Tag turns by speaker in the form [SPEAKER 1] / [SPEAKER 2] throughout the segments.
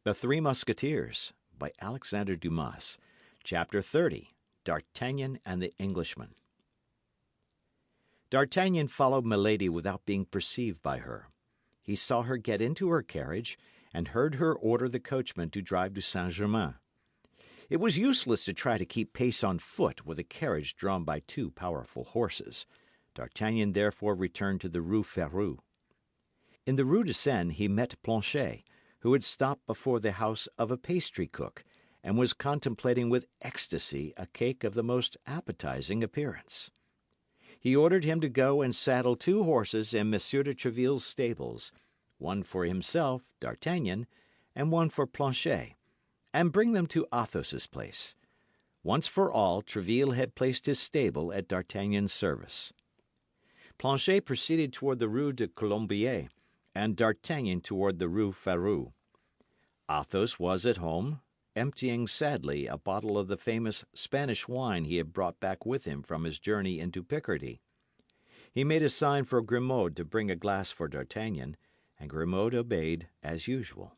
[SPEAKER 1] The Three Musketeers, by Alexandre Dumas. Chapter 30. D'Artagnan and the Englishman. D'Artagnan followed Milady without being perceived by her. He saw her get into her carriage, and heard her order the coachman to drive to Saint-Germain. It was useless to try to keep pace on foot with a carriage drawn by two powerful horses. D'Artagnan therefore returned to the Rue Férou. In the Rue de Seine he met Planchet, who had stopped before the house of a pastry cook, and was contemplating with ecstasy a cake of the most appetizing appearance. He ordered him to go and saddle two horses in Monsieur de Tréville's stables, one for himself, D'Artagnan, and one for Planchet, and bring them to Athos's place. Once for all, Tréville had placed his stable at D'Artagnan's service. Planchet proceeded toward the Rue de Colombier, and D'Artagnan toward the Rue Férou. Athos was at home, emptying sadly a bottle of the famous Spanish wine he had brought back with him from his journey into Picardy. He made a sign for Grimaud to bring a glass for D'Artagnan, and Grimaud obeyed as usual.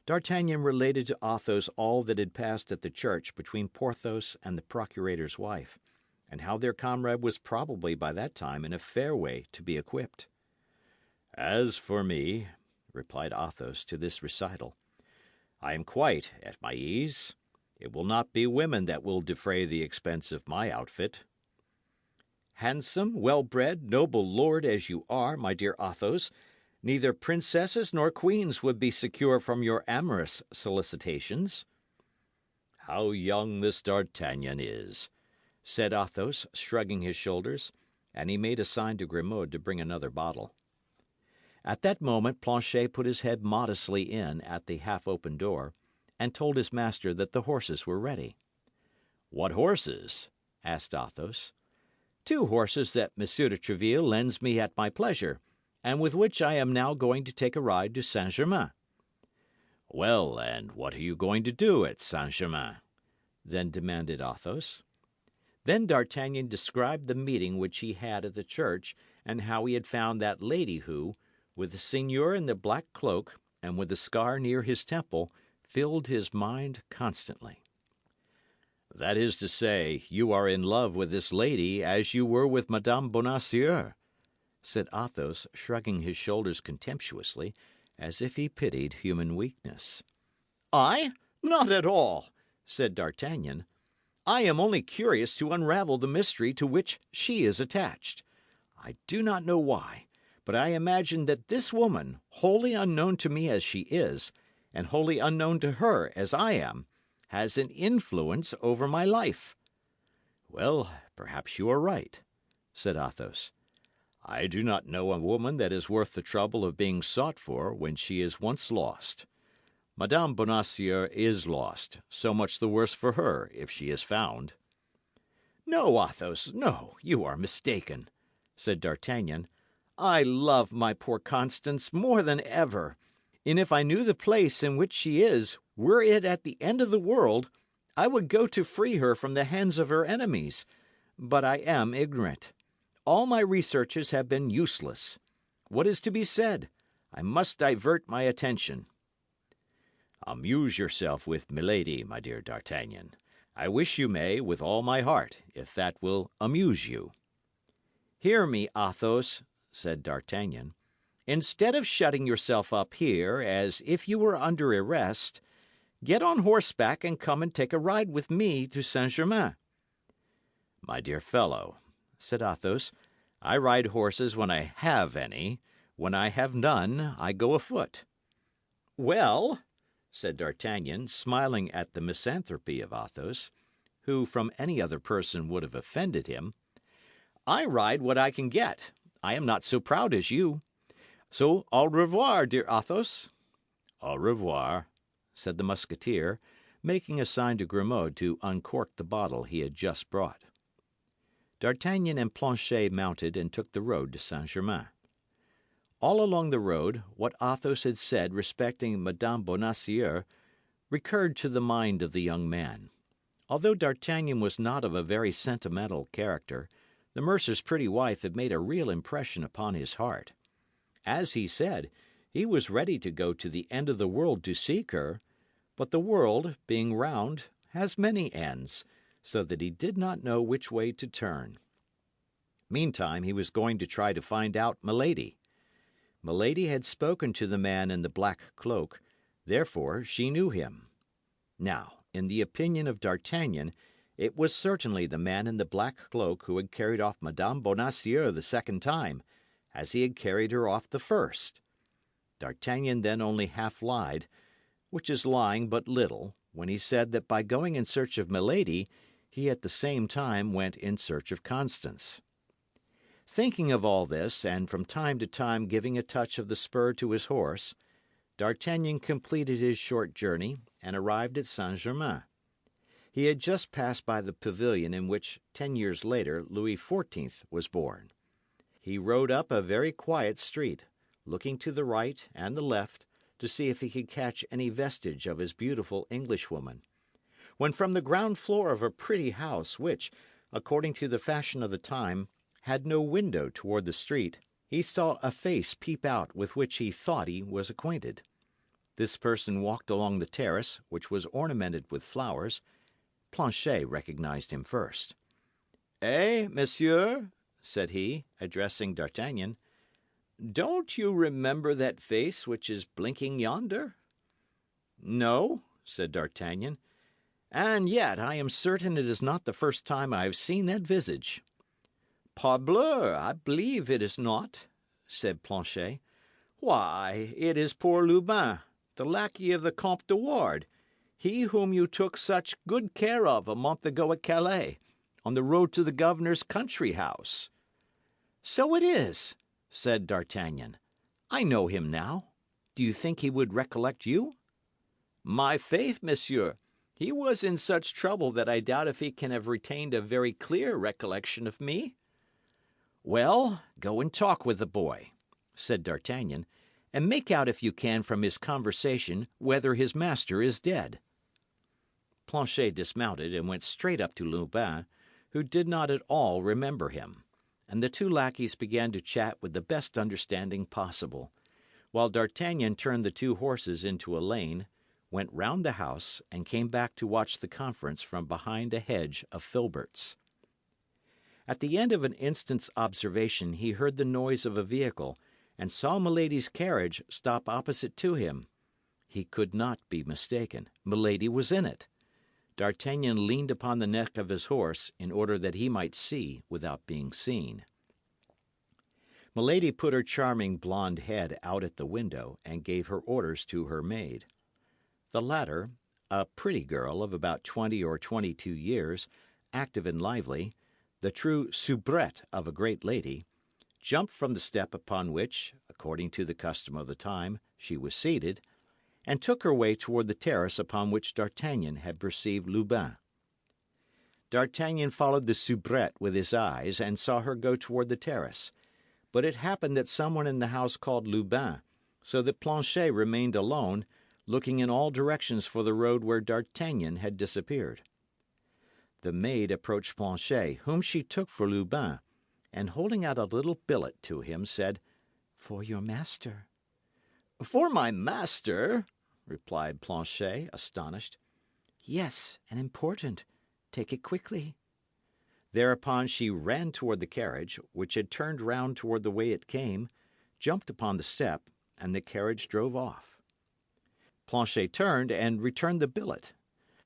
[SPEAKER 1] D'Artagnan related to Athos all that had passed at the church between Porthos and the procurator's wife, and how their comrade was probably by that time in a fair way to be equipped. "As for me," replied Athos to this recital, "I am quite at my ease. It will not be women that will defray the expense of my outfit." "Handsome, well-bred, noble lord as you are, my dear Athos, neither princesses nor queens would be secure from your amorous solicitations." "How young this D'Artagnan is!" said Athos, shrugging his shoulders, and he made a sign to Grimaud to bring another bottle. At that moment Planchet put his head modestly in at the half-open door, and told his master that the horses were ready. "What horses?" asked Athos. "Two horses that Monsieur de Tréville lends me at my pleasure, and with which I am now going to take a ride to Saint-Germain." "Well, and what are you going to do at Saint-Germain?" then demanded Athos. Then D'Artagnan described the meeting which he had at the church, and how he had found that lady who, with the seigneur in the black cloak, and with the scar near his temple, filled his mind constantly. "That is to say, you are in love with this lady as you were with Madame Bonacieux," said Athos, shrugging his shoulders contemptuously, as if he pitied human weakness. "I? Not at all," said D'Artagnan. "I am only curious to unravel the mystery to which she is attached. I do not know why, but I imagine that this woman, wholly unknown to me as she is, and wholly unknown to her as I am, has an influence over my life." "Well, perhaps you are right," said Athos. "I do not know a woman that is worth the trouble of being sought for when she is once lost. Madame Bonacieux is lost, so much the worse for her if she is found." "No, Athos, no, you are mistaken," said D'Artagnan. "I love my poor Constance more than ever, and if I knew the place in which she is, were it at the end of the world, I would go to free her from the hands of her enemies. But I am ignorant. All my researches have been useless. What is to be said? I must divert my attention." "Amuse yourself with Milady, my dear D'Artagnan. I wish you may, with all my heart, if that will amuse you." "Hear me, Athos," said D'Artagnan. "Instead of shutting yourself up here as if you were under arrest, get on horseback and come and take a ride with me to Saint-Germain." "My dear fellow," said Athos, "I ride horses when I have any. When I have none, I go afoot." "Well," said D'Artagnan, smiling at the misanthropy of Athos, who from any other person would have offended him, "I ride what I can get. I am not so proud as you. So au revoir, dear Athos." "Au revoir," said the Musketeer, making a sign to Grimaud to uncork the bottle he had just brought. D'Artagnan and Planchet mounted and took the road to Saint-Germain. All along the road, what Athos had said respecting Madame Bonacieux recurred to the mind of the young man. Although D'Artagnan was not of a very sentimental character, the mercer's pretty wife had made a real impression upon his heart. As he said, He was ready to go to the end of the world to seek her, but the world, being round, has many ends, so that he did not know which way to turn. Meantime, he was going to try to find out Milady. Milady had spoken to the man in the black cloak, therefore she knew him. Now, in the opinion of D'Artagnan, it was certainly the man in the black cloak who had carried off Madame Bonacieux the second time, as he had carried her off the first. D'Artagnan then only half lied, which is lying but little, when he said that by going in search of Milady, he at the same time went in search of Constance. Thinking of all this, and from time to time giving a touch of the spur to his horse, D'Artagnan completed his short journey and arrived at Saint-Germain. He had just passed by the pavilion in which, 10 years later, Louis XIV was born. He rode up a very quiet street, looking to the right and the left to see if he could catch any vestige of his beautiful Englishwoman, when from the ground floor of a pretty house which, according to the fashion of the time, had no window toward the street, he saw a face peep out with which he thought he was acquainted. This person walked along the terrace, which was ornamented with flowers. Planchet recognized him first. "Eh, monsieur," said he, addressing D'Artagnan, "don't you remember that face which is blinking yonder?" "No," said D'Artagnan, "and yet I am certain it is not the first time I have seen that visage." "Parbleu, I believe it is not," said Planchet. "Why, it is poor Lubin, the lackey of the Comte de Wardes, he whom you took such good care of a month ago at Calais, on the road to the governor's country house." "So it is," said D'Artagnan. "I know him now. Do you think he would recollect you?" "My faith, monsieur, he was in such trouble that I doubt if he can have retained a very clear recollection of me." "Well, go and talk with the boy," said D'Artagnan, "and make out if you can from his conversation whether his master is dead." Planchet dismounted and went straight up to Lubin, who did not at all remember him, and the two lackeys began to chat with the best understanding possible, while D'Artagnan turned the two horses into a lane, went round the house, and came back to watch the conference from behind a hedge of filberts. At the end of an instant's observation he heard the noise of a vehicle, and saw Milady's carriage stop opposite to him. He could not be mistaken. Milady was in it. D'Artagnan leaned upon the neck of his horse in order that he might see without being seen. Milady put her charming blonde head out at the window and gave her orders to her maid. The latter, a pretty girl of about 20 or 22 years, active and lively, the true soubrette of a great lady, jumped from the step upon which, according to the custom of the time, she was seated, and took her way toward the terrace upon which D'Artagnan had perceived Lubin. D'Artagnan followed the soubrette with his eyes and saw her go toward the terrace, but it happened that someone in the house called Lubin, so that Planchet remained alone, looking in all directions for the road where D'Artagnan had disappeared. The maid approached Planchet, whom she took for Lubin, and holding out a little billet to him, said, "For your master." "For my master?" replied Planchet, astonished. "Yes, and important. Take it quickly." Thereupon she ran toward the carriage, which had turned round toward the way it came, jumped upon the step, and the carriage drove off. Planchet turned and returned the billet.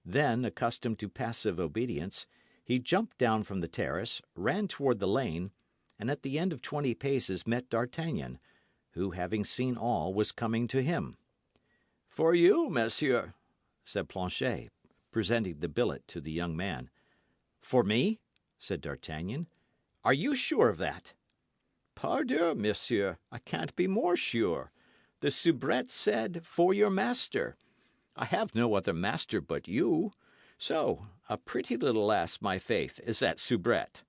[SPEAKER 1] Then, accustomed to passive obedience, he jumped down from the terrace, ran toward the lane, and at the end of 20 paces met D'Artagnan, who, having seen all, was coming to him. "For you, monsieur," said Planchet, presenting the billet to the young man. "For me?" said D'Artagnan. "Are you sure of that?" "Pardieu, monsieur, I can't be more sure. The soubrette said, 'For your master.' I have no other master but you. So, a pretty little lass, my faith, is that soubrette."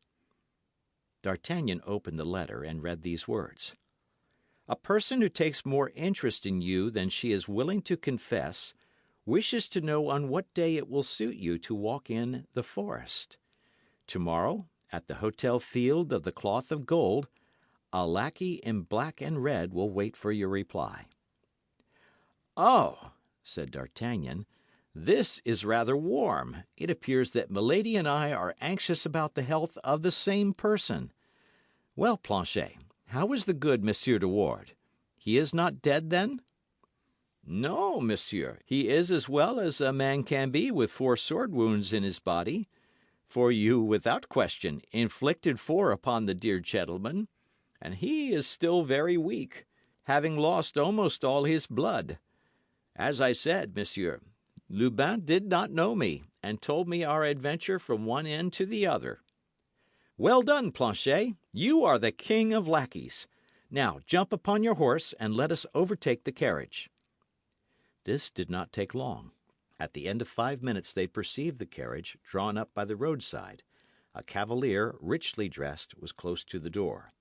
[SPEAKER 1] D'Artagnan opened the letter and read these words: "A person who takes more interest in you than she is willing to confess wishes to know on what day it will suit you to walk in the forest. Tomorrow, at the Hotel Field of the Cloth of Gold, a lackey in black and red will wait for your reply. "Oh," said D'Artagnan, "this is rather warm. It appears that Milady and I are anxious about the health of the same person. Well, Planchet, how is the good Monsieur de Wardes? He is not dead, then?" "No, monsieur, he is as well as a man can be with 4 sword wounds in his body. For you, without question, inflicted 4 upon the dear gentleman, and he is still very weak, having lost almost all his blood. As I said, monsieur, Lubin did not know me, and told me our adventure from one end to the other. Well done, Planchet, you are the king of lackeys. Now jump upon your horse, and let us overtake the carriage." This did not take long. At the end of 5 minutes they perceived the carriage, drawn up by the roadside. A cavalier, richly dressed, was close to the door.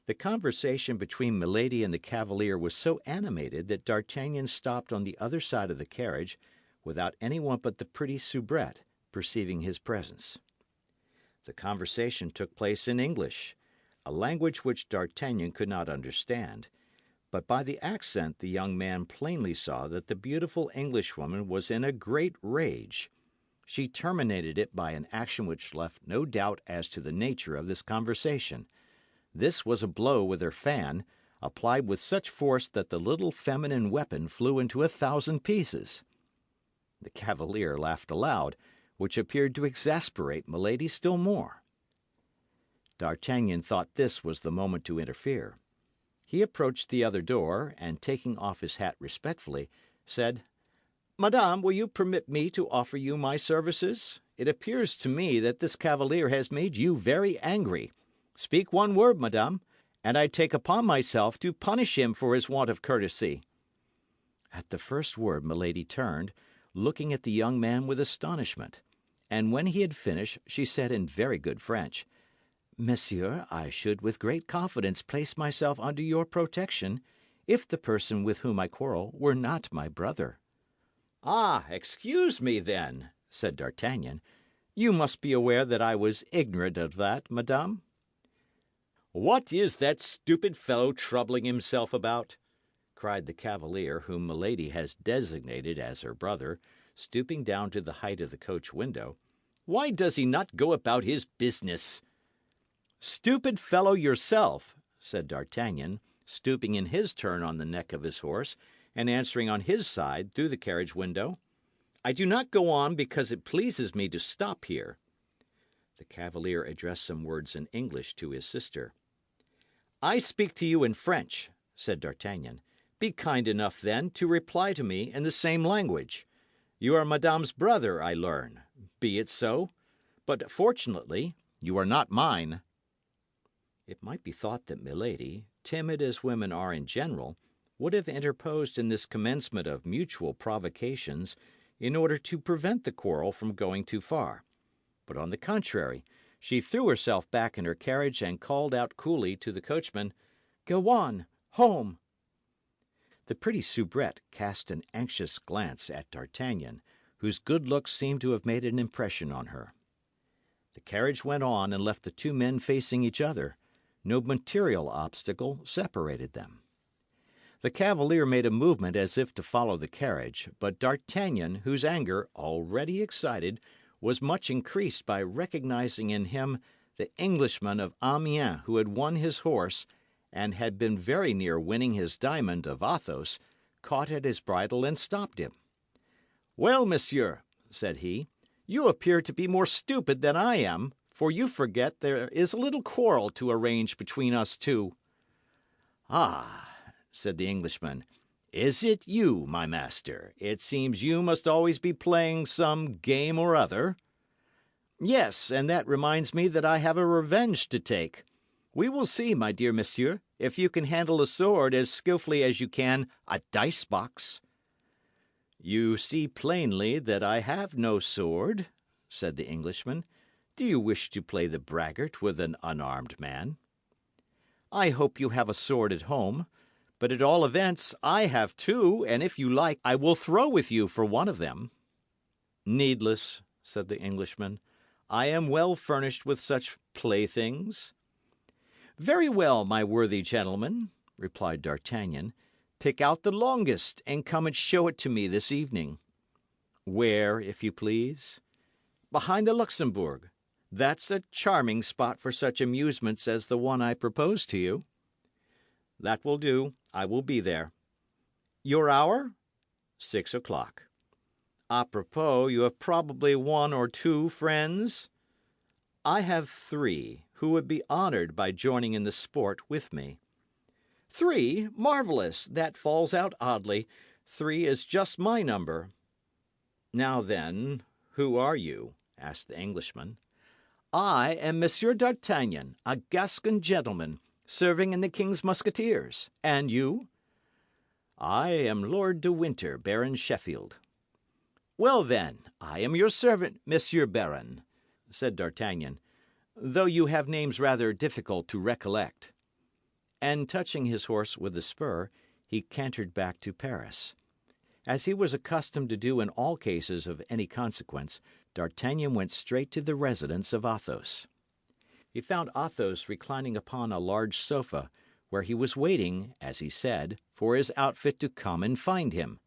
[SPEAKER 1] The conversation between Milady and the cavalier was so animated that D'Artagnan stopped on the other side of the carriage, without anyone but the pretty soubrette perceiving his presence. The conversation took place in English, a language which D'Artagnan could not understand, but by the accent the young man plainly saw that the beautiful Englishwoman was in a great rage. She terminated it by an action which left no doubt as to the nature of this conversation. This was a blow with her fan, applied with such force that the little feminine weapon flew into 1,000 pieces. The cavalier laughed aloud, which appeared to exasperate Milady still more. D'Artagnan thought this was the moment to interfere. He approached the other door, and taking off his hat respectfully, said, "Madame, will you permit me to offer you my services? It appears to me that this cavalier has made you very angry. Speak one word, madame, and I take upon myself to punish him for his want of courtesy." At the first word Milady turned, looking at the young man with astonishment, and when he had finished, she said in very good French, "Monsieur, I should with great confidence place myself under your protection, if the person with whom I quarrel were not my brother." "Ah, excuse me, then," said D'Artagnan. "You must be aware that I was ignorant of that, madame." "What is that stupid fellow troubling himself about?" cried the cavalier whom Milady has designated as her brother, stooping down to the height of the coach window. "Why does he not go about his business?" "Stupid fellow yourself," said D'Artagnan, stooping in his turn on the neck of his horse, and answering on his side through the carriage window. "I do not go on because it pleases me to stop here." The cavalier addressed some words in English to his sister. "I speak to you in French," said D'Artagnan. "Be kind enough, then, to reply to me in the same language. You are Madame's brother, I learn. Be it so. But fortunately, you are not mine." It might be thought that Milady, timid as women are in general, would have interposed in this commencement of mutual provocations in order to prevent the quarrel from going too far. But on the contrary, she threw herself back in her carriage and called out coolly to the coachman, "Go on, home." The pretty soubrette cast an anxious glance at D'Artagnan, whose good looks seemed to have made an impression on her. The carriage went on and left the two men facing each other. No material obstacle separated them. The cavalier made a movement as if to follow the carriage, but D'Artagnan, whose anger, already excited, was much increased by recognizing in him the Englishman of Amiens who had won his horse and had been very near winning his diamond of Athos, caught at his bridle and stopped him. "Well, monsieur," said he, "you appear to be more stupid than I am, for you forget there is a little quarrel to arrange between us two." "Ah," said the Englishman, "is it you, my master? It seems you must always be playing some game or other." "Yes, and that reminds me that I have a revenge to take. We will see, my dear monsieur, if you can handle a sword as skillfully as you can a dice box." "You see plainly that I have no sword," said the Englishman. "Do you wish to play the braggart with an unarmed man?" "I hope you have a sword at home. But at all events, I have two, and if you like, I will throw with you for one of them." "Needless," said the Englishman. "I am well furnished with such playthings." "Very well, my worthy gentleman," replied D'Artagnan. Pick out the longest, and come and show it to me this evening. Where, if you please? Behind the Luxembourg. That's a charming spot for such amusements as the one I propose to you. That will do. I will be there. Your hour? 6 o'clock. A propos, you have probably one or two friends? I have three, who would be honoured by joining in the sport with me. 3? Marvellous! That falls out oddly. 3 is just my number. Now then, who are you? Asked the Englishman. I am Monsieur d'Artagnan, a Gascon gentleman, serving in the King's Musketeers. And you? I am Lord de Winter, Baron Sheffield. Well, then, I am your servant, Monsieur Baron, said D'Artagnan, though you have names rather difficult to recollect. And touching his horse with the spur, he cantered back to Paris. As he was accustomed to do in all cases of any consequence, D'Artagnan went straight to the residence of Athos. He found Athos reclining upon a large sofa, where he was waiting, as he said, for his outfit to come and find him.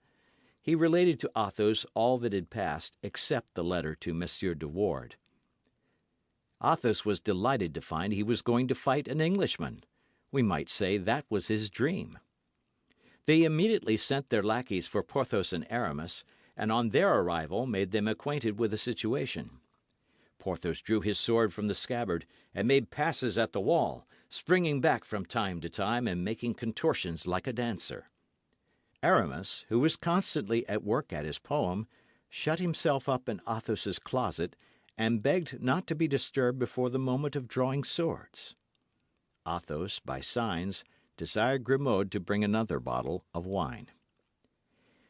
[SPEAKER 1] He related to Athos all that had passed, except the letter to Monsieur de Ward. Athos was delighted to find he was going to fight an Englishman. We might say that was his dream. They immediately sent their lackeys for Porthos and Aramis, and on their arrival made them acquainted with the situation. Porthos drew his sword from the scabbard and made passes at the wall, springing back from time to time and making contortions like a dancer. Aramis, who was constantly at work at his poem, shut himself up in Athos's closet and begged not to be disturbed before the moment of drawing swords. Athos, by signs, desired Grimaud to bring another bottle of wine.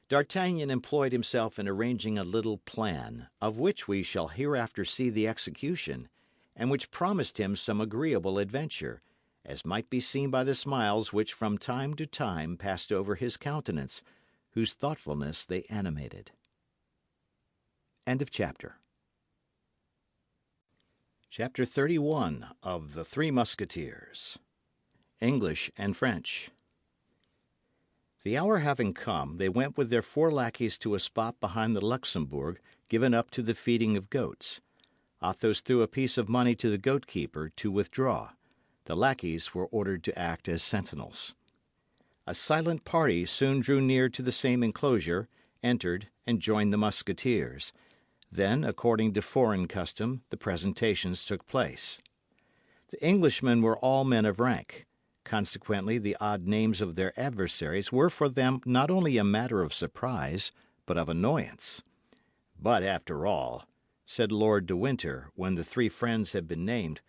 [SPEAKER 1] D'Artagnan employed himself in arranging a little plan, of which we shall hereafter see the execution, and which promised him some agreeable adventure, as might be seen by the smiles which from time to time passed over his countenance, whose thoughtfulness they animated. End of chapter. Chapter 31 of the Three Musketeers. English and French. The hour having come, they went with their 4 lackeys to a spot behind the Luxembourg given up to the feeding of goats. Athos threw a piece of money to the goat-keeper to withdraw. The lackeys were ordered to act as sentinels. A silent party soon drew near to the same enclosure, entered, and joined the musketeers. Then, according to foreign custom, the presentations took place. The Englishmen were all men of rank. Consequently, the odd names of their adversaries were for them not only a matter of surprise, but of annoyance. But after all, said Lord de Winter, when the 3 friends had been named,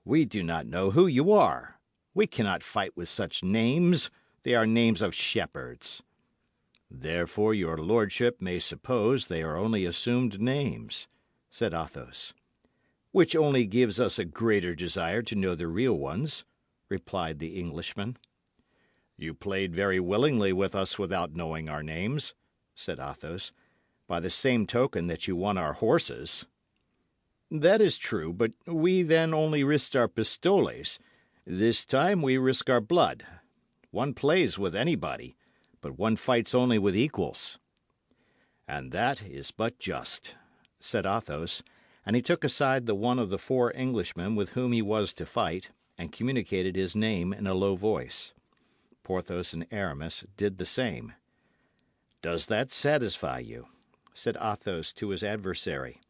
[SPEAKER 1] we do not know who you are. We cannot fight with such names. They are names of shepherds. Therefore your lordship may suppose they are only assumed names, said Athos. Which only gives us a greater desire to know the real ones, replied the Englishman. You played very willingly with us without knowing our names, said Athos, by the same token that you won our horses. That is true, but we then only risked our pistoles. This time we risk our blood. One plays with anybody, but one fights only with equals. And that is but just, said Athos, and he took aside the one of the 4 Englishmen with whom he was to fight, and communicated his name in a low voice. Porthos and Aramis did the same. Does that satisfy you? Said Athos to his adversary.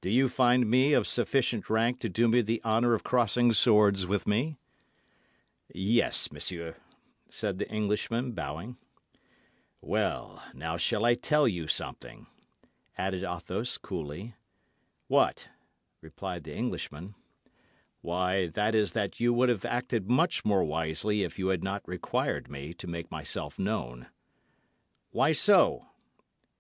[SPEAKER 1] Do you find me of sufficient rank to do me the honour of crossing swords with me? Yes, monsieur, said the Englishman, bowing. Well, now shall I tell you something? Added Athos coolly. What? Replied the Englishman. Why, that is that you would have acted much more wisely if you had not required me to make myself known. Why so?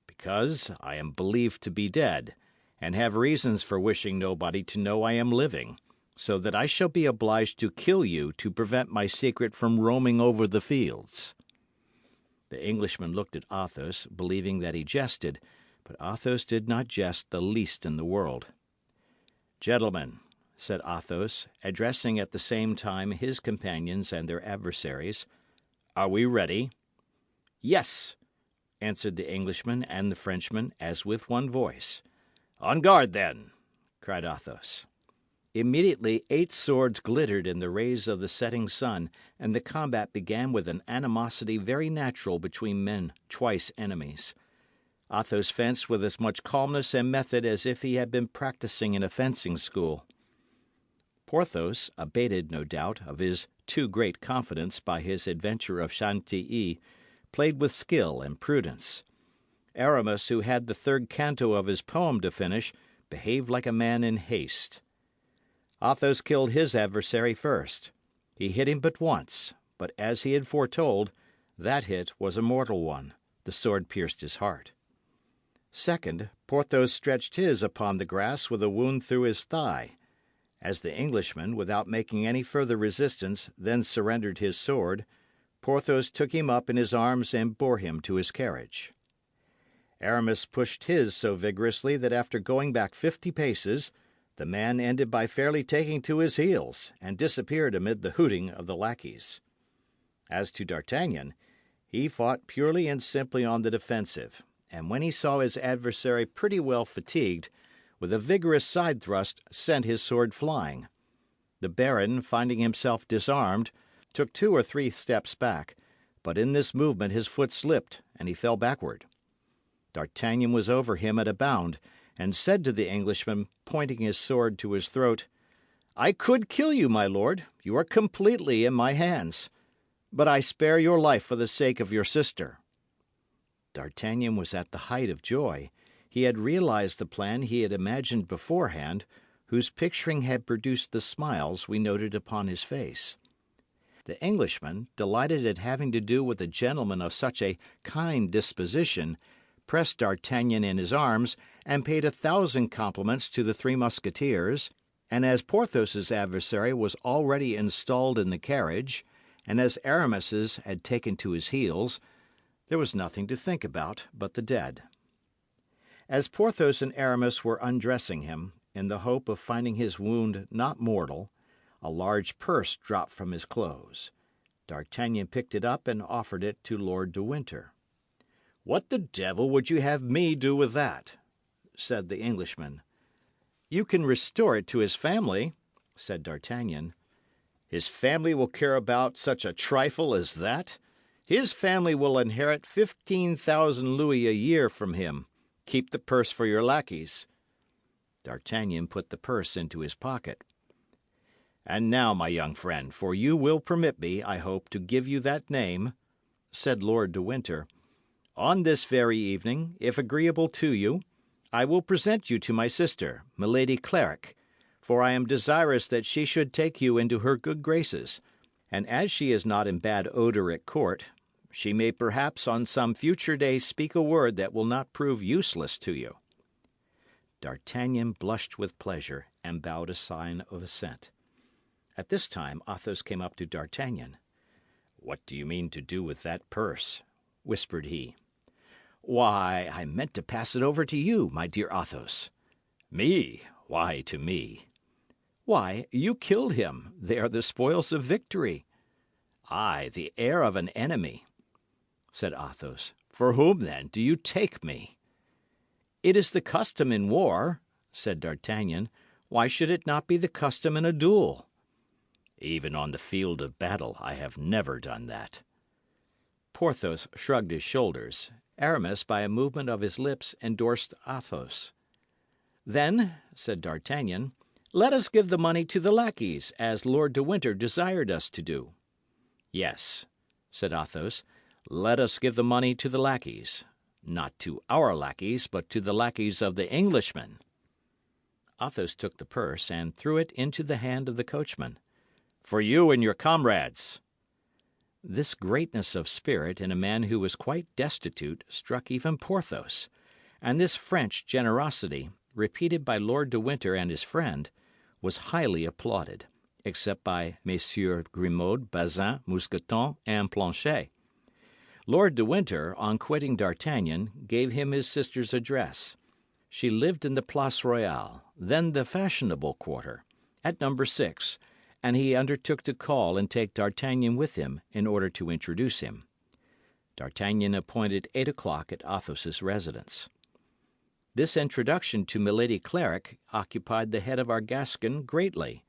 [SPEAKER 1] Because I am believed to be dead, and have reasons for wishing nobody to know I am living, so that I shall be obliged to kill you to prevent my secret from roaming over the fields. The Englishman looked at Athos, believing that he jested, but Athos did not jest the least in the world. Gentlemen, said Athos, addressing at the same time his companions and their adversaries, are we ready? Yes, answered the Englishman and the Frenchman, as with one voice. On guard, then, cried Athos. Immediately 8 swords glittered in the rays of the setting sun, and the combat began with an animosity very natural between men twice enemies. Athos fenced with as much calmness and method as if he had been practising in a fencing school. Porthos, abated, no doubt, of his too great confidence by his adventure of Chantilly, played with skill and prudence. Aramis, who had the third canto of his poem to finish, behaved like a man in haste. Athos killed his adversary first. He hit him but once, but as he had foretold, that hit was a mortal one. The sword pierced his heart. Second, Porthos stretched his upon the grass with a wound through his thigh. As the Englishman, without making any further resistance, then surrendered his sword, Porthos took him up in his arms and bore him to his carriage. Aramis pushed his so vigorously that after going back 50 paces, the man ended by fairly taking to his heels, and disappeared amid the hooting of the lackeys. As to D'Artagnan, he fought purely and simply on the defensive, and when he saw his adversary pretty well fatigued, with a vigorous side thrust sent his sword flying. The Baron, finding himself disarmed, took 2 or 3 steps back, but in this movement his foot slipped, and he fell backward. D'Artagnan was over him at a bound, and said to the Englishman, pointing his sword to his throat, "I could kill you, my lord. You are completely in my hands. But I spare your life for the sake of your sister." D'Artagnan was at the height of joy. He had realized the plan he had imagined beforehand, whose picturing had produced the smiles we noted upon his face. The Englishman, delighted at having to do with a gentleman of such a kind disposition, pressed D'Artagnan in his arms, and paid 1,000 compliments to the Three Musketeers, and as Porthos's adversary was already installed in the carriage, and as Aramis's had taken to his heels, there was nothing to think about but the dead. As Porthos and Aramis were undressing him, in the hope of finding his wound not mortal, a large purse dropped from his clothes. D'Artagnan picked it up and offered it to Lord de Winter. "What the devil would you have me do with that?" said the Englishman. "You can restore it to his family," said D'Artagnan. "His family will care about such a trifle as that? His family will inherit 15,000 louis a year from him. Keep the purse for your lackeys." D'Artagnan put the purse into his pocket. "And now, my young friend, for you will permit me, I hope, to give you that name," said Lord de Winter. "On this very evening, if agreeable to you, I will present you to my sister, Milady Cleric, for I am desirous that she should take you into her good graces, and as she is not in bad odour at court, she may perhaps on some future day speak a word that will not prove useless to you." D'Artagnan blushed with pleasure and bowed a sign of assent. At this time Athos came up to D'Artagnan. "What do you mean to do with that purse?" whispered he. "Why, I meant to pass it over to you, my dear Athos." "Me? Why to me?" "Why, you killed him. They are the spoils of victory." "I, the heir of an enemy," said Athos. "For whom, then, do you take me?" "It is the custom in war," said D'Artagnan. "Why should it not be the custom in a duel?" "Even on the field of battle I have never done that." Porthos shrugged his shoulders. Aramis, by a movement of his lips, endorsed Athos. "Then," said D'Artagnan, "let us give the money to the lackeys, as Lord de Winter desired us to do." "Yes," said Athos, "let us give the money to the lackeys. Not to our lackeys, but to the lackeys of the Englishmen." Athos took the purse and threw it into the hand of the coachman. "For you and your comrades." This greatness of spirit in a man who was quite destitute struck even Porthos, and this French generosity, repeated by Lord de Winter and his friend, was highly applauded, except by Messieurs Grimaud, Bazin, Mousqueton, and Planchet. Lord de Winter, on quitting D'Artagnan, gave him his sister's address. She lived in the Place Royale, then the fashionable quarter, at number 6, and he undertook to call and take D'Artagnan with him in order to introduce him. D'Artagnan appointed 8 o'clock at Athos's residence. This introduction to Milady Clarik occupied the head of our Gascon greatly.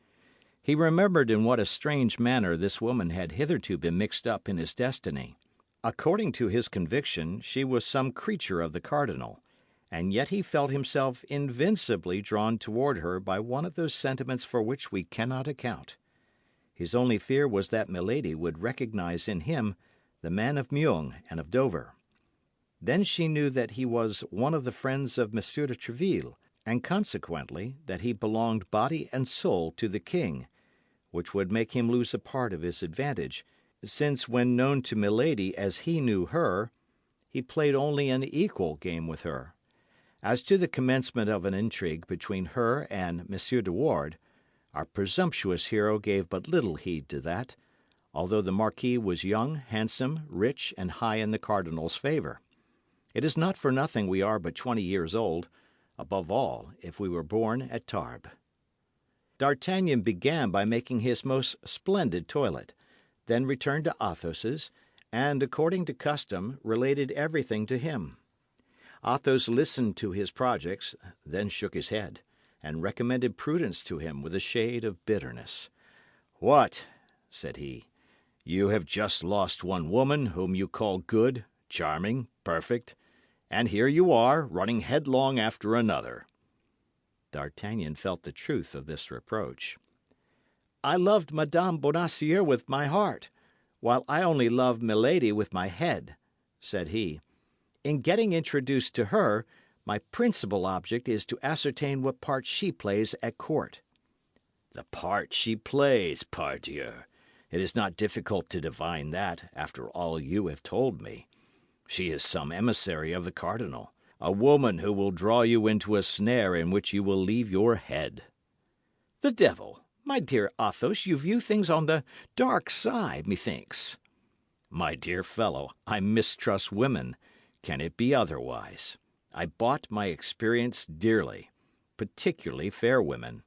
[SPEAKER 1] He remembered in what a strange manner this woman had hitherto been mixed up in his destiny. According to his conviction, she was some creature of the cardinal, and yet he felt himself invincibly drawn toward her by one of those sentiments for which we cannot account. His only fear was that Milady would recognize in him the man of Meung and of Dover. Then she knew that he was one of the friends of Monsieur de Tréville, and consequently that he belonged body and soul to the king, which would make him lose a part of his advantage, since when known to Milady as he knew her, he played only an equal game with her. As to the commencement of an intrigue between her and Monsieur de Wardes, our presumptuous hero gave but little heed to that, although the marquis was young, handsome, rich, and high in the cardinal's favour. It is not for nothing we are but 20 years old, above all if we were born at Tarbes. D'Artagnan began by making his most splendid toilet, then returned to Athos's, and, according to custom, related everything to him. Athos listened to his projects, then shook his head, and recommended prudence to him with a shade of bitterness. "What?" said he. "You have just lost one woman whom you call good, charming, perfect, and here you are, running headlong after another." D'Artagnan felt the truth of this reproach. "I loved Madame Bonacieux with my heart, while I only love Milady with my head," said he. "In getting introduced to her, my principal object is to ascertain what part she plays at court." "The part she plays, pardieu! It is not difficult to divine that, after all you have told me. She is some emissary of the cardinal, a woman who will draw you into a snare in which you will leave your head." "The devil! My dear Athos, you view things on the dark side, methinks." "My dear fellow, I mistrust women. Can it be otherwise? I bought my experience dearly, particularly fair women.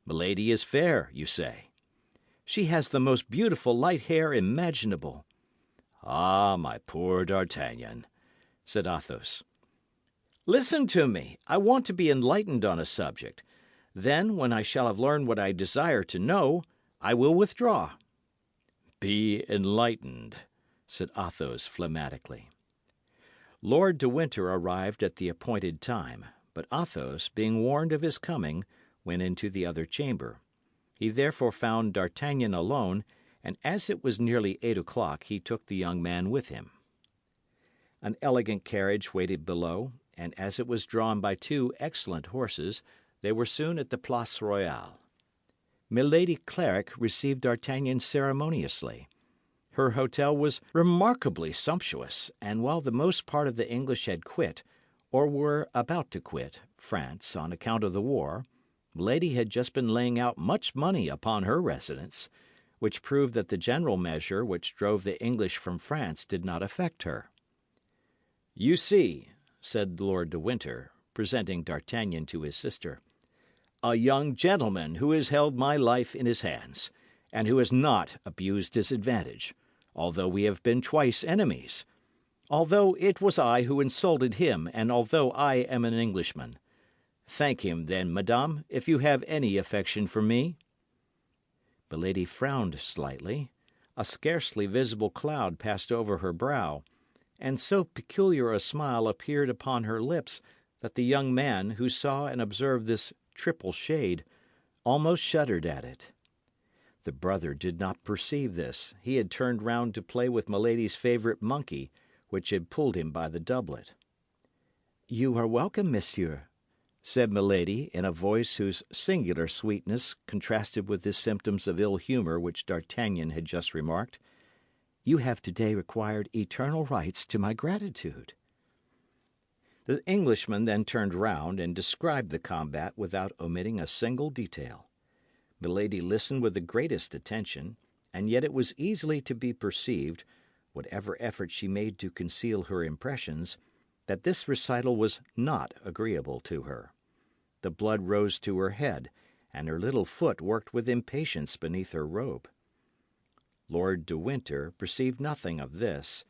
[SPEAKER 1] Milady is fair, you say?" "She has the most beautiful light hair imaginable." "Ah, my poor D'Artagnan," said Athos. "Listen to me. I want to be enlightened on a subject. Then, when I shall have learned what I desire to know, I will withdraw." "Be enlightened," said Athos phlegmatically. Lord de Winter arrived at the appointed time, but Athos, being warned of his coming, went into the other chamber. He therefore found D'Artagnan alone, and as it was nearly 8 o'clock, he took the young man with him. An elegant carriage waited below, and as it was drawn by 2 excellent horses, they were soon at the Place Royale. Milady Clarik received D'Artagnan ceremoniously. Her hotel was remarkably sumptuous, and while the most part of the English had quit, or were about to quit, France on account of the war, Milady had just been laying out much money upon her residence, which proved that the general measure which drove the English from France did not affect her. "You see," said Lord de Winter, presenting D'Artagnan to his sister, "a young gentleman who has held my life in his hands, and who has not abused his advantage, although we have been twice enemies, although it was I who insulted him, and although I am an Englishman. Thank him, then, madame, if you have any affection for me." Milady frowned slightly. A scarcely visible cloud passed over her brow, and so peculiar a smile appeared upon her lips that the young man, who saw and observed this triple shade, almost shuddered at it. The brother did not perceive this. He had turned round to play with Milady's favourite monkey, which had pulled him by the doublet. "You are welcome, monsieur," said Milady, in a voice whose singular sweetness contrasted with the symptoms of ill humour which D'Artagnan had just remarked. "You have today acquired eternal rights to my gratitude." The Englishman then turned round and described the combat without omitting a single detail. Milady listened with the greatest attention, and yet it was easily to be perceived, whatever effort she made to conceal her impressions, that this recital was not agreeable to her. The blood rose to her head, and her little foot worked with impatience beneath her robe. Lord de Winter perceived nothing of this.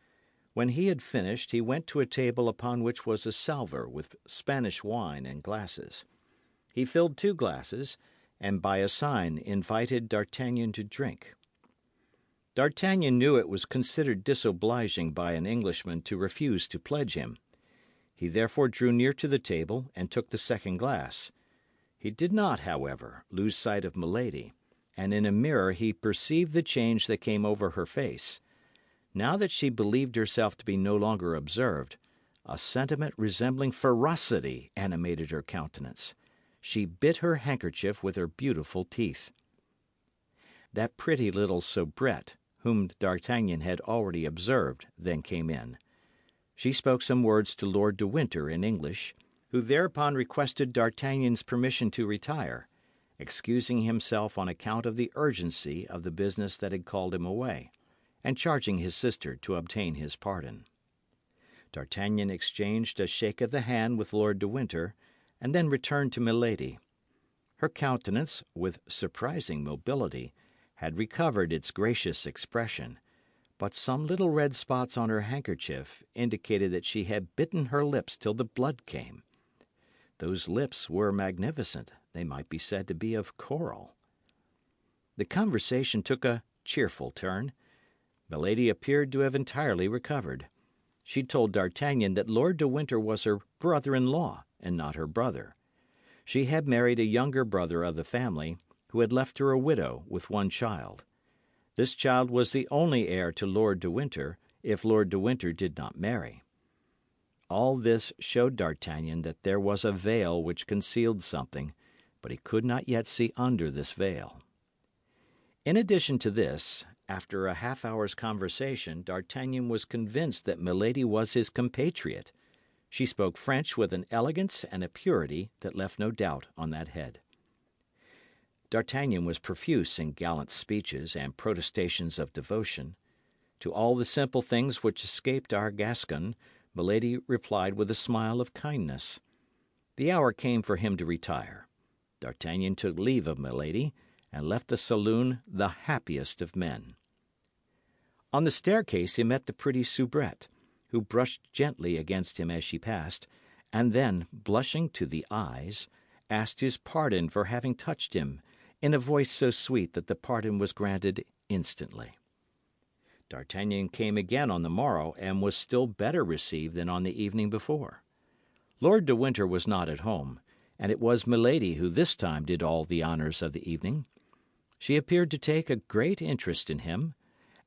[SPEAKER 1] When he had finished, he went to a table upon which was a salver with Spanish wine and glasses. He filled 2 glasses, and by a sign invited D'Artagnan to drink. D'Artagnan knew it was considered disobliging by an Englishman to refuse to pledge him. He therefore drew near to the table and took the second glass. He did not, however, lose sight of Milady, and in a mirror he perceived the change that came over her face. Now that she believed herself to be no longer observed, a sentiment resembling ferocity animated her countenance. She bit her handkerchief with her beautiful teeth. That pretty little soubrette, whom D'Artagnan had already observed, then came in. She spoke some words to Lord de Winter in English, who thereupon requested D'Artagnan's permission to retire, excusing himself on account of the urgency of the business that had called him away, and charging his sister to obtain his pardon. D'Artagnan exchanged a shake of the hand with Lord de Winter, and then returned to Milady. Her countenance, with surprising mobility, had recovered its gracious expression, but some little red spots on her handkerchief indicated that she had bitten her lips till the blood came. Those lips were magnificent; they might be said to be of coral. The conversation took a cheerful turn. Milady appeared to have entirely recovered. She told D'Artagnan that Lord de Winter was her brother-in-law and not her brother. She had married a younger brother of the family, who had left her a widow with 1 child. This child was the only heir to Lord de Winter, if Lord de Winter did not marry. All this showed D'Artagnan that there was a veil which concealed something, but he could not yet see under this veil. In addition to this, after a half-hour's conversation, D'Artagnan was convinced that Milady was his compatriot. She spoke French with an elegance and a purity that left no doubt on that head. D'Artagnan was profuse in gallant speeches and protestations of devotion. To all the simple things which escaped our Gascon, Milady replied with a smile of kindness. The hour came for him to retire. D'Artagnan took leave of Milady, and left the saloon the happiest of men. On the staircase he met the pretty soubrette, who brushed gently against him as she passed, and then, blushing to the eyes, asked his pardon for having touched him, in a voice so sweet that the pardon was granted instantly. D'Artagnan came again on the morrow, and was still better received than on the evening before. Lord de Winter was not at home, and it was Milady who this time did all the honours of the evening. She appeared to take a great interest in him,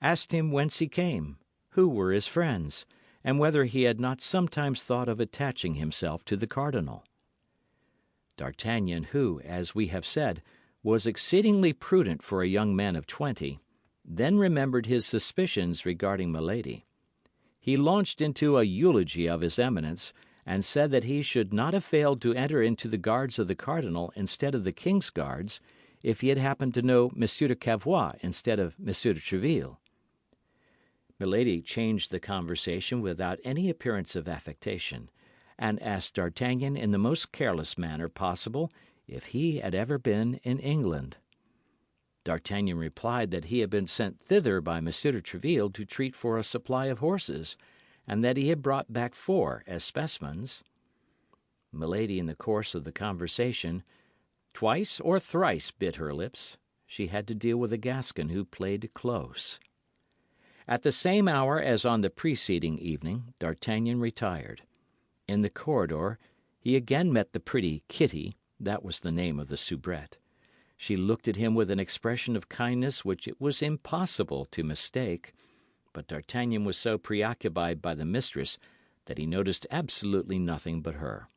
[SPEAKER 1] asked him whence he came, who were his friends, and whether he had not sometimes thought of attaching himself to the cardinal. D'Artagnan, who, as we have said, was exceedingly prudent for a young man of 20, then remembered his suspicions regarding Milady. He launched into a eulogy of his Eminence, and said that he should not have failed to enter into the guards of the cardinal instead of the king's guards, if he had happened to know Monsieur de Cavois instead of Monsieur de Tréville. Milady changed the conversation without any appearance of affectation, and asked D'Artagnan in the most careless manner possible if he had ever been in England. D'Artagnan replied that he had been sent thither by Monsieur de Tréville to treat for a supply of horses, and that he had brought back 4 as specimens. Milady, in the course of the conversation, twice or thrice bit her lips. She had to deal with a Gascon who played close. At the same hour as on the preceding evening, D'Artagnan retired. In the corridor, he again met the pretty Kitty, that was the name of the soubrette. She looked at him with an expression of kindness which it was impossible to mistake, but D'Artagnan was so preoccupied by the mistress that he noticed absolutely nothing but her.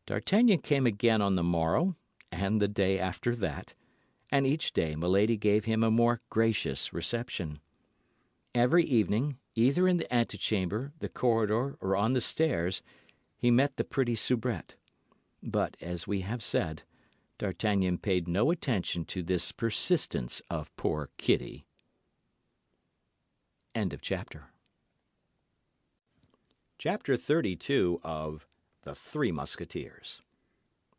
[SPEAKER 1] D'Artagnan came again on the morrow, and the day after that, and each day Milady gave him a more gracious reception. Every evening, either in the antechamber, the corridor, or on the stairs, he met the pretty soubrette. But, as we have said, D'Artagnan paid no attention to this persistence of poor Kitty. End of chapter. Chapter 32 of The Three Musketeers.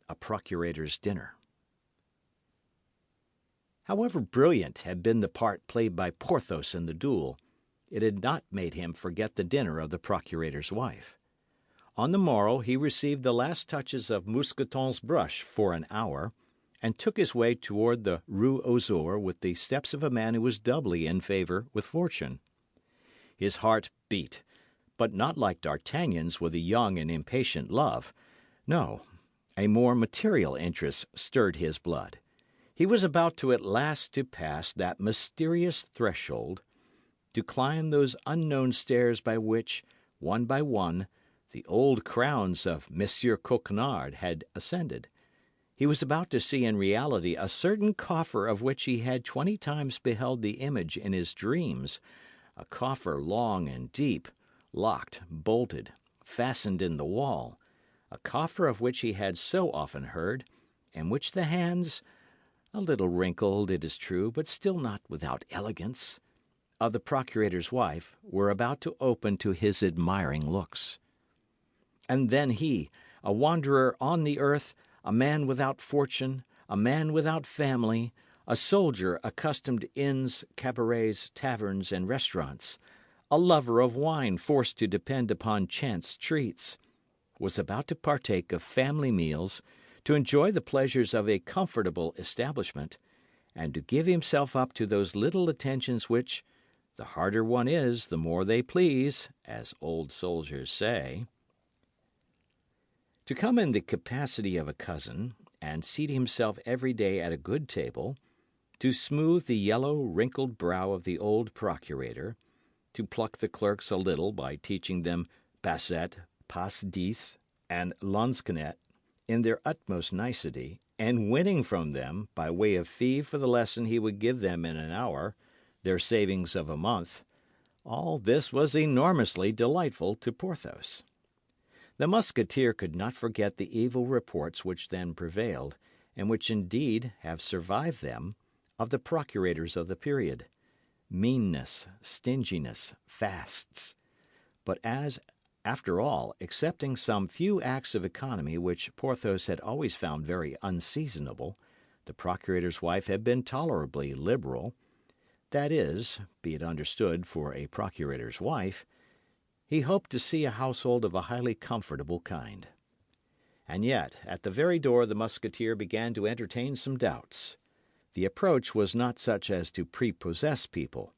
[SPEAKER 1] A Procurator's Dinner. However brilliant had been the part played by Porthos in the duel, it had not made him forget the dinner of the procurator's wife. On the morrow he received the last touches of Mousqueton's brush for an hour, and took his way toward the Rue aux Ours with the steps of a man who was doubly in favour with fortune. His heart beat, but not like D'Artagnan's with a young and impatient love. No, a more material interest stirred his blood. He was about at last to pass that mysterious threshold, to climb those unknown stairs by which, one by one, the old crowns of Monsieur Coquenard had ascended. He was about to see in reality a certain coffer of which he had 20 times beheld the image in his dreams, a coffer long and deep, locked, bolted, fastened in the wall, a coffer of which he had so often heard, and which the hands, a little wrinkled, it is true, but still not without elegance, of the procurator's wife, were about to open to his admiring looks. And then he, a wanderer on the earth, a man without fortune, a man without family, a soldier accustomed to inns, cabarets, taverns, and restaurants, a lover of wine forced to depend upon chance treats, was about to partake of family meals, to enjoy the pleasures of a comfortable establishment, and to give himself up to those little attentions which, the harder one is, the more they please, as old soldiers say. To come in the capacity of a cousin, and seat himself every day at a good table, to smooth the yellow, wrinkled brow of the old procurator, to pluck the clerks a little by teaching them passette, passe dix, and lansquenet in their utmost nicety, and winning from them, by way of fee for the lesson he would give them in an hour, their savings of a month, all this was enormously delightful to Porthos. The Musketeer could not forget the evil reports which then prevailed, and which indeed have survived them, of the procurators of the period. Meanness, stinginess, fasts. But as, after all, excepting some few acts of economy which Porthos had always found very unseasonable, the procurator's wife had been tolerably liberal, that is, be it understood, for a procurator's wife, he hoped to see a household of a highly comfortable kind. And yet, at the very door the Musketeer began to entertain some doubts. The approach was not such as to prepossess people.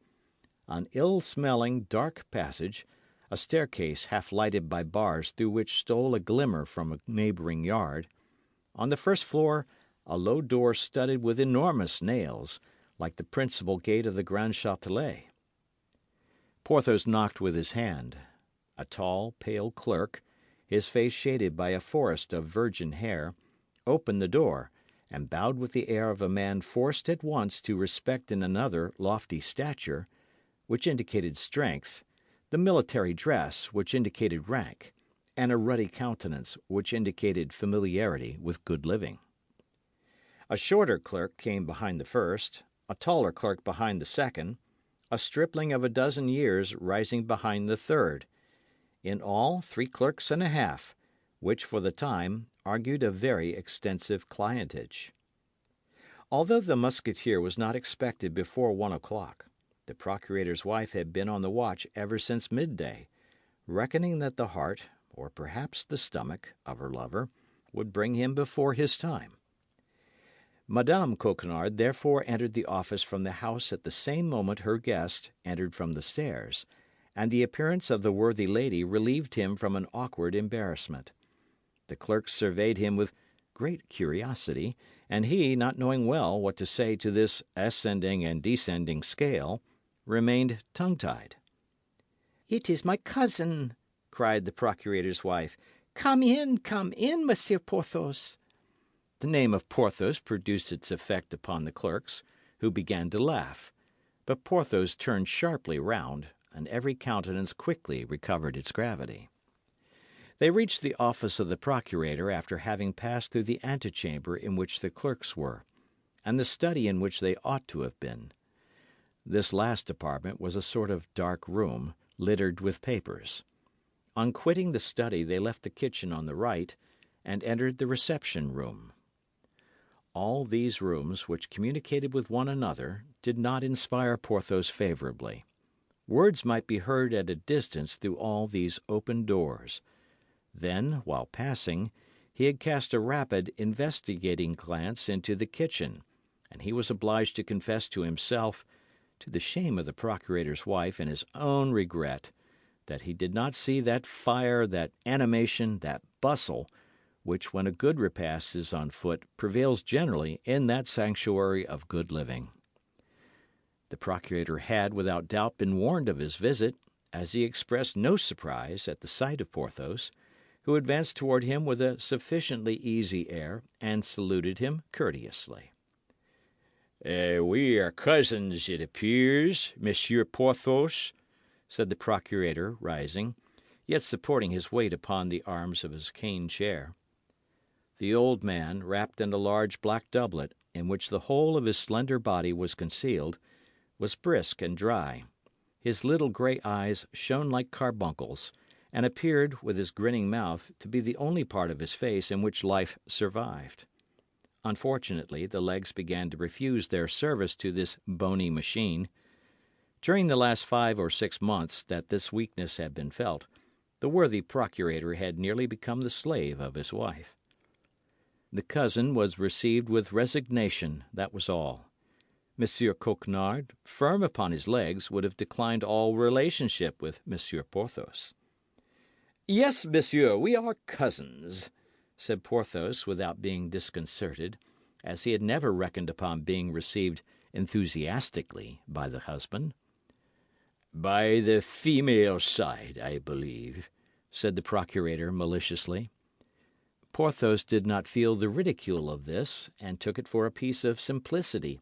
[SPEAKER 1] An ill-smelling, dark passage, a staircase half lighted by bars through which stole a glimmer from a neighbouring yard. On the first floor, a low door studded with enormous nails, like the principal gate of the Grand Châtelet. Porthos knocked with his hand. A tall, pale clerk, his face shaded by a forest of virgin hair, opened the door, and bowed with the air of a man forced at once to respect in another lofty stature, which indicated strength, the military dress, which indicated rank, and a ruddy countenance, which indicated familiarity with good living. A shorter clerk came behind the first, a taller clerk behind the second, a stripling of a dozen years rising behind the third. In all, 3 clerks and a half, which for the time argued a very extensive clientage. Although the Musketeer was not expected before 1 o'clock, the procurator's wife had been on the watch ever since midday, reckoning that the heart, or perhaps the stomach, of her lover would bring him before his time. Madame Coquenard therefore entered the office from the house at the same moment her guest entered from the stairs, and the appearance of the worthy lady relieved him from an awkward embarrassment. The clerk surveyed him with great curiosity, and he, not knowing well what to say to this ascending and descending scale, remained tongue-tied. "It is my cousin," cried the procurator's wife. Come in, Monsieur Porthos." The name of Porthos produced its effect upon the clerks, who began to laugh. But Porthos turned sharply round, and every countenance quickly recovered its gravity. They reached the office of the procurator after having passed through the antechamber in which the clerks were, and the study in which they ought to have been. This last apartment was a sort of dark room, littered with papers. On quitting the study, they left the kitchen on the right, and entered the reception room. All these rooms, which communicated with one another, did not inspire Porthos favourably. Words might be heard at a distance through all these open doors. Then, while passing, he had cast a rapid, investigating glance into the kitchen, and he was obliged to confess to himself, to the shame of the procurator's wife and his own regret, that he did not see that fire, that animation, that bustle, which, when a good repast is on foot, prevails generally in that sanctuary of good living. The procurator had, without doubt, been warned of his visit, as he expressed no surprise at the sight of Porthos, who advanced toward him with a sufficiently easy air and saluted him courteously. "We are cousins, it appears, Monsieur Porthos," said the procurator, rising, yet supporting his weight upon the arms of his cane chair. The old man, wrapped in a large black doublet, in which the whole of his slender body was concealed, was brisk and dry. His little grey eyes shone like carbuncles, and appeared, with his grinning mouth, to be the only part of his face in which life survived. Unfortunately, the legs began to refuse their service to this bony machine. During the last 5 or 6 months that this weakness had been felt, the worthy procurator had nearly become the slave of his wife. The cousin was received with resignation, that was all. Monsieur Coquenard, firm upon his legs, would have declined all relationship with Monsieur Porthos. "Yes, monsieur, we are cousins," said Porthos without being disconcerted, as he had never reckoned upon being received enthusiastically by the husband. "By the female side, I believe," said the procurator maliciously. Porthos did not feel the ridicule of this, and took it for a piece of simplicity,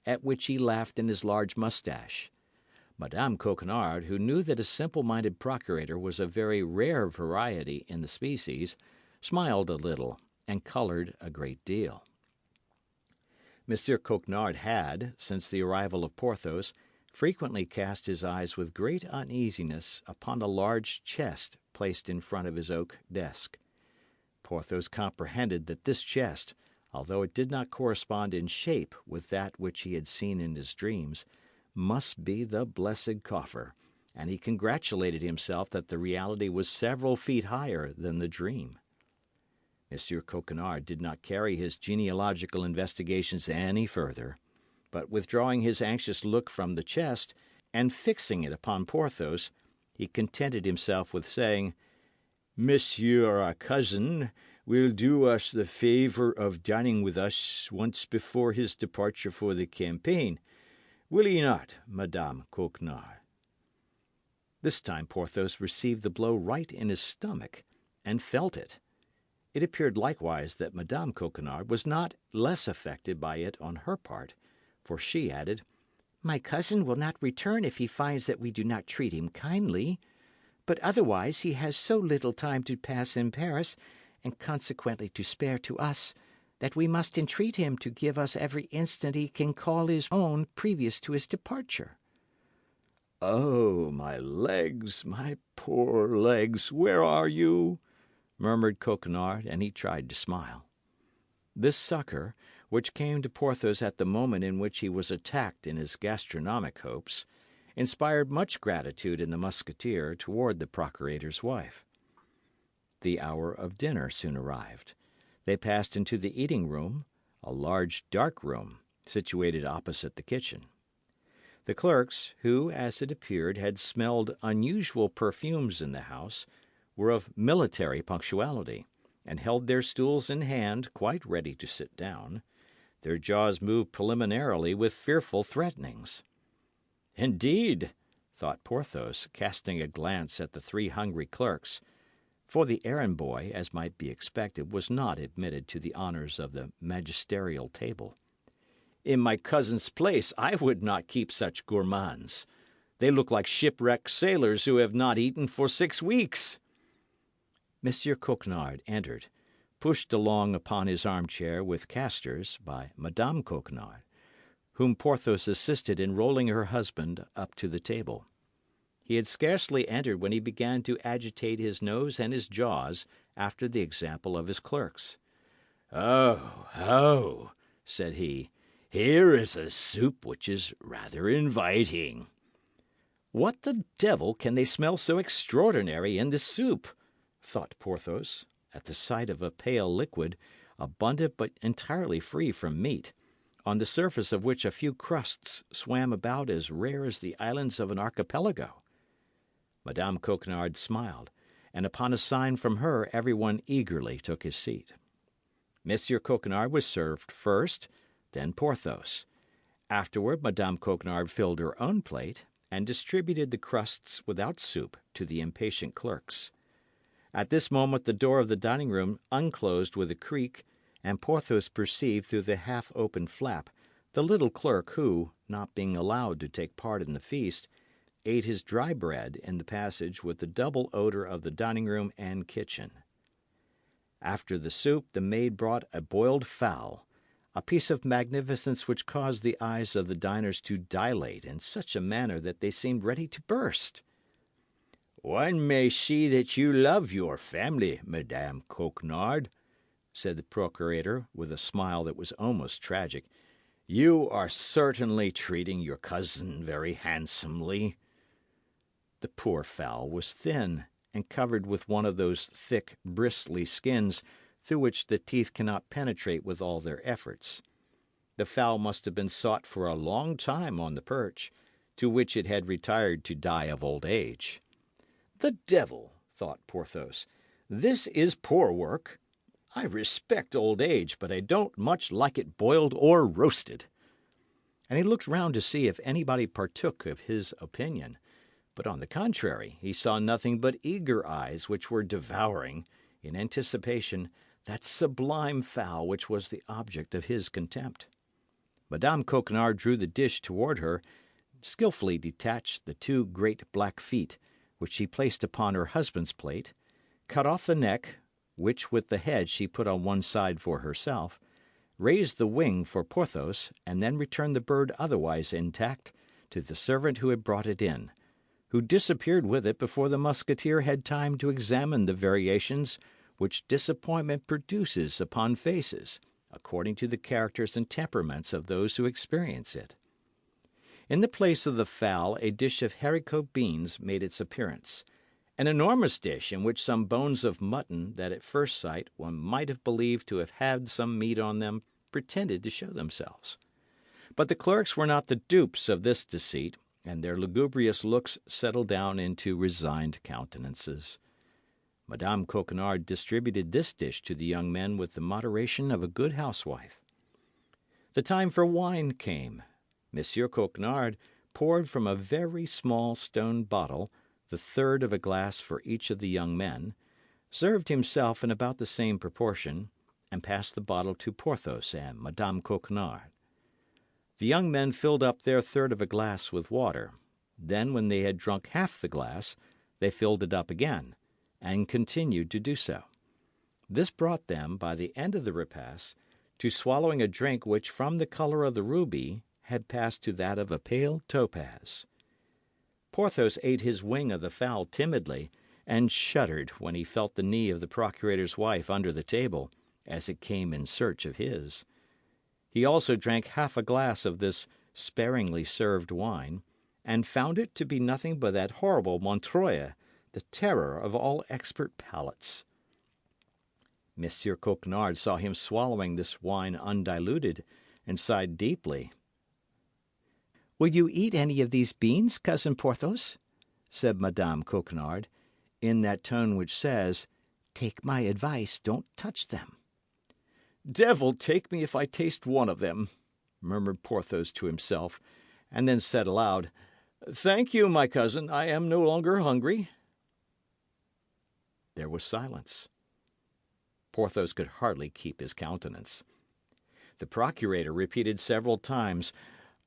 [SPEAKER 1] at which he laughed in his large moustache. Madame Coquenard, who knew that a simple-minded procurator was a very rare variety in the species, smiled a little, and coloured a great deal. Monsieur Coquenard had, since the arrival of Porthos, frequently cast his eyes with great uneasiness upon a large chest placed in front of his oak desk. Porthos comprehended that this chest, although it did not correspond in shape with that which he had seen in his dreams, must be the blessed coffer, and he congratulated himself that the reality was several feet higher than the dream. Monsieur Coquenard did not carry his genealogical investigations any further, but withdrawing his anxious look from the chest and fixing it upon Porthos, he contented himself with saying, "Monsieur our cousin will do us the favour of dining with us once before his departure for the campaign. Will he not, Madame Coquenard?" This time Porthos received the blow right in his stomach, and felt it. It appeared likewise that Madame Coquenard was not less affected by it on her part, for she added, "My cousin will not return if he finds that we do not treat him kindly. But otherwise he has so little time to pass in Paris, and consequently to spare to us, that we must entreat him to give us every instant he can call his own previous to his departure." "Oh, my legs, my poor legs, where are you?" murmured Coquenard, and he tried to smile. This succour, which came to Porthos at the moment in which he was attacked in his gastronomic hopes, inspired much gratitude in the Musketeer toward the procurator's wife. The hour of dinner soon arrived. They passed into the eating room, a large, dark room, situated opposite the kitchen. The clerks, who, as it appeared, had smelled unusual perfumes in the house, were of military punctuality, and held their stools in hand, quite ready to sit down. Their jaws moved preliminarily with fearful threatenings. "Indeed," thought Porthos, casting a glance at the 3 hungry clerks, for the errand boy, as might be expected, was not admitted to the honours of the magisterial table. "In my cousin's place I would not keep such gourmands. They look like shipwrecked sailors who have not eaten for 6 weeks." Monsieur Coquenard entered, pushed along upon his armchair with castors by Madame Coquenard, whom Porthos assisted in rolling her husband up to the table. He had scarcely entered when he began to agitate his nose and his jaws after the example of his clerks. "Oh," said he, "here is a soup which is rather inviting." "What the devil can they smell so extraordinary in this soup?" thought Porthos, at the sight of a pale liquid, abundant but entirely free from meat, on the surface of which a few crusts swam about as rare as the islands of an archipelago. Madame Coquenard smiled, and upon a sign from her everyone eagerly took his seat. Monsieur Coquenard was served first, then Porthos. Afterward Madame Coquenard filled her own plate, and distributed the crusts without soup to the impatient clerks. At this moment the door of the dining room unclosed with a creak, and Porthos perceived through the half-open flap the little clerk who, not being allowed to take part in the feast, ate his dry bread in the passage with the double odour of the dining room and kitchen. After the soup the maid brought a boiled fowl, a piece of magnificence which caused the eyes of the diners to dilate in such a manner that they seemed ready to burst. "One may see that you love your family, Madame Coquenard," said the procurator, with a smile that was almost tragic. "You are certainly treating your cousin very handsomely." The poor fowl was thin, and covered with one of those thick, bristly skins through which the teeth cannot penetrate with all their efforts. The fowl must have been sought for a long time on the perch, to which it had retired to die of old age. "The devil!" thought Porthos. "This is poor work. I respect old age, but I don't much like it boiled or roasted." And he looked round to see if anybody partook of his opinion. But on the contrary, he saw nothing but eager eyes which were devouring, in anticipation, that sublime fowl which was the object of his contempt. Madame Coquenard drew the dish toward her, skilfully detached the two great black feet, which she placed upon her husband's plate, cut off the neck, which with the head she put on one side for herself, raised the wing for Porthos, and then returned the bird otherwise intact to the servant who had brought it in, who disappeared with it before the Musketeer had time to examine the variations which disappointment produces upon faces, according to the characters and temperaments of those who experience it. In the place of the fowl a dish of haricot beans made its appearance, an enormous dish in which some bones of mutton that at first sight one might have believed to have had some meat on them pretended to show themselves. But the clerks were not the dupes of this deceit, and their lugubrious looks settled down into resigned countenances. Madame Coquenard distributed this dish to the young men with the moderation of a good housewife. The time for wine came. Monsieur Coquenard poured from a very small stone bottle the third of a glass for each of the young men, served himself in about the same proportion, and passed the bottle to Porthos and Madame Coquenard. The young men filled up their third of a glass with water. Then, when they had drunk half the glass, they filled it up again, and continued to do so. This brought them, by the end of the repast, to swallowing a drink which, from the colour of the ruby, had passed to that of a pale topaz. Porthos ate his wing of the fowl timidly, and shuddered when he felt the knee of the procurator's wife under the table, as it came in search of his. He also drank half a glass of this sparingly served wine, and found it to be nothing but that horrible Montreuil, the terror of all expert palates. Monsieur Coquenard saw him swallowing this wine undiluted, and sighed deeply. "Will you eat any of these beans, cousin Porthos?" said Madame Coquenard, in that tone which says, "Take my advice, don't touch them." "Devil take me if I taste one of them," murmured Porthos to himself, and then said aloud, "Thank you, my cousin, I am no longer hungry." There was silence. Porthos could hardly keep his countenance. The procurator repeated several times,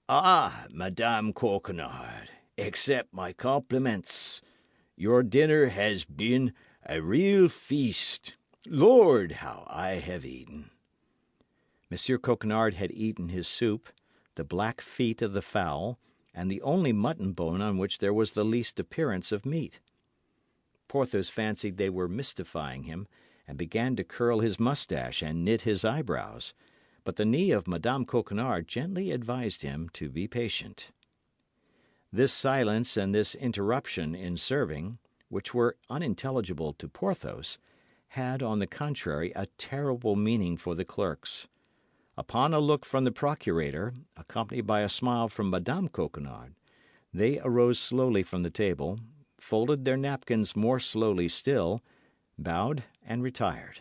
[SPEAKER 1] "Ah, Madame Coquenard, accept my compliments. Your dinner has been a real feast. Lord, how I have eaten!" Monsieur Coquenard had eaten his soup, the black feet of the fowl, and the only mutton bone on which there was the least appearance of meat. Porthos fancied they were mystifying him, and began to curl his moustache and knit his eyebrows, but the knee of Madame Coquenard gently advised him to be patient. This silence and this interruption in serving, which were unintelligible to Porthos, had, on the contrary, a terrible meaning for the clerks. Upon a look from the procurator, accompanied by a smile from Madame Coquenard, they arose slowly from the table, folded their napkins more slowly still, bowed, and retired.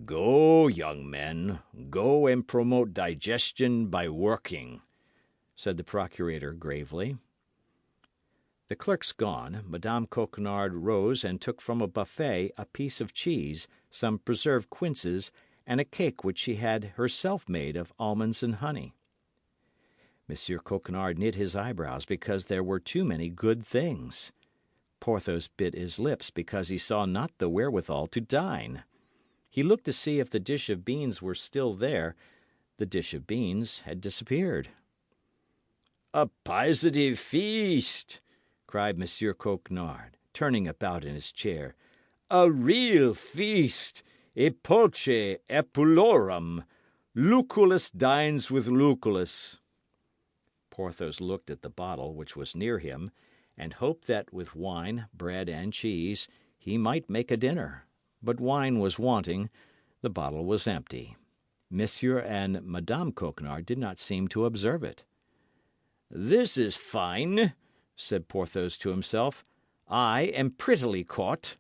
[SPEAKER 1] "Go, young men, go and promote digestion by working," said the procurator gravely. The clerks gone, Madame Coquenard rose and took from a buffet a piece of cheese, some preserved quinces, and a cake which she had herself made of almonds and honey. Monsieur Coquenard knit his eyebrows because there were too many good things. Porthos bit his lips because he saw not the wherewithal to dine. He looked to see if the dish of beans were still there. The dish of beans had disappeared. "A positive feast!" cried Monsieur Coquenard, turning about in his chair. "A real feast! E pulce epulorum! Lucullus dines with Lucullus." Porthos looked at the bottle which was near him, and hoped that with wine, bread, and cheese he might make a dinner. But wine was wanting, the bottle was empty. Monsieur and Madame Coquenard did not seem to observe it. "This is fine," said Porthos to himself. "I am prettily caught."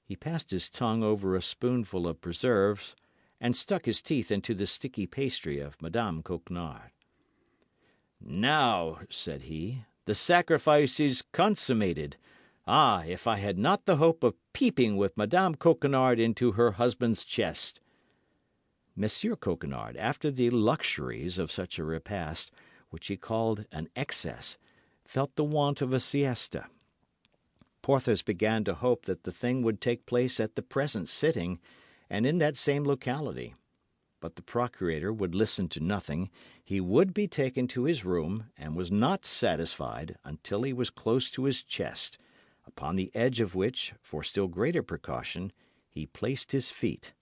[SPEAKER 1] He passed his tongue over a spoonful of preserves, and stuck his teeth into the sticky pastry of Madame Coquenard. "Now," said he, "the sacrifice is consummated. Ah, if I had not the hope of peeping with Madame Coquenard into her husband's chest!" Monsieur Coquenard, after the luxuries of such a repast, which he called an excess, felt the want of a siesta. Porthos began to hope that the thing would take place at the present sitting, and in that same locality. But the procurator would listen to nothing. He would be taken to his room, and was not satisfied until he was close to his chest, upon the edge of which, for still greater precaution, he placed his feet.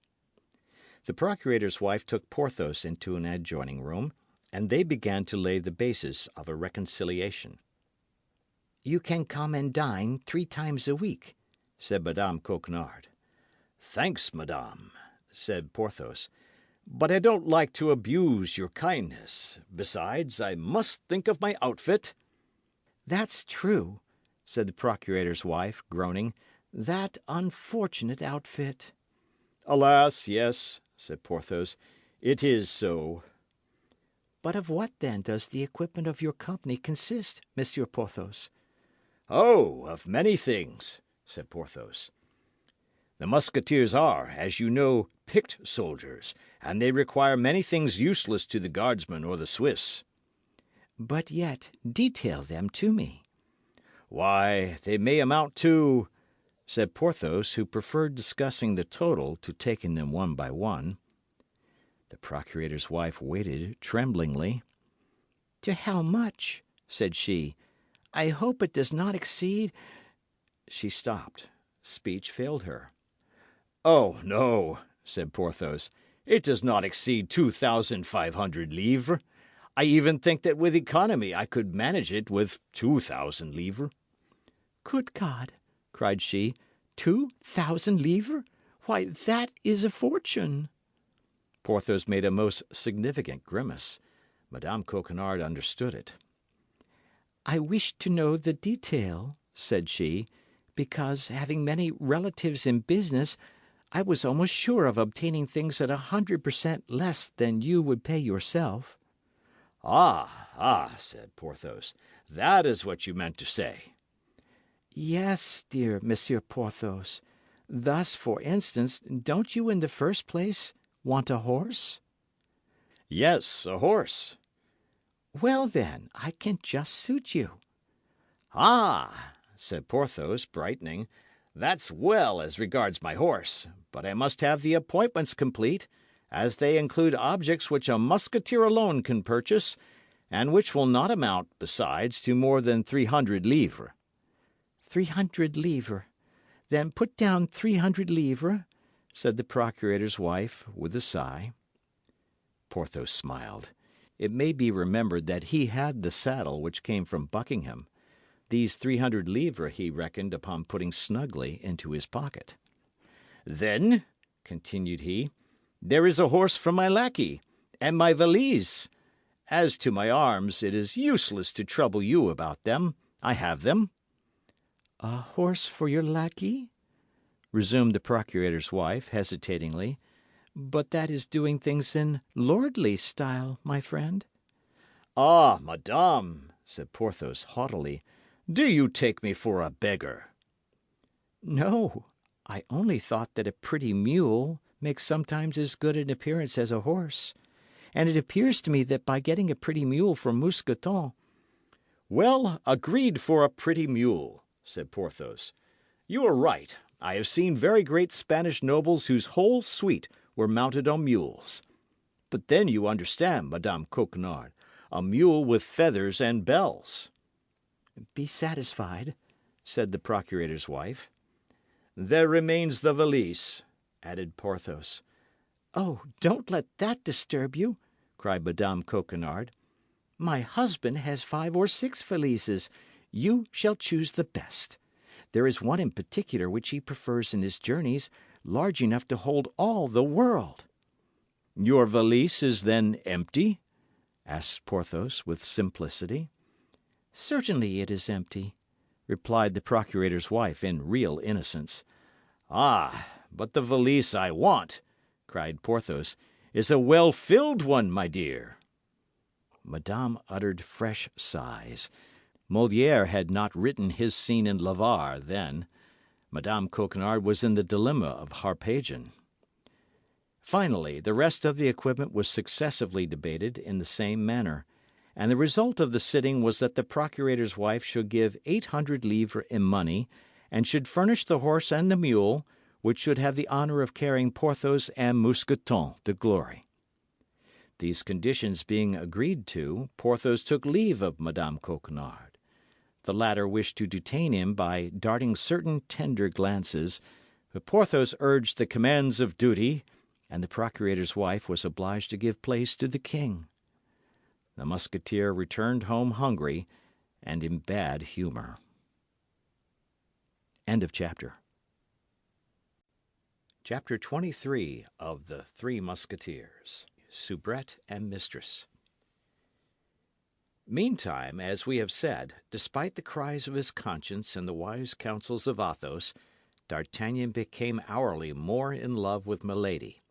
[SPEAKER 1] The procurator's wife took Porthos into an adjoining room, and they began to lay the basis of a reconciliation. "You can come and dine 3 times a week," said Madame Coquenard. "Thanks, madame," said Porthos, "but I don't like to abuse your kindness. Besides, I must think of my outfit." "That's true," said the procurator's wife, groaning. "That unfortunate outfit." "Alas, yes," said Porthos, "it is so." "But of what, then, does the equipment of your company consist, Monsieur Porthos?" "Oh, of many things," said Porthos. "The Musketeers are, as you know, picked soldiers, and they require many things useless to the Guardsmen or the Swiss." "But yet, detail them to me." "Why, they may amount to," said Porthos, who preferred discussing the total to taking them one by one. The procurator's wife waited tremblingly. "To how much?" said she. "I hope it does not exceed—" She stopped. Speech failed her. "Oh, no," said Porthos, "it does not exceed 2,500 livres. I even think that with economy I could manage it with 2,000 livres." "Good God!" cried she. 2,000 livres? Why, that is a fortune." Porthos made a most significant grimace. Madame Coquenard understood it. "I wish to know the detail," said she, "because, having many relatives in business, I was almost sure of obtaining things at 100% less than you would pay yourself." "Ah," said Porthos, "that is what you meant to say." "Yes, dear Monsieur Porthos. Thus, for instance, don't you in the first place want a horse?" "Yes, a horse." "Well, then, I can just suit you." "Ah," said Porthos, brightening, "that's well as regards my horse, but I must have the appointments complete, as they include objects which a musketeer alone can purchase, and which will not amount, besides, to more than 300 livres." 300 livres. Then put down 300 livres, said the procurator's wife, with a sigh. Porthos smiled. It may be remembered that he had the saddle which came from Buckingham. These 300 livres he reckoned upon putting snugly into his pocket. "Then," continued he, "there is a horse for my lackey, and my valise. As to my arms, it is useless to trouble you about them. I have them." "A horse for your lackey?" resumed the procurator's wife, hesitatingly. "But that is doing things in lordly style, my friend."
[SPEAKER 2] "Ah, madame," said Porthos haughtily, "do you take me for a beggar?"
[SPEAKER 1] "No, I only thought that a pretty mule makes sometimes as good an appearance as a horse. And it appears to me that by getting a pretty mule for Mousqueton—"
[SPEAKER 2] "Well, agreed for a pretty mule," said Porthos. "You are right. I have seen very great Spanish nobles whose whole suite were mounted on mules. But then you understand, Madame Coquenard, a mule with feathers and bells."
[SPEAKER 1] "Be satisfied," said the procurator's wife.
[SPEAKER 2] "There remains the valise," added Porthos.
[SPEAKER 1] "Oh, don't let that disturb you," cried Madame Coquenard. "My husband has 5 or 6 valises. You shall choose the best. There is one in particular which he prefers in his journeys, large enough to hold all the world."
[SPEAKER 2] "Your valise is then empty?" asked Porthos with simplicity.
[SPEAKER 1] "Certainly it is empty," replied the procurator's wife in real innocence.
[SPEAKER 2] "Ah, but the valise I want," cried Porthos, "is a well-filled one, my dear."
[SPEAKER 1] Madame uttered fresh sighs. Molière had not written his scene in L'Avare then. Madame Coquenard was in the dilemma of Harpagon. Finally, the rest of the equipment was successively debated in the same manner, and the result of the sitting was that the procurator's wife should give 800 livres in money, and should furnish the horse and the mule, which should have the honour of carrying Porthos and Mousqueton to glory. These conditions being agreed to, Porthos took leave of Madame Coquenard. The latter wished to detain him by darting certain tender glances, but Porthos urged the commands of duty, and the procurator's wife was obliged to give place to the king. The Musketeer returned home hungry and in bad humour. End of chapter. Chapter 23 of the Three Musketeers. Soubrette and Mistress. Meantime, as we have said, despite the cries of his conscience and the wise counsels of Athos, D'Artagnan became hourly more in love with Milady.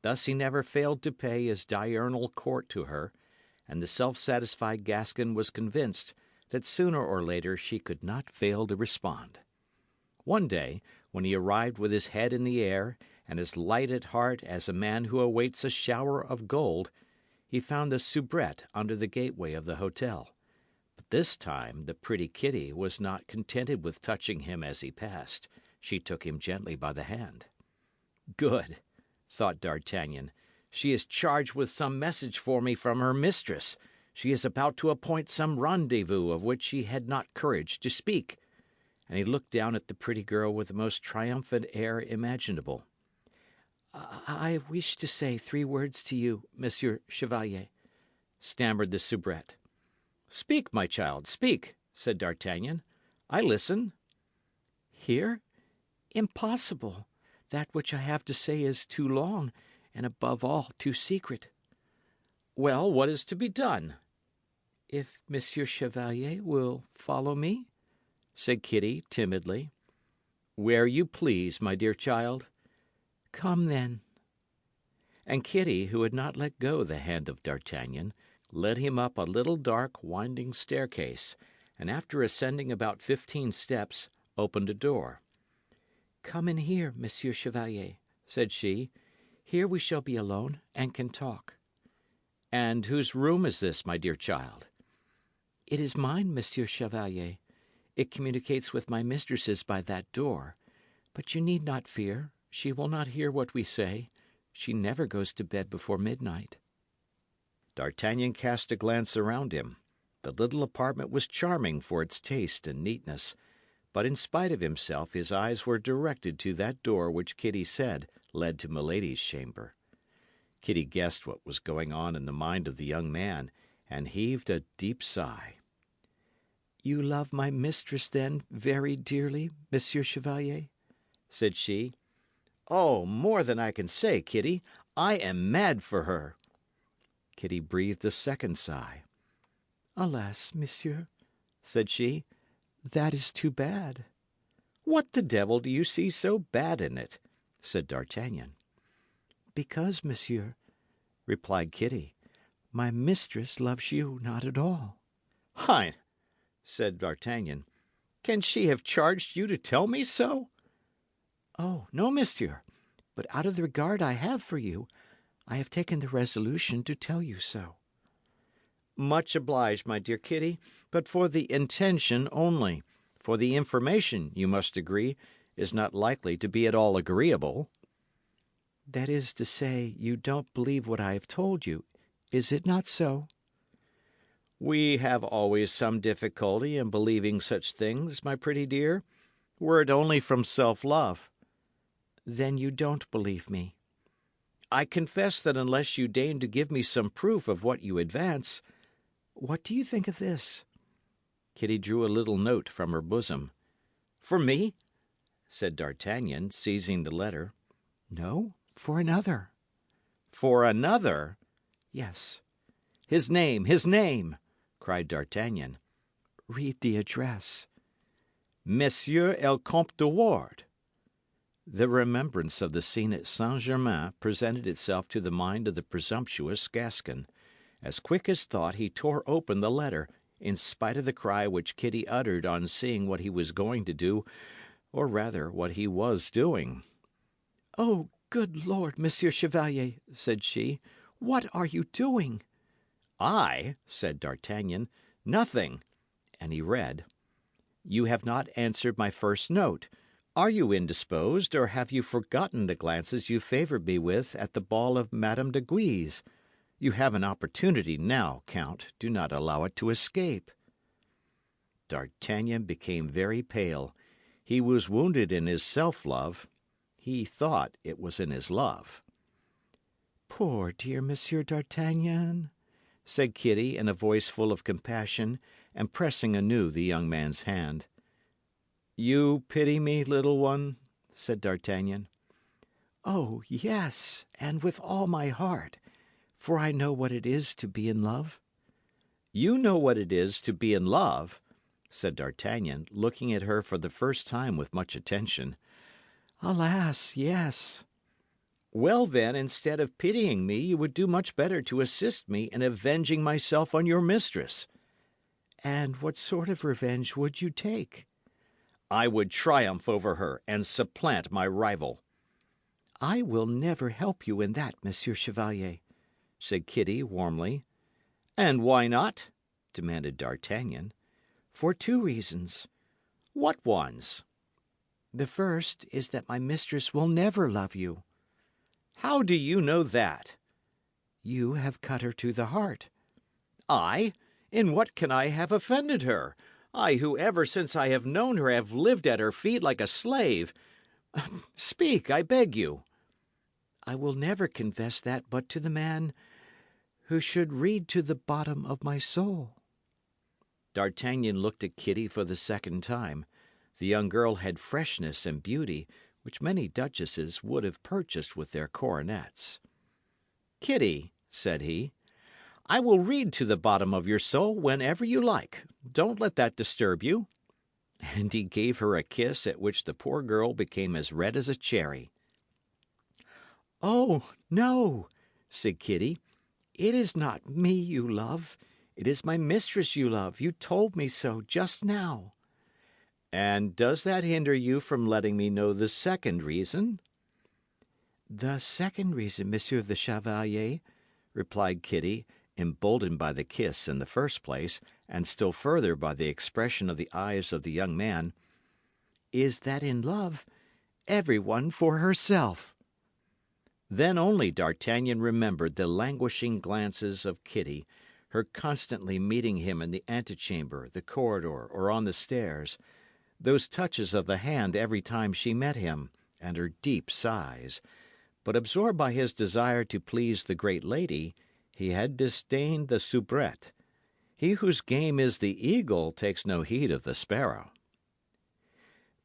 [SPEAKER 1] Thus he never failed to pay his diurnal court to her, and the self-satisfied Gascon was convinced that sooner or later she could not fail to respond. One day, when he arrived with his head in the air and as light at heart as a man who awaits a shower of gold, he found the soubrette under the gateway of the hotel. But this time the pretty Kitty was not contented with touching him as he passed. She took him gently by the hand. "Good," thought D'Artagnan. "She is charged with some message for me from her mistress. She is about to appoint some rendezvous of which she had not courage to speak." And he looked down at the pretty girl with the most triumphant air imaginable. "I wish to say 3 words to you, Monsieur Chevalier," stammered the soubrette. "Speak, my child, speak," said D'Artagnan. "I listen." "Here? Impossible. That which I have to say is too long, and above all, too secret." "Well, what is to be done?" "If Monsieur Chevalier will follow me," said Kitty timidly. "Where you please, my dear child." "Come, then." And Kitty, who had not let go the hand of D'Artagnan, led him up a little dark, winding staircase, and after ascending about 15 steps, opened a door. "Come in here, Monsieur Chevalier," said she. "Here we shall be alone, and can talk." "And whose room is this, my dear child?" "It is mine, Monsieur Chevalier. It communicates with my mistress's by that door. But you need not fear. She will not hear what we say. She never goes to bed before midnight." D'Artagnan cast a glance around him. The little apartment was charming for its taste and neatness, but in spite of himself his eyes were directed to that door which Kitty said led to Milady's chamber. Kitty guessed what was going on in the mind of the young man, and heaved a deep sigh.
[SPEAKER 2] You love my mistress, then, very dearly, Monsieur Chevalier?
[SPEAKER 1] Said she. Oh, more than I can say, Kitty. I am mad for her.
[SPEAKER 2] Kitty breathed a second sigh. Alas, monsieur, said she, that is too bad.
[SPEAKER 1] What the devil do you see so bad in it? Said D'Artagnan.
[SPEAKER 2] Because, monsieur, replied Kitty, my mistress loves you not at all.
[SPEAKER 1] Hein, said D'Artagnan. Can she have charged you to tell me so?
[SPEAKER 2] Oh, no, monsieur, but out of the regard I have for you, I have taken the resolution to tell you so.
[SPEAKER 1] Much obliged, my dear Kitty, but for the intention only. For the information, you must agree, is not likely to be at all agreeable.
[SPEAKER 2] That is to say, you don't believe what I have told you, is it not so?
[SPEAKER 1] We have always some difficulty in believing such things, my pretty dear, were it only from self-love.
[SPEAKER 2] Then you don't believe me.
[SPEAKER 1] I confess that unless you deign to give me some proof of what you advance.
[SPEAKER 2] What do you think of this?
[SPEAKER 1] Kitty drew a little note from her bosom. For me? Said D'Artagnan, seizing the letter.
[SPEAKER 2] No, for another.
[SPEAKER 1] For another?
[SPEAKER 2] Yes.
[SPEAKER 1] His name, cried D'Artagnan.
[SPEAKER 2] Read the address.
[SPEAKER 1] Monsieur el Comte de Ward.
[SPEAKER 2] The remembrance of the scene at Saint-Germain presented itself to the mind of the presumptuous Gascon. As quick as thought, he tore open the letter, in spite of the cry which Kitty uttered on seeing what he was going to do, or rather what he was doing. Oh, good Lord, Monsieur Chevalier, said she, what are you doing?
[SPEAKER 1] I, said D'Artagnan, nothing. And he read, You have not answered my first note. Are you indisposed, or have you forgotten the glances you favoured me with at the ball of Madame de Guise? You have an opportunity now, Count. Do not allow it to escape. D'Artagnan became very pale. He was wounded in his self-love. He thought it was in his love.
[SPEAKER 2] Poor dear Monsieur d'Artagnan, said Kitty in a voice full of compassion, and pressing anew the young man's hand.
[SPEAKER 1] You pity me, little one? Said D'Artagnan.
[SPEAKER 2] Oh, yes, and with all my heart, for I know what it is to be in love.
[SPEAKER 1] You know what it is to be in love? Said D'Artagnan, looking at her for the first time with much attention.
[SPEAKER 2] Alas, yes.
[SPEAKER 1] Well, then, instead of pitying me, you would do much better to assist me in avenging myself on your mistress.
[SPEAKER 2] And what sort of revenge would you take?
[SPEAKER 1] I would triumph over her and supplant my rival.
[SPEAKER 2] I will never help you in that, Monsieur Chevalier, said Kitty warmly.
[SPEAKER 1] And why not? Demanded D'Artagnan.
[SPEAKER 2] For two reasons.
[SPEAKER 1] What ones?
[SPEAKER 2] The first is that my mistress will never love you.
[SPEAKER 1] How do you know that?
[SPEAKER 2] You have cut her to the heart.
[SPEAKER 1] I? In what can I have offended her? I, who ever since I have known her have lived at her feet like a slave. Speak, I beg you.
[SPEAKER 2] I will never confess that but to the man who should read to the bottom of my soul.
[SPEAKER 1] D'Artagnan looked at Kitty for the second time. The young girl had freshness and beauty, which many duchesses would have purchased with their coronets. Kitty, said he, I will read to the bottom of your soul whenever you like. Don't let that disturb you. And he gave her a kiss at which the poor girl became as red as a cherry.
[SPEAKER 2] Oh, no, said Kitty. It is not me you love. It is my mistress you love. You told me so just now.
[SPEAKER 1] And does that hinder you from letting me know the second reason?
[SPEAKER 2] The second reason, Monsieur the Chevalier, replied Kitty, emboldened by the kiss in the first place, and still further by the expression of the eyes of the young man, is that in love, every one for herself.
[SPEAKER 1] Then only D'Artagnan remembered the languishing glances of Kitty, her constantly meeting him in the antechamber, the corridor, or on the stairs, those touches of the hand every time she met him, and her deep sighs. But absorbed by his desire to please the great lady, he had disdained the soubrette. He whose game is the eagle takes no heed of the sparrow.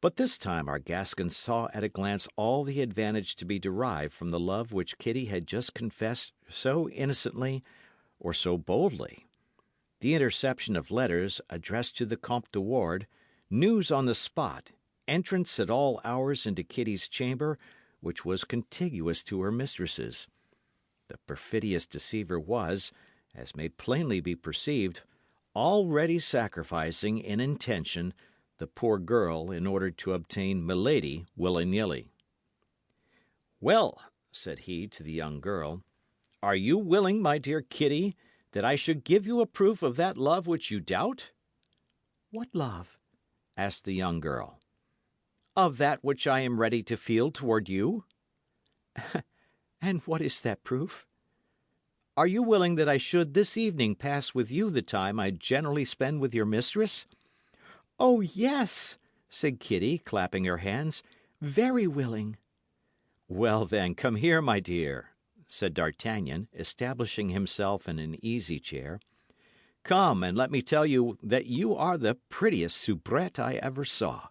[SPEAKER 1] But this time our Gascon saw at a glance all the advantage to be derived from the love which Kitty had just confessed so innocently or so boldly. The interception of letters addressed to the Comte de Ward, news on the spot, entrance at all hours into Kitty's chamber, which was contiguous to her mistress's. The perfidious deceiver was, as may plainly be perceived, already sacrificing in intention the poor girl in order to obtain Milady willy-nilly. "Well," said he to the young girl, "are you willing, my dear Kitty, that I should give you a proof of that love which you doubt?"
[SPEAKER 3] "What love?"
[SPEAKER 1] asked the young girl. "Of that which I am ready to feel toward you."
[SPEAKER 3] "And what is that proof?"
[SPEAKER 1] "Are you willing that I should this evening pass with you the time I generally spend with your mistress?"
[SPEAKER 3] "Oh, yes," said Kitty, clapping her hands. "Very willing."
[SPEAKER 1] "Well, then, come here, my dear," said D'Artagnan, establishing himself in an easy chair. "Come, and let me tell you that you are the prettiest soubrette I ever saw."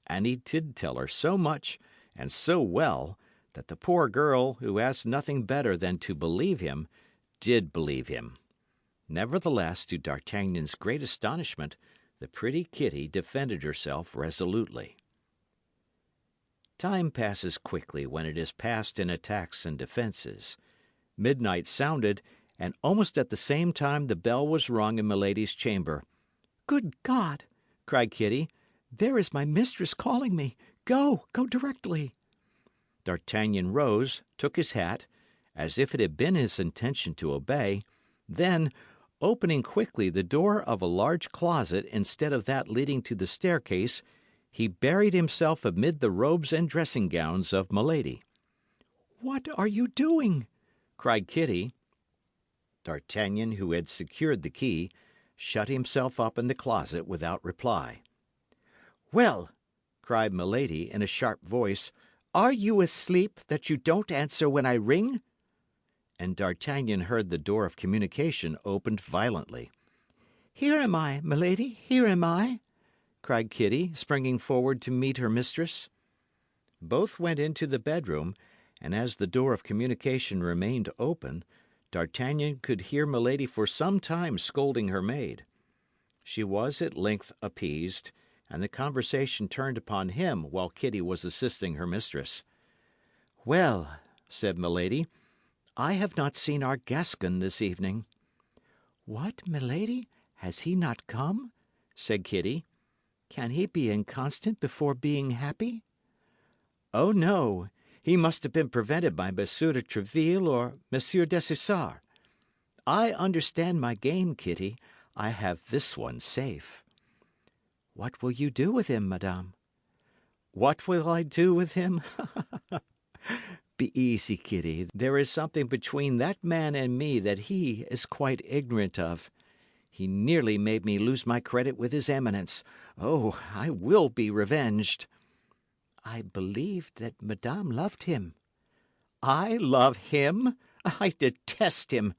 [SPEAKER 1] And he did tell her so much and so well that the poor girl, who asked nothing better than to believe him, did believe him. Nevertheless, to D'Artagnan's great astonishment, the pretty Kitty defended herself resolutely. Time passes quickly when it is passed in attacks and defences. Midnight sounded, and almost at the same time the bell was rung in Milady's chamber.
[SPEAKER 3] "Good God!" cried Kitty. "There is my mistress calling me. Go directly."
[SPEAKER 1] D'Artagnan rose, took his hat, as if it had been his intention to obey, then, opening quickly the door of a large closet instead of that leading to the staircase, he buried himself amid the robes and dressing gowns of Milady.
[SPEAKER 3] "What are you doing?"
[SPEAKER 1] cried Kitty. D'Artagnan, who had secured the key, shut himself up in the closet without reply.
[SPEAKER 3] "Well,"
[SPEAKER 1] cried Milady in a sharp voice,
[SPEAKER 3] "are you asleep, that you don't answer when I ring?"
[SPEAKER 1] and D'Artagnan heard the door of communication opened violently.
[SPEAKER 3] "Here am I, Milady, here am I,"
[SPEAKER 1] cried Kitty, springing forward to meet her mistress. Both went into the bedroom, and as the door of communication remained open, D'Artagnan could hear Milady for some time scolding her maid. She was at length appeased, and the conversation turned upon him while Kitty was assisting her mistress.
[SPEAKER 3] "Well," said Milady, "I have not seen our Gascon this evening." "What, Milady? Has he not come?" said Kitty. "Can he be inconstant before being happy?"
[SPEAKER 1] "Oh, no. He must have been prevented by Monsieur de Tréville or Monsieur Dessessart.
[SPEAKER 3] I understand my game, Kitty. I have this one safe." "What will you do with him, madame?"
[SPEAKER 1] "What will I do with him?
[SPEAKER 3] Be easy, Kitty. There is something between that man and me that he is quite ignorant of. He nearly made me lose my credit with his Eminence. Oh, I will be revenged." "I believed that madame loved him."
[SPEAKER 1] I love him? I detest him.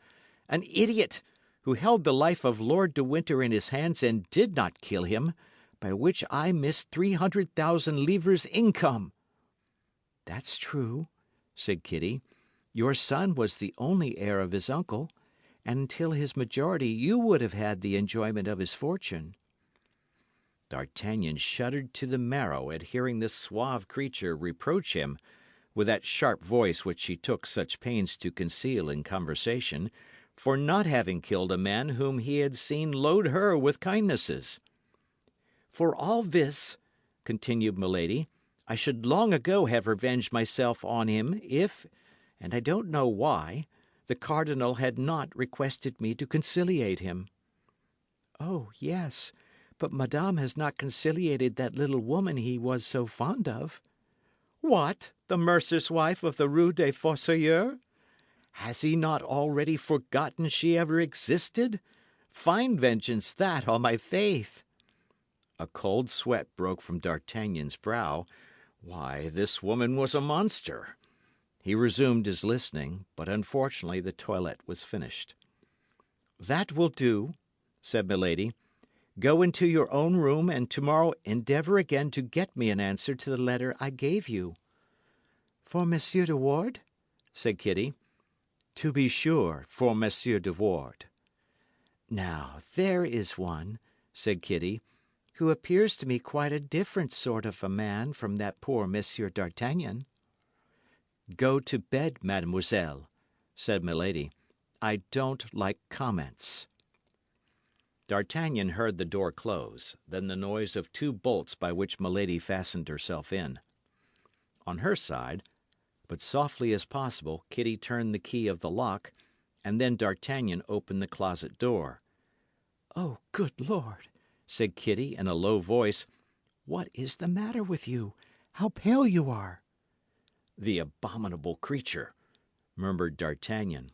[SPEAKER 1] An idiot, who held the life of Lord de Winter in his hands and did not kill him, by which I missed 300,000 livres income."
[SPEAKER 3] "That's true," said Kitty. "Your son was the only heir of his uncle, and until his majority you would have had the enjoyment of his fortune."
[SPEAKER 1] D'Artagnan shuddered to the marrow at hearing this suave creature reproach him, with that sharp voice which she took such pains to conceal in conversation, for not having killed a man whom he had seen load her with kindnesses. "For all this," continued Milady, "I should long ago have revenged myself on him if, and I don't know why, the cardinal had not requested me to conciliate him."
[SPEAKER 3] "Oh, yes, but madame has not conciliated that little woman he was so fond of."
[SPEAKER 1] "What, the mercer's wife of the Rue des Fossoyeurs? Has he not already forgotten she ever existed? Fine vengeance, that, on my faith!" A cold sweat broke from D'Artagnan's brow. Why, this woman was a monster. He resumed his listening, but unfortunately the toilette was finished. "That will do," said Milady. "Go into your own room, and tomorrow endeavour again to get me an answer to the letter I gave you." "For Monsieur de Ward?" said Kitty. "To be sure, for Monsieur de Ward." "Now, there is one," said Kitty, "who appears to me quite a different sort of a man from that poor Monsieur d'Artagnan." "Go to bed, mademoiselle," said Milady. "I don't like comments." D'Artagnan heard the door close, then the noise of two bolts by which Milady fastened herself in. On her side, but softly as possible, Kitty turned the key of the lock, and then D'Artagnan opened the closet door. "Oh, good Lord!" said Kitty in a low voice. "What is the matter with you? How pale you are!" "The abominable creature!" murmured D'Artagnan.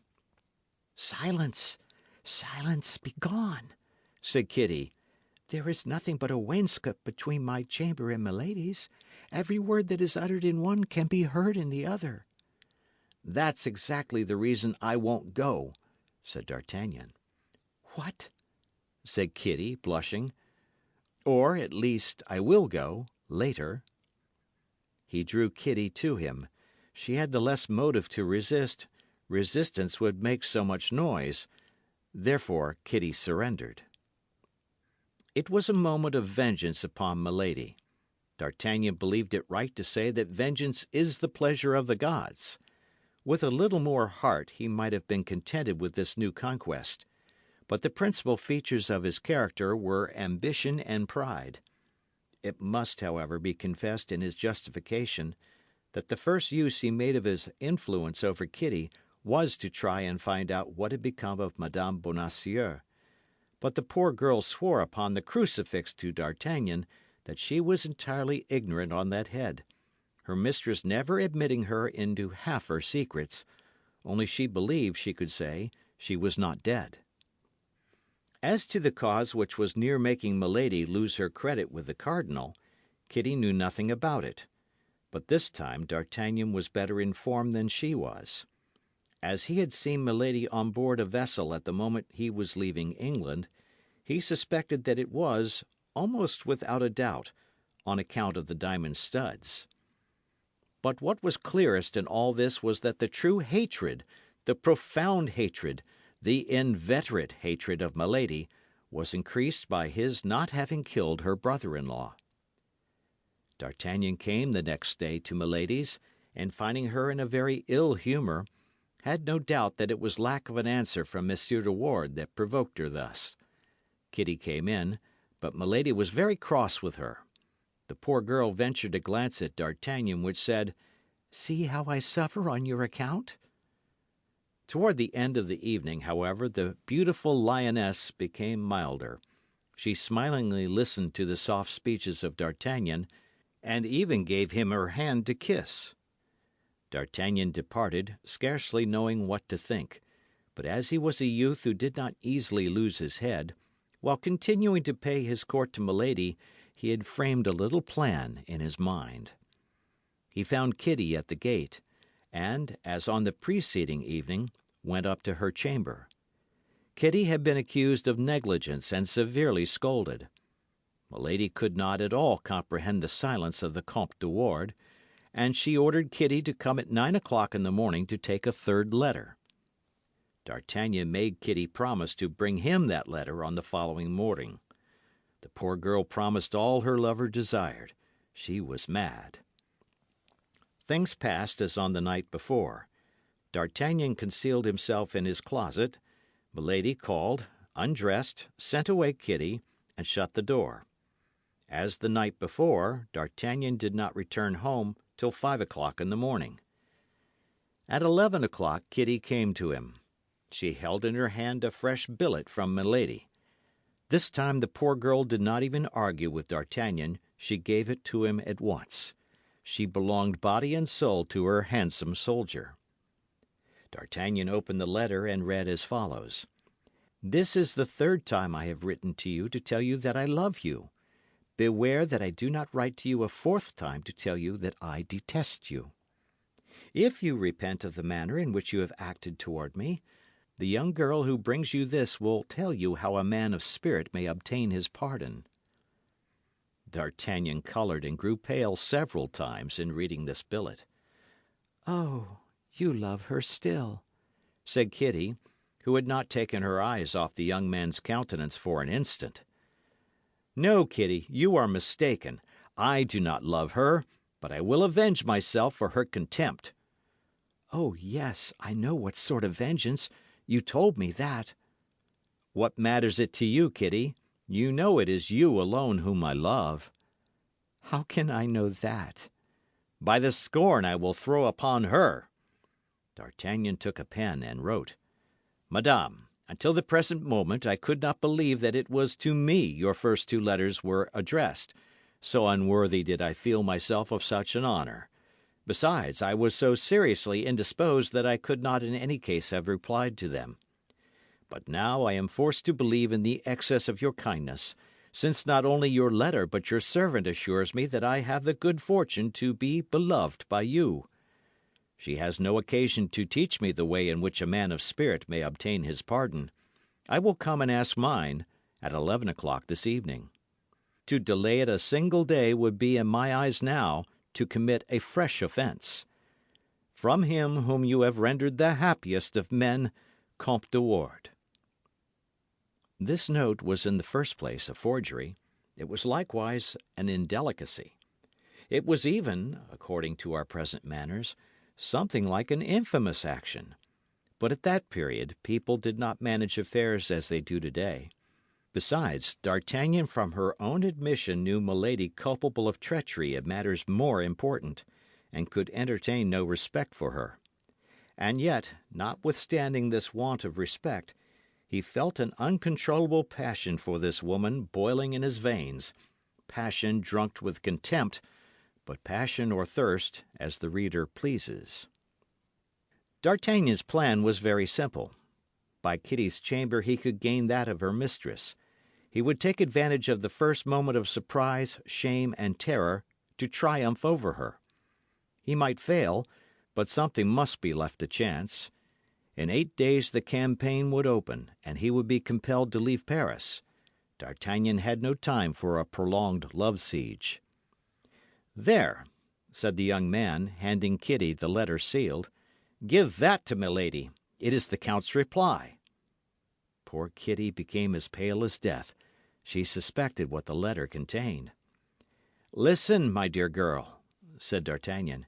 [SPEAKER 1] "Silence! Silence! Begone!" said Kitty. "There is nothing but a wainscot between my chamber and Milady's. Every word that is uttered in one can be heard in the other." "That's exactly the reason I won't go," said D'Artagnan. "What?" said Kitty, blushing. "Or, at least, I will go later." He drew Kitty to him. She had the less motive to resist. Resistance would make so much noise. Therefore Kitty surrendered. It was a moment of vengeance upon Milady. D'Artagnan believed it right to say that vengeance is the pleasure of the gods. With a little more heart he might have been contented with this new conquest. But the principal features of his character were ambition and pride. It must, however, be confessed in his justification that the first use he made of his influence over Kitty was to try and find out what had become of Madame Bonacieux. But the poor girl swore upon the crucifix to D'Artagnan that she was entirely ignorant on that head, her mistress never admitting her into half her secrets, only she believed, she could say, she was not dead. As to the cause which was near making Milady lose her credit with the cardinal, Kitty knew nothing about it. But this time D'Artagnan was better informed than she was. As he had seen Milady on board a vessel at the moment he was leaving England, he suspected that it was, almost without a doubt, on account of the diamond studs. But what was clearest in all this was that the true hatred, the profound hatred, the inveterate hatred of Milady, was increased by his not having killed her brother-in-law. D'Artagnan came the next day to Milady's, and finding her in a very ill humour, had no doubt that it was lack of an answer from Monsieur de Ward that provoked her thus. Kitty came in, but Milady was very cross with her. The poor girl ventured a glance at D'Artagnan, which said, "See how I suffer on your account." Toward the end of the evening, however, the beautiful lioness became milder. She smilingly listened to the soft speeches of D'Artagnan, and even gave him her hand to kiss. D'Artagnan departed, scarcely knowing what to think; but as he was a youth who did not easily lose his head, while continuing to pay his court to Milady, he had framed a little plan in his mind. He found Kitty at the gate, and, as on the preceding evening, went up to her chamber. Kitty had been accused of negligence and severely scolded. Milady could not at all comprehend the silence of the Comte de Ward, and she ordered Kitty to come at 9 o'clock in the morning to take a third letter. D'Artagnan made Kitty promise to bring him that letter on the following morning. The poor girl promised all her lover desired. She was mad. Things passed as on the night before. D'Artagnan concealed himself in his closet. Milady called, undressed, sent away Kitty, and shut the door. As the night before, D'Artagnan did not return home till 5 o'clock in the morning. At 11 o'clock Kitty came to him. She held in her hand a fresh billet from Milady. This time the poor girl did not even argue with D'Artagnan, she gave it to him at once. She belonged body and soul to her handsome soldier. D'Artagnan opened the letter and read as follows: "This is the third time I have written to you to tell you that I love you. Beware that I do not write to you a fourth time to tell you that I detest you.
[SPEAKER 3] If you repent of the manner in which you have acted toward me, the young girl who brings you this will tell you how a man of spirit may obtain his pardon." D'Artagnan coloured and grew pale several times in reading this billet. "Oh, you love her still," said Kitty, who had not taken her eyes off the young man's countenance for an instant. "No, Kitty, you are mistaken. I do not love her, but I will avenge myself for her contempt." "Oh, yes, I know what sort of vengeance. You told me that." "What matters it to you, Kitty? You know it is you alone whom I love." "How can I know that?" "By the scorn I will throw upon her." D'Artagnan took a pen and wrote: "Madame, until the present moment I could not believe that it was to me your first two letters were addressed, so unworthy did I feel myself of such an honour. Besides, I was so seriously indisposed that I could not in any case have replied to them. But now I am forced to believe in the excess of your kindness, since not only your letter but your servant assures me that I have the good fortune to be beloved by you. She has no occasion to teach me the way in which a man of spirit may obtain his pardon. I will come and ask mine at 11 o'clock this evening. To delay it a single day would be in my eyes now to commit a fresh offence. From him whom you have rendered the happiest of men, Comte de Ward." This note was in the first place a forgery. It was likewise an indelicacy. It was even, according to our present manners, something like an infamous action. But at that period people did not manage affairs as they do today. Besides, D'Artagnan from her own admission knew Milady culpable of treachery in matters more important, and could entertain no respect for her. And yet, notwithstanding this want of respect, he felt an uncontrollable passion for this woman boiling in his veins, passion drunk with contempt, but passion or thirst as the reader pleases. D'Artagnan's plan was very simple. By Kitty's chamber he could gain that of her mistress. He would take advantage of the first moment of surprise, shame, and terror to triumph over her. He might fail, but something must be left to chance. In 8 days the campaign would open, and he would be compelled to leave Paris. D'Artagnan had no time for a prolonged love siege. "There," said the young man, handing Kitty the letter sealed. "Give that to Milady. It is the Count's reply." Poor Kitty became as pale as death. She suspected what the letter contained. "Listen, my dear girl," said D'Artagnan.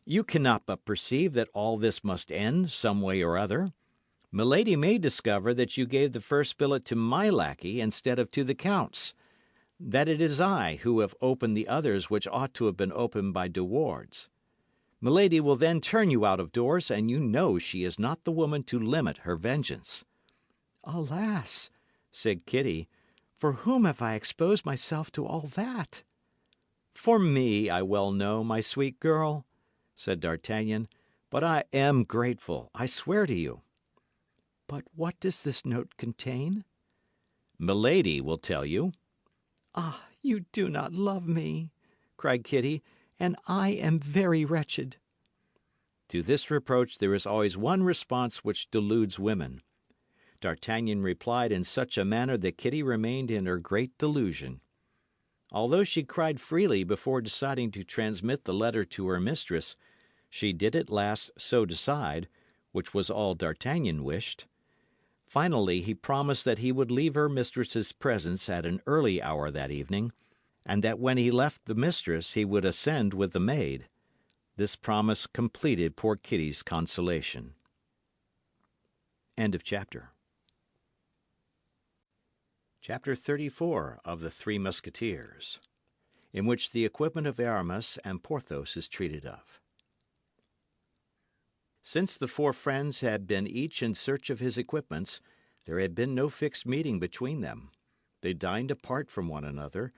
[SPEAKER 3] "You cannot but perceive that all this must end, some way or other. Milady may discover that you gave the first billet to my lackey instead of to the Count's; that it is I who have opened the others which ought to have been opened by De Wardes. Milady will then turn you out of doors, and you know she is not the woman to limit her vengeance." "Alas!" said Kitty, "for whom have I exposed myself to all that?" "For me, I well know, my sweet girl," said D'Artagnan. "But I am grateful, I swear to you." "But what does this note contain?" "Milady will tell you." "Ah, you do not love me," cried Kitty, "and I am very wretched." To this reproach there is always one response which deludes women. D'Artagnan replied in such a manner that Kitty remained in her great delusion. Although she cried freely before deciding to transmit the letter to her mistress, she did at last so decide, which was all D'Artagnan wished. Finally, he promised that he would leave her mistress's presence at an early hour that evening, and that when he left the mistress he would ascend with the maid. This promise completed poor Kitty's consolation. End of chapter. Chapter 34 of the Three Musketeers, in which the equipment of Aramis and Porthos is treated of. Since the four friends had been each in search of his equipments, there had been no fixed meeting between them. They dined apart from one another,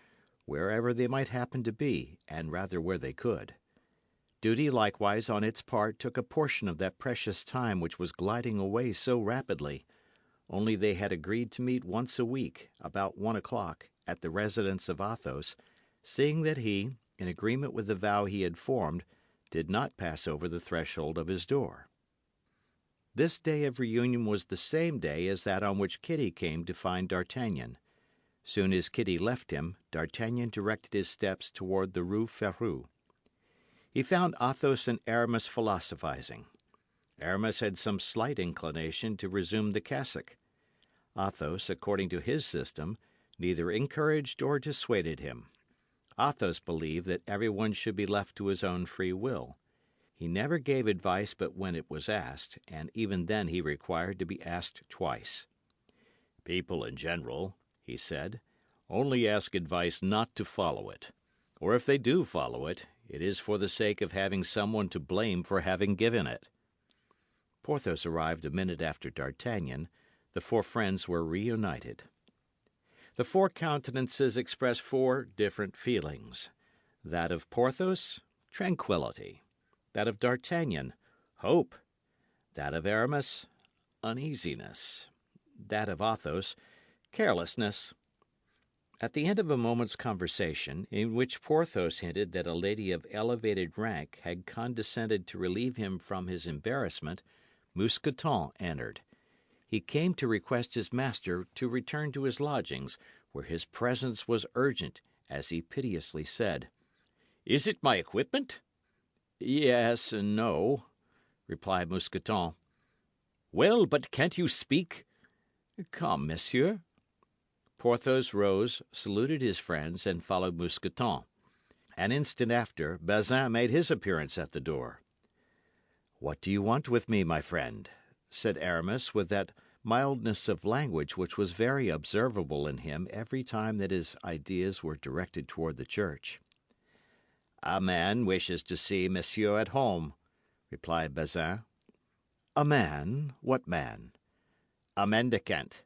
[SPEAKER 3] wherever they might happen to be, and rather where they could. Duty likewise on its part took a portion of that precious time which was gliding away so rapidly. Only they had agreed to meet once a week, about 1 o'clock, at the residence of Athos, seeing that he, in agreement with the vow he had formed,
[SPEAKER 1] did not pass over the threshold of his door. This day of reunion was the same day as that on which Kitty came to find D'Artagnan. Soon as Kitty left him, D'Artagnan directed his steps toward the Rue Ferou. He found Athos and Aramis philosophizing. Aramis had some slight inclination to resume the cassock. Athos, according to his system, neither encouraged or dissuaded him. Athos believed that everyone should be left to his own free will. He never gave advice but when it was asked, and even then he required to be asked twice. "People in general," he said, "only ask advice not to follow it. Or if they do follow it, it is for the sake of having someone to blame for having given it." Porthos arrived a minute after D'Artagnan. The four friends were reunited. The four countenances expressed four different feelings. That of Porthos, tranquillity. That of D'Artagnan, hope. That of Aramis, uneasiness. That of Athos, carelessness. At the end of a moment's conversation, in which Porthos hinted that a lady of elevated rank had condescended to relieve him from his embarrassment, Mousqueton entered. He came to request his master to return to his lodgings, where his presence was urgent, as he piteously said, "Is it my equipment?" "Yes and no," replied Mousqueton. "Well, but can't you speak?" "Come, monsieur." Porthos rose, saluted his friends, and followed Mousqueton. An instant after, Bazin made his appearance at the door. "What do you want with me, my friend?" said Aramis, with that mildness of language which was very observable in him every time that his ideas were directed toward the church. "A man wishes to see monsieur at home," replied Bazin. "A man? What man?" "A mendicant."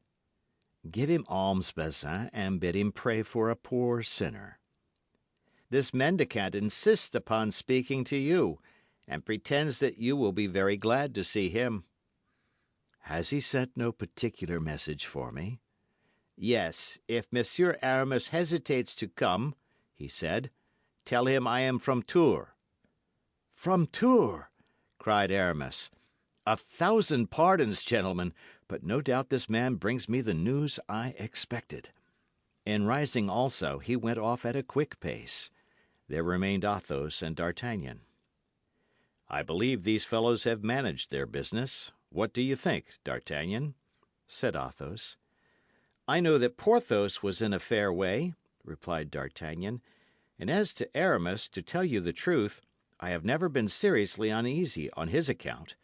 [SPEAKER 1] "Give him alms, Bazin, and bid him pray for a poor sinner." "This mendicant insists upon speaking to you, and pretends that you will be very glad to see him." "Has he sent no particular message for me?" "Yes, if Monsieur Aramis hesitates to come," he said, "tell him I am from Tours." "From Tours!" cried Aramis. "1,000 pardons, gentlemen, but no doubt this man brings me the news I expected." And rising also, he went off at a quick pace. There remained Athos and D'Artagnan. "I believe these fellows have managed their business. What do you think, D'Artagnan?" said Athos. "I know that Porthos was in a fair way," replied D'Artagnan, "and as to Aramis, to tell you the truth, I have never been seriously uneasy on his account.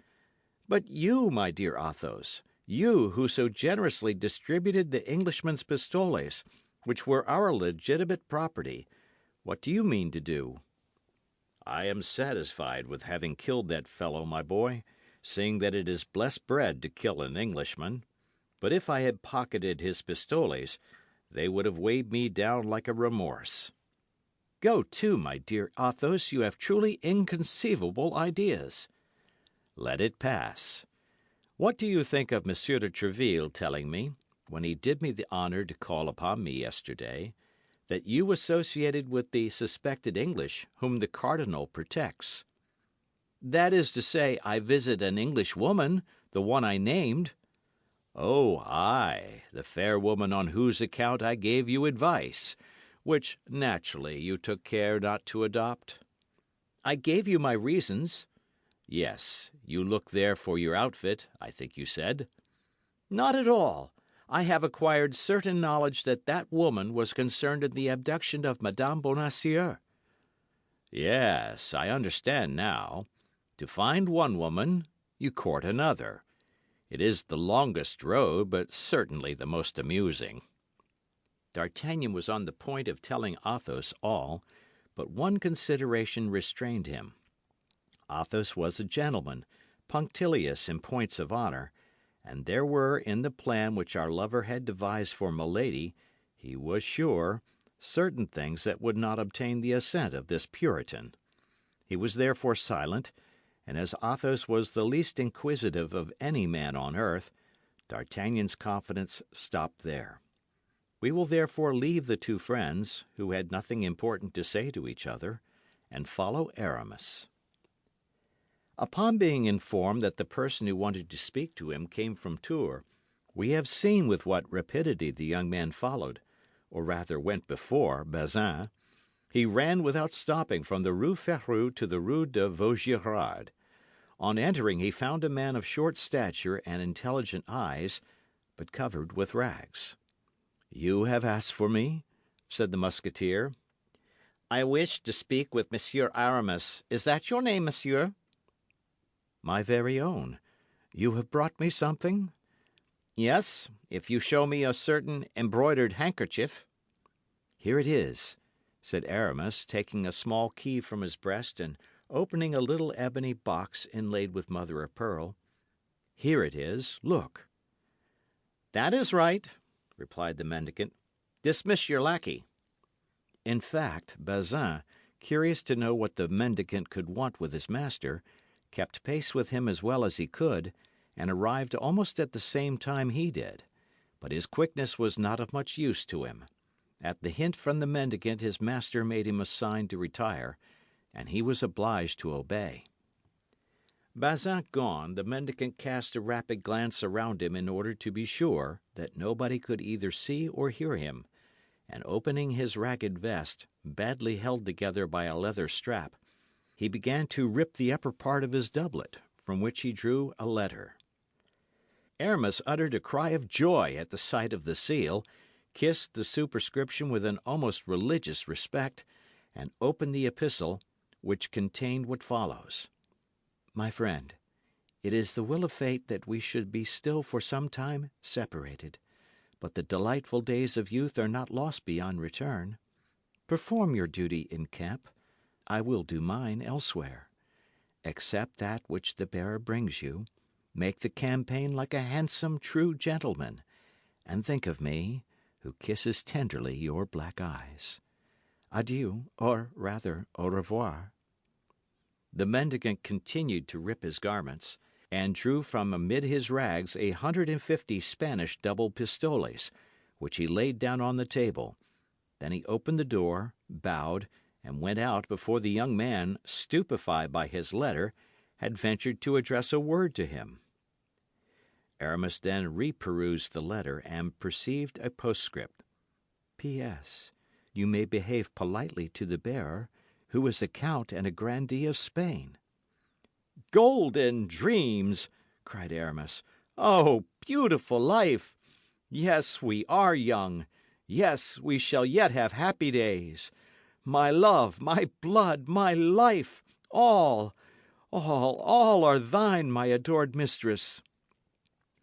[SPEAKER 1] But you, my dear Athos, you who so generously distributed the Englishman's pistoles, which were our legitimate property, what do you mean to do?" "I am satisfied with having killed that fellow, my boy, seeing that it is blessed bread to kill an Englishman. But if I had pocketed his pistoles, they would have weighed me down like a remorse." "Go to, my dear Athos, you have truly inconceivable ideas." "Let it pass. What do you think of Monsieur de Tréville telling me, when he did me the honour to call upon me yesterday, that you associated with the suspected English whom the cardinal protects?" "That is to say, I visit an English woman, the one I named." "Oh, ay, the fair woman on whose account I gave you advice, which, naturally, you took care not to adopt?" "I gave you my reasons." "Yes, you look there for your outfit, I think you said." "Not at all. I have acquired certain knowledge that that woman was concerned in the abduction of Madame Bonacieux." "Yes, I understand now. To find one woman, you court another. It is the longest road, but certainly the most amusing." D'Artagnan was on the point of telling Athos all, but one consideration restrained him. Athos was a gentleman, punctilious in points of honour, and there were in the plan which our lover had devised for Milady, he was sure, certain things that would not obtain the assent of this Puritan. He was therefore silent, and as Athos was the least inquisitive of any man on earth, D'Artagnan's confidence stopped there. We will therefore leave the two friends, who had nothing important to say to each other, and follow Aramis. Upon being informed that the person who wanted to speak to him came from Tours, we have seen with what rapidity the young man followed, or rather went before, Bazin. He ran without stopping from the Rue Ferrou to the Rue de Vaugirard. On entering, he found a man of short stature and intelligent eyes, but covered with rags. "You have asked for me?" said the Musketeer. "I wish to speak with Monsieur Aramis. Is that your name, monsieur?" "My very own. You have brought me something?" "Yes, if you show me a certain embroidered handkerchief." "Here it is," said Aramis, taking a small key from his breast and opening a little ebony box inlaid with mother of pearl. "Here it is. Look." "That is right," replied the mendicant. "Dismiss your lackey." In fact, Bazin, curious to know what the mendicant could want with his master, kept pace with him as well as he could, and arrived almost at the same time he did. But his quickness was not of much use to him. At the hint from the mendicant his master made him a sign to retire, and he was obliged to obey. Bazin gone, the mendicant cast a rapid glance around him in order to be sure that nobody could either see or hear him, and opening his ragged vest, badly held together by a leather strap, he began to rip the upper part of his doublet, from which he drew a letter. Aramis uttered a cry of joy at the sight of the seal, kissed the superscription with an almost religious respect, and opened the epistle, which contained what follows. "My friend, it is the will of fate that we should be still for some time separated, but the delightful days of youth are not lost beyond return. Perform your duty in camp. I will do mine elsewhere. Accept that which the bearer brings you. Make the campaign like a handsome, true gentleman, and think of me, who kisses tenderly your black eyes. Adieu, or rather, au revoir." The mendicant continued to rip his garments, and drew from amid his rags 150 Spanish double pistoles, which he laid down on the table. Then he opened the door, bowed, and went out before the young man, stupefied by his letter, had ventured to address a word to him. Aramis then reperused the letter and perceived a postscript. "P.S. You may behave politely to the bearer, who is a count and a grandee of Spain." "Golden dreams!" cried Aramis. "Oh, beautiful life! Yes, we are young. Yes, we shall yet have happy days. My love, my blood, my life, all are thine, my adored mistress."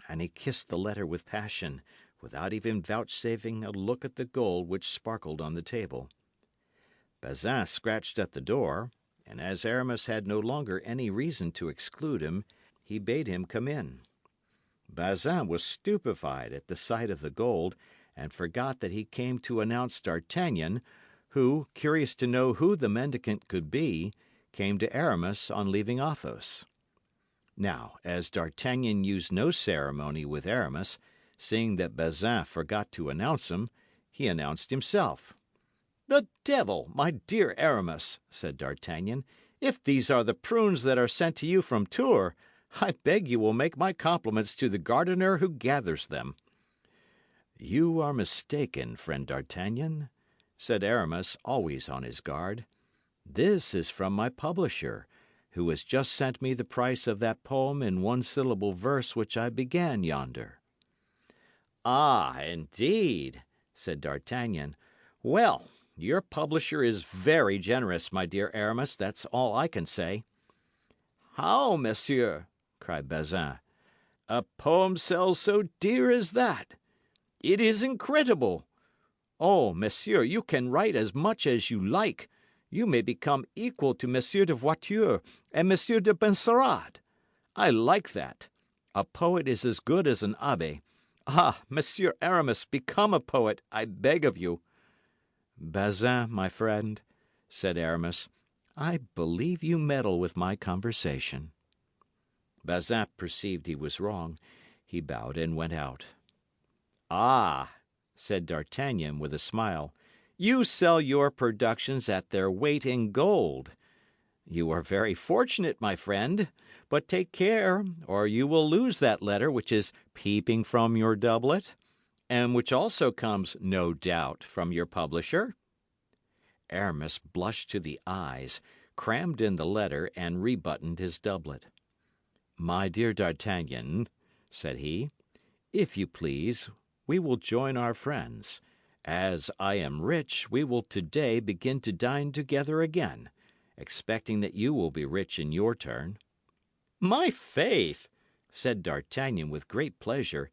[SPEAKER 1] And he kissed the letter with passion, without even vouchsafing a look at the gold which sparkled on the table. Bazin scratched at the door, and as Aramis had no longer any reason to exclude him, he bade him come in. Bazin was stupefied at the sight of the gold, and forgot that he came to announce D'Artagnan, who, curious to know who the mendicant could be, came to Aramis on leaving Athos. Now, as D'Artagnan used no ceremony with Aramis, seeing that Bazin forgot to announce him, he announced himself. "The devil, my dear Aramis," said D'Artagnan, "if these are the prunes that are sent to you from Tours, I beg you will make my compliments to the gardener who gathers them." "You are mistaken, friend D'Artagnan," said Aramis, always on his guard. "This is from my publisher, who has just sent me the price of that poem in one-syllable verse which I began yonder." "Ah, indeed," said D'Artagnan. "Well, your publisher is very generous, my dear Aramis, that's all I can say." "How, monsieur?" cried Bazin. "A poem sells so dear as that? It is incredible. Oh, monsieur, you can write as much as you like. You may become equal to Monsieur de Voiture and Monsieur de Benserade. I like that. A poet is as good as an abbe. Ah, Monsieur Aramis, become a poet, I beg of you." "Bazin, my friend," said Aramis, "I believe you meddle with my conversation." Bazin perceived he was wrong. He bowed and went out. "Ah," said D'Artagnan, with a smile, "you sell your productions at their weight in gold.
[SPEAKER 3] You are very fortunate, my friend, but take care, or you will lose that letter which is peeping from your doublet, and which also comes, no doubt, from your publisher." Aramis blushed to the eyes, crammed in the letter, and rebuttoned his doublet. "My dear D'Artagnan," said he, "if you please, we will join our friends. As I am rich, we will today begin to dine together again, expecting that you will be rich in your turn." "My faith," said D'Artagnan with great pleasure,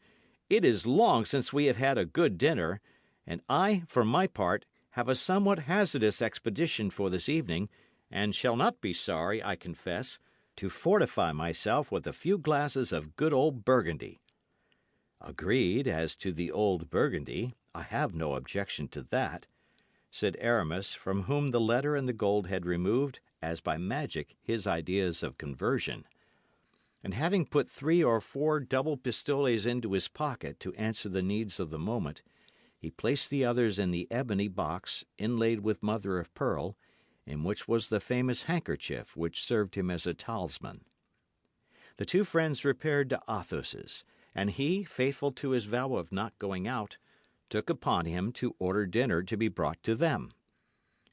[SPEAKER 3] "it is long since we have had a good dinner, and I, for my part, have a somewhat hazardous expedition for this evening, and shall not be sorry, I confess, to fortify myself with a few glasses of good old Burgundy." "Agreed as to the old Burgundy. I have no objection to that," said Aramis, from whom the letter and the gold had removed, as by magic, his ideas of conversion. And having put 3 or 4 double pistoles into his pocket to answer the needs of the moment, he placed the others in the ebony box, inlaid with mother of pearl, in which was the famous handkerchief which served him as a talisman. The two friends repaired to Athos's, and he, faithful to his vow of not going out, took upon him to order dinner to be brought to them.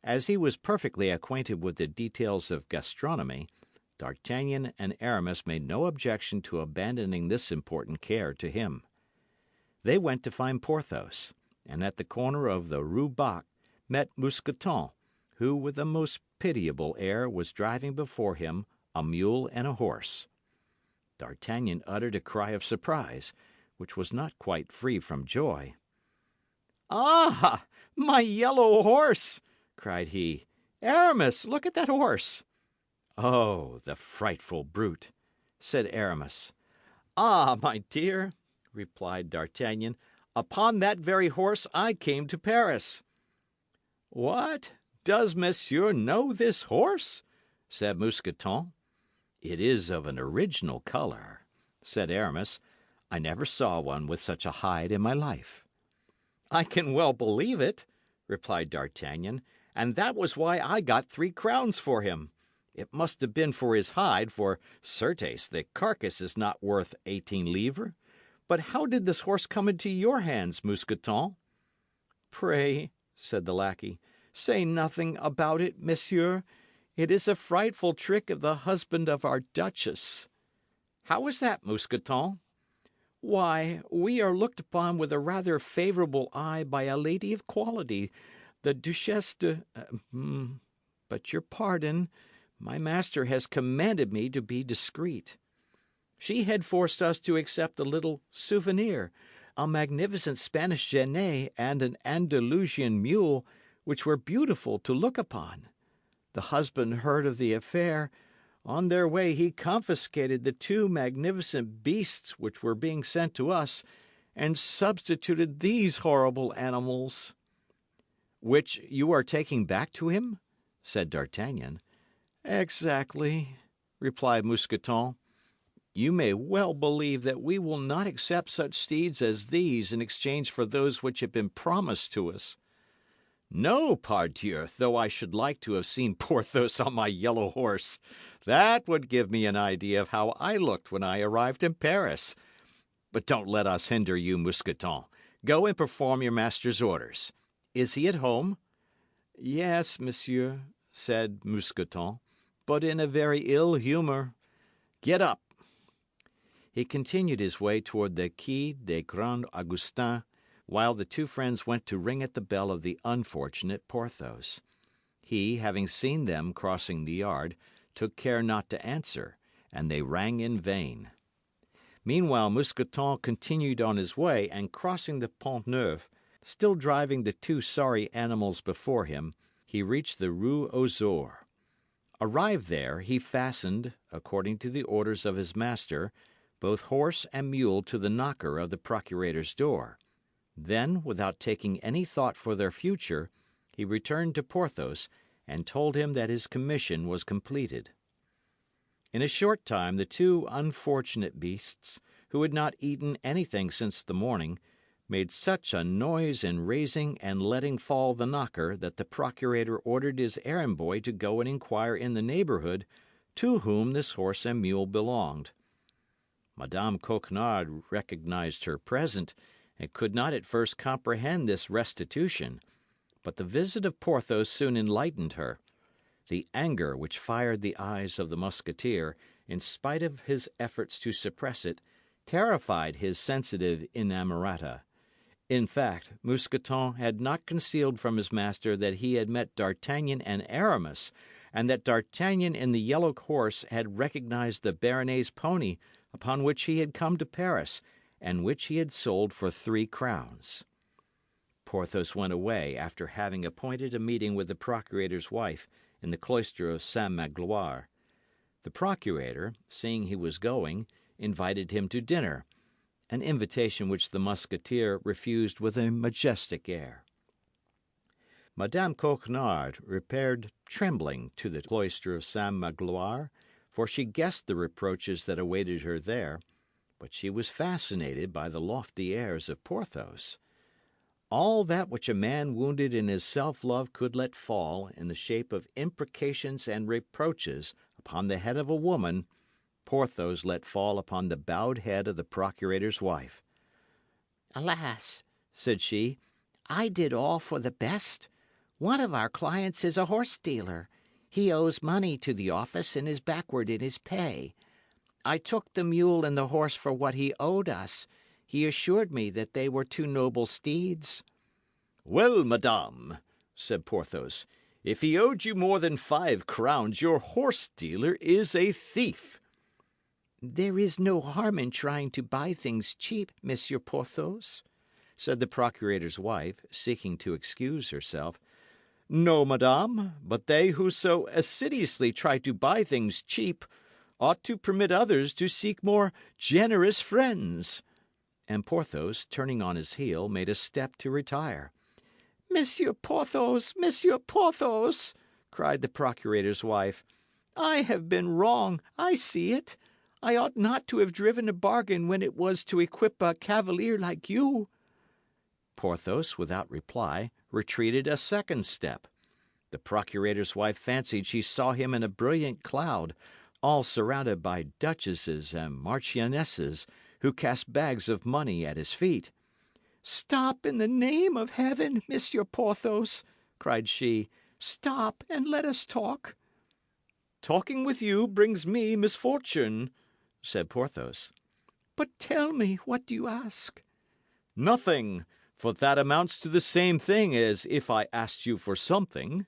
[SPEAKER 3] As he was perfectly acquainted with the details of gastronomy, D'Artagnan and Aramis made no objection to abandoning this important care to him. They went to find Porthos, and at the corner of the Rue Bac met Mousqueton, who with a most pitiable air was driving before him a mule and a horse. D'Artagnan uttered a cry of surprise, which was not quite free from joy. "Ah, my yellow horse!" cried he. "Aramis, look at that horse!" "Oh, the frightful brute!" said Aramis. "Ah, my dear," replied D'Artagnan, "upon that very horse I came to Paris." "What? Does monsieur know this horse?" said Mousqueton. "It is of an original colour," said Aramis. "I never saw one with such a hide in my life." "I can well believe it," replied D'Artagnan, "and that was why I got 3 crowns for him. It must have been for his hide, for, certes, the carcass is not worth 18 livres. But how did this horse come into your hands, Mousqueton?" "Pray," said the lackey, "say nothing about it, monsieur. It is a frightful trick of the husband of our duchess." "How is that, Mousqueton?" "Why, we are looked upon with a rather favourable eye by a lady of quality, the Duchesse de— but your pardon, my master has commanded me to be discreet. She had forced us to accept a little souvenir, a magnificent Spanish genet and an Andalusian mule, which were beautiful to look upon. The husband heard of the affair. On their way he confiscated the 2 magnificent beasts which were being sent to us, and substituted these horrible animals." "Which you are taking back to him?" said D'Artagnan. "Exactly," replied Mousqueton. "You may well believe that we will not accept such steeds as these in exchange for those which have been promised to us." "No, pardieu, though I should like to have seen Porthos on my yellow horse. That would give me an idea of how I looked when I arrived in Paris. But don't let us hinder you, Mousqueton. Go and perform your master's orders. Is he at home?" "Yes, monsieur," said Mousqueton, "but in a very ill humour. Get up." He continued his way toward the Quai des Grands Augustins, while the two friends went to ring at the bell of the unfortunate Porthos. He, having seen them crossing the yard, took care not to answer, and they rang in vain. Meanwhile, Mousqueton continued on his way, and crossing the Pont Neuf, still driving the 2 sorry animals before him, he reached the Rue aux Ours. Arrived there, he fastened, according to the orders of his master, both horse and mule to the knocker of the procurator's door. Then, without taking any thought for their future, he returned to Porthos and told him that his commission was completed. In a short time the 2 unfortunate beasts, who had not eaten anything since the morning,
[SPEAKER 1] made such a noise in raising and letting fall the knocker that the procurator ordered his errand boy to go and inquire in the neighbourhood to whom this horse and mule belonged. Madame Coquenard recognised her present, and could not at first comprehend this restitution, but the visit of Porthos soon enlightened her. The anger which fired the eyes of the Musketeer, in spite of his efforts to suppress it, terrified his sensitive inamorata. In fact, Mousqueton had not concealed from his master that he had met D'Artagnan and Aramis, and that D'Artagnan in the yellow horse had recognised the Béarnais pony upon which he had come to Paris, and which he had sold for 3 crowns. Porthos went away after having appointed a meeting with the procurator's wife in the cloister of Saint Magloire. The procurator, seeing he was going, invited him to dinner, an invitation which the Musketeer refused with a majestic air. Madame Coquenard repaired trembling to the cloister of Saint Magloire, for she guessed the reproaches that awaited her there, but she was fascinated by the lofty airs of Porthos. All that which a man wounded in his self-love could let fall in the shape of imprecations and reproaches upon the head of a woman, Porthos let fall upon the bowed head of the procurator's wife.
[SPEAKER 3] Alas, said she, I did all for the best. One of our clients is a horse dealer. He owes money to the office and is backward in his pay. I took the mule and the horse for what he owed us. He assured me that they were 2 noble steeds.
[SPEAKER 2] Well, madame, said Porthos, if he owed you more than 5 crowns, your horse dealer is a thief.
[SPEAKER 3] There is no harm in trying to buy things cheap, Monsieur Porthos, said the procurator's wife, seeking to excuse herself.
[SPEAKER 2] No, madame, but they who so assiduously try to buy things cheap ought to permit others to seek more generous friends. And Porthos, turning on his heel, made a step to retire.
[SPEAKER 3] Monsieur Porthos, Monsieur Porthos, cried the procurator's wife, I have been wrong, I see it. I ought not to have driven a bargain when it was to equip a cavalier like you.
[SPEAKER 1] Porthos, without reply, retreated a second step. The procurator's wife fancied she saw him in a brilliant cloud, all surrounded by duchesses and marchionesses, who cast bags of money at his feet.
[SPEAKER 3] Stop in the name of heaven, Monsieur Porthos, cried she. Stop and let us talk.
[SPEAKER 2] Talking with you brings me misfortune, said Porthos.
[SPEAKER 3] But tell me, what do you ask?
[SPEAKER 2] Nothing, for that amounts to the same thing as if I asked you for something.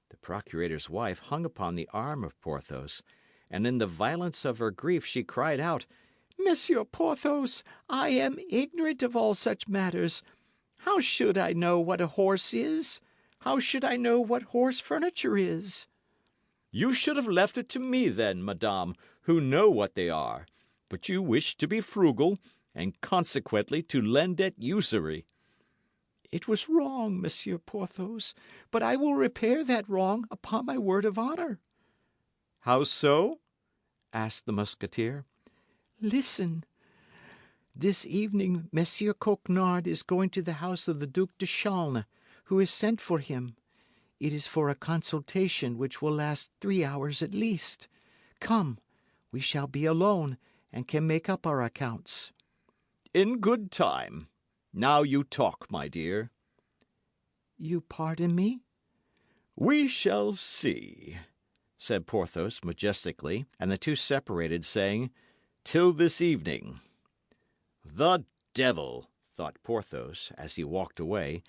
[SPEAKER 1] The procurator's wife hung upon the arm of Porthos, and in the violence of her grief she cried out,
[SPEAKER 3] Monsieur Porthos, I am ignorant of all such matters. How should I know what a horse is? How should I know what horse furniture is?
[SPEAKER 2] You should have left it to me, then, madame, who know what they are. But you wish to be frugal, and consequently to lend at usury.
[SPEAKER 3] It was wrong, Monsieur Porthos, but I will repair that wrong upon my word of honour.
[SPEAKER 2] How so?
[SPEAKER 3] asked the Musketeer. Listen. This evening, Monsieur Coquenard is going to the house of the Duc de Chaulnes, who has sent for him. It is for a consultation which will last 3 hours at least. Come, we shall be alone, and can make up our accounts.
[SPEAKER 2] In good time. Now you talk, my dear.
[SPEAKER 3] You pardon me?
[SPEAKER 2] We shall see, said Porthos majestically, and the two separated, saying, Till this evening. The devil, thought Porthos, as he walked away.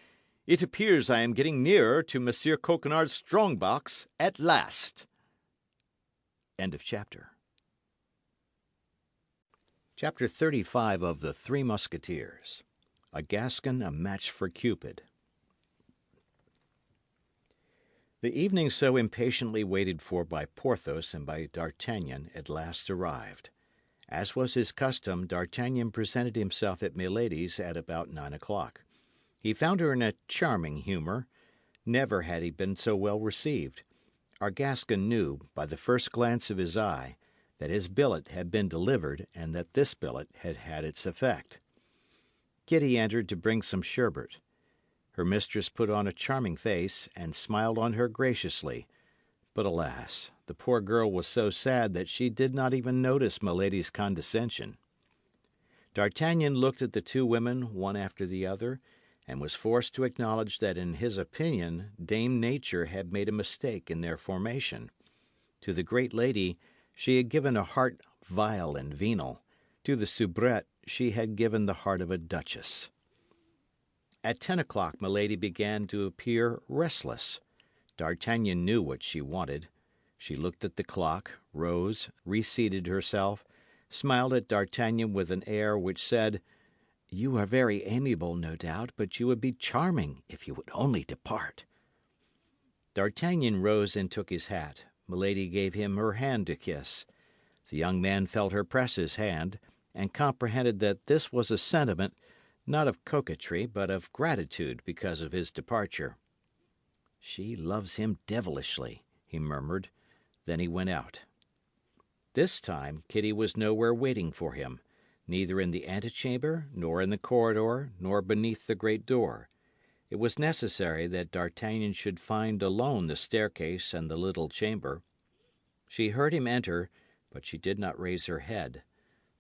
[SPEAKER 2] It appears I am getting nearer to Monsieur Coquenard's strong box at last. End of chapter. Chapter 35 of the Three Musketeers. A Gascon, a match for Cupid. The evening so impatiently waited for by Porthos and by D'Artagnan at last arrived. As was his custom, D'Artagnan presented himself at Milady's at about 9 o'clock. He found her in a charming humour. Never had he been so well received. Our Gascon knew, by the first glance of his eye, that his billet had been delivered and that this billet had had its effect.
[SPEAKER 1] Kitty entered to bring some sherbet. Her mistress put on a charming face, and smiled on her graciously. But alas, the poor girl was so sad that she did not even notice Milady's condescension. D'Artagnan looked at the two women one after the other, and was forced to acknowledge that in his opinion Dame Nature had made a mistake in their formation. To the great lady she had given a heart vile and venal; to the soubrette she had given the heart of a duchess. At 10 o'clock Milady began to appear restless. D'Artagnan knew what she wanted. She looked at the clock, rose, reseated herself, smiled at D'Artagnan with an air which said, "You are very amiable, no doubt, but you would be charming if you would only depart." D'Artagnan rose and took his hat. Milady gave him her hand to kiss. The young man felt her press his hand, and comprehended that this was a sentiment, not of coquetry, but of gratitude because of his departure. "She loves him devilishly," he murmured. Then he went out. This time Kitty was nowhere waiting for him, neither in the antechamber, nor in the corridor, nor beneath the great door. It was necessary that D'Artagnan should find alone the staircase and the little chamber. She heard him enter, but she did not raise her head.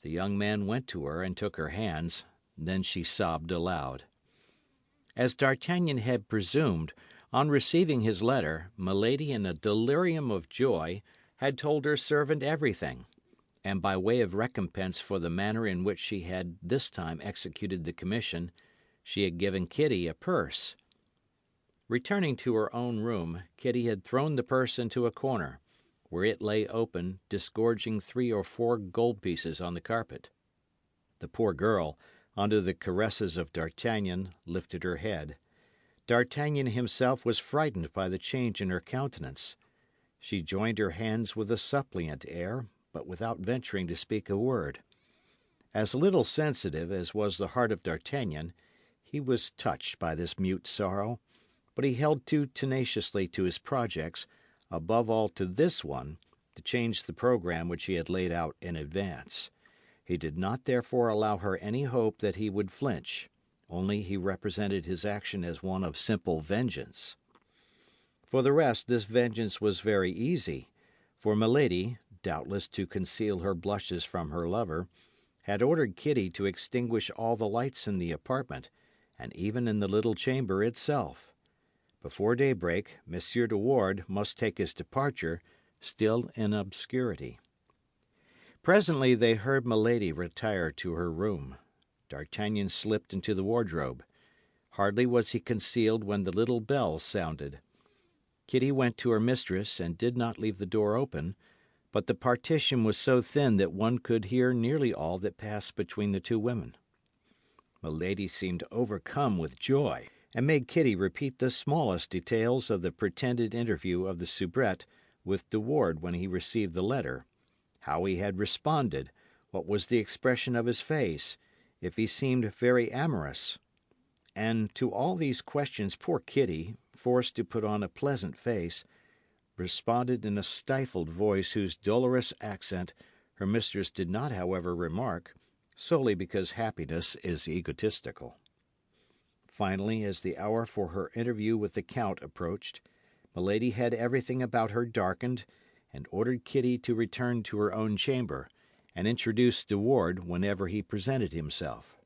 [SPEAKER 1] The young man went to her and took her hands. Then she sobbed aloud. As D'Artagnan had presumed, on receiving his letter, Milady, in a delirium of joy, had told her servant everything, and by way of recompense for the manner in which she had this time executed the commission, she had given Kitty a purse. Returning to her own room, Kitty had thrown the purse into a corner, where it lay open, disgorging 3 or 4 gold pieces on the carpet. The poor girl, under the caresses of D'Artagnan, lifted her head. D'Artagnan himself was frightened by the change in her countenance. She joined her hands with a suppliant air, but without venturing to speak a word. As little sensitive as was the heart of D'Artagnan, he was touched by this mute sorrow, but he held too tenaciously to his projects, above all to this one, to change the programme which he had laid out in advance. He did not therefore allow her any hope that he would flinch, only he represented his action as one of simple vengeance. For the rest, this vengeance was very easy, for Milady, doubtless to conceal her blushes from her lover, had ordered Kitty to extinguish all the lights in the apartment, and even in the little chamber itself. Before daybreak, Monsieur de Wardes must take his departure, still in obscurity. Presently they heard Milady retire to her room. D'Artagnan slipped into the wardrobe. Hardly was he concealed when the little bell sounded. Kitty went to her mistress and did not leave the door open, but the partition was so thin that one could hear nearly all that passed between the two women. Milady seemed overcome with joy, and made Kitty repeat the smallest details of the pretended interview of the soubrette with de Wardes when he received the letter, how he had responded, what was the expression of his face, if he seemed very amorous. And to all these questions poor Kitty, forced to put on a pleasant face, responded in a stifled voice whose dolorous accent her mistress did not, however, remark, solely because happiness is egotistical. Finally, as the hour for her interview with the Count approached, Milady had everything about her darkened, and ordered Kitty to return to her own chamber, and introduce de Wardes whenever he presented himself.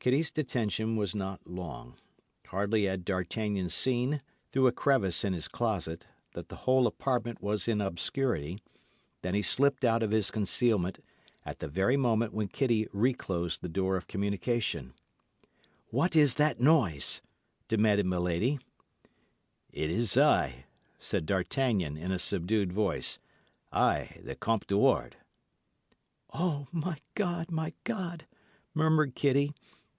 [SPEAKER 1] Kitty's detention was not long. Hardly had D'Artagnan seen, through a crevice in his closet, that the whole apartment was in obscurity, than he slipped out of his concealment at the very moment when Kitty reclosed the door of communication. "What is that noise?" demanded Milady. "It is I," said D'Artagnan in a subdued voice. "I, the Comte de Wardes."
[SPEAKER 3] "Oh, my God," murmured Kitty.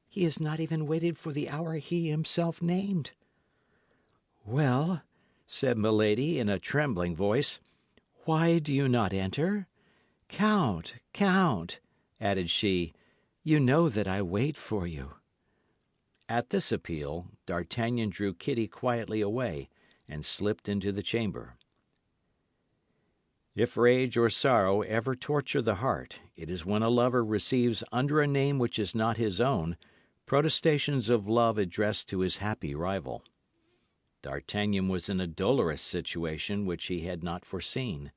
[SPEAKER 3] "He has not even waited for the hour he himself named." "Well," said Milady in a trembling voice, "why do you not enter? Count, added she, you know that I wait for you." At this appeal, D'Artagnan drew Kitty quietly away and slipped into the chamber. If rage or sorrow ever torture the heart, it is when a lover receives under a name which is not his own
[SPEAKER 1] protestations of love addressed to his happy rival. D'Artagnan was in a dolorous situation which he had not foreseen.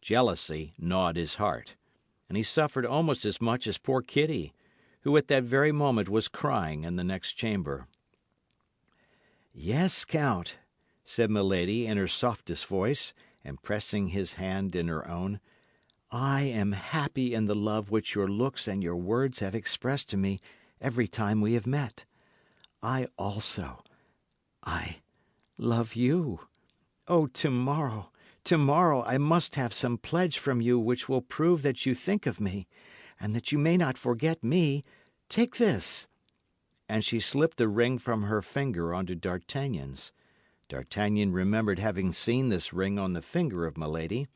[SPEAKER 1] Jealousy gnawed his heart, and he suffered almost as much as poor Kitty, who at that very moment was crying in the next chamber.
[SPEAKER 3] Yes, Count, said Milady in her softest voice, and pressing his hand in her own, I am happy in the love which your looks and your words have expressed to me every time we have met. I love you. Oh, tomorrow I must have some pledge from you which will prove that you think of me, and that you may not forget me. Take this. And she slipped a ring from her finger onto D'Artagnan's. D'Artagnan remembered having seen this ring on the finger of Milady.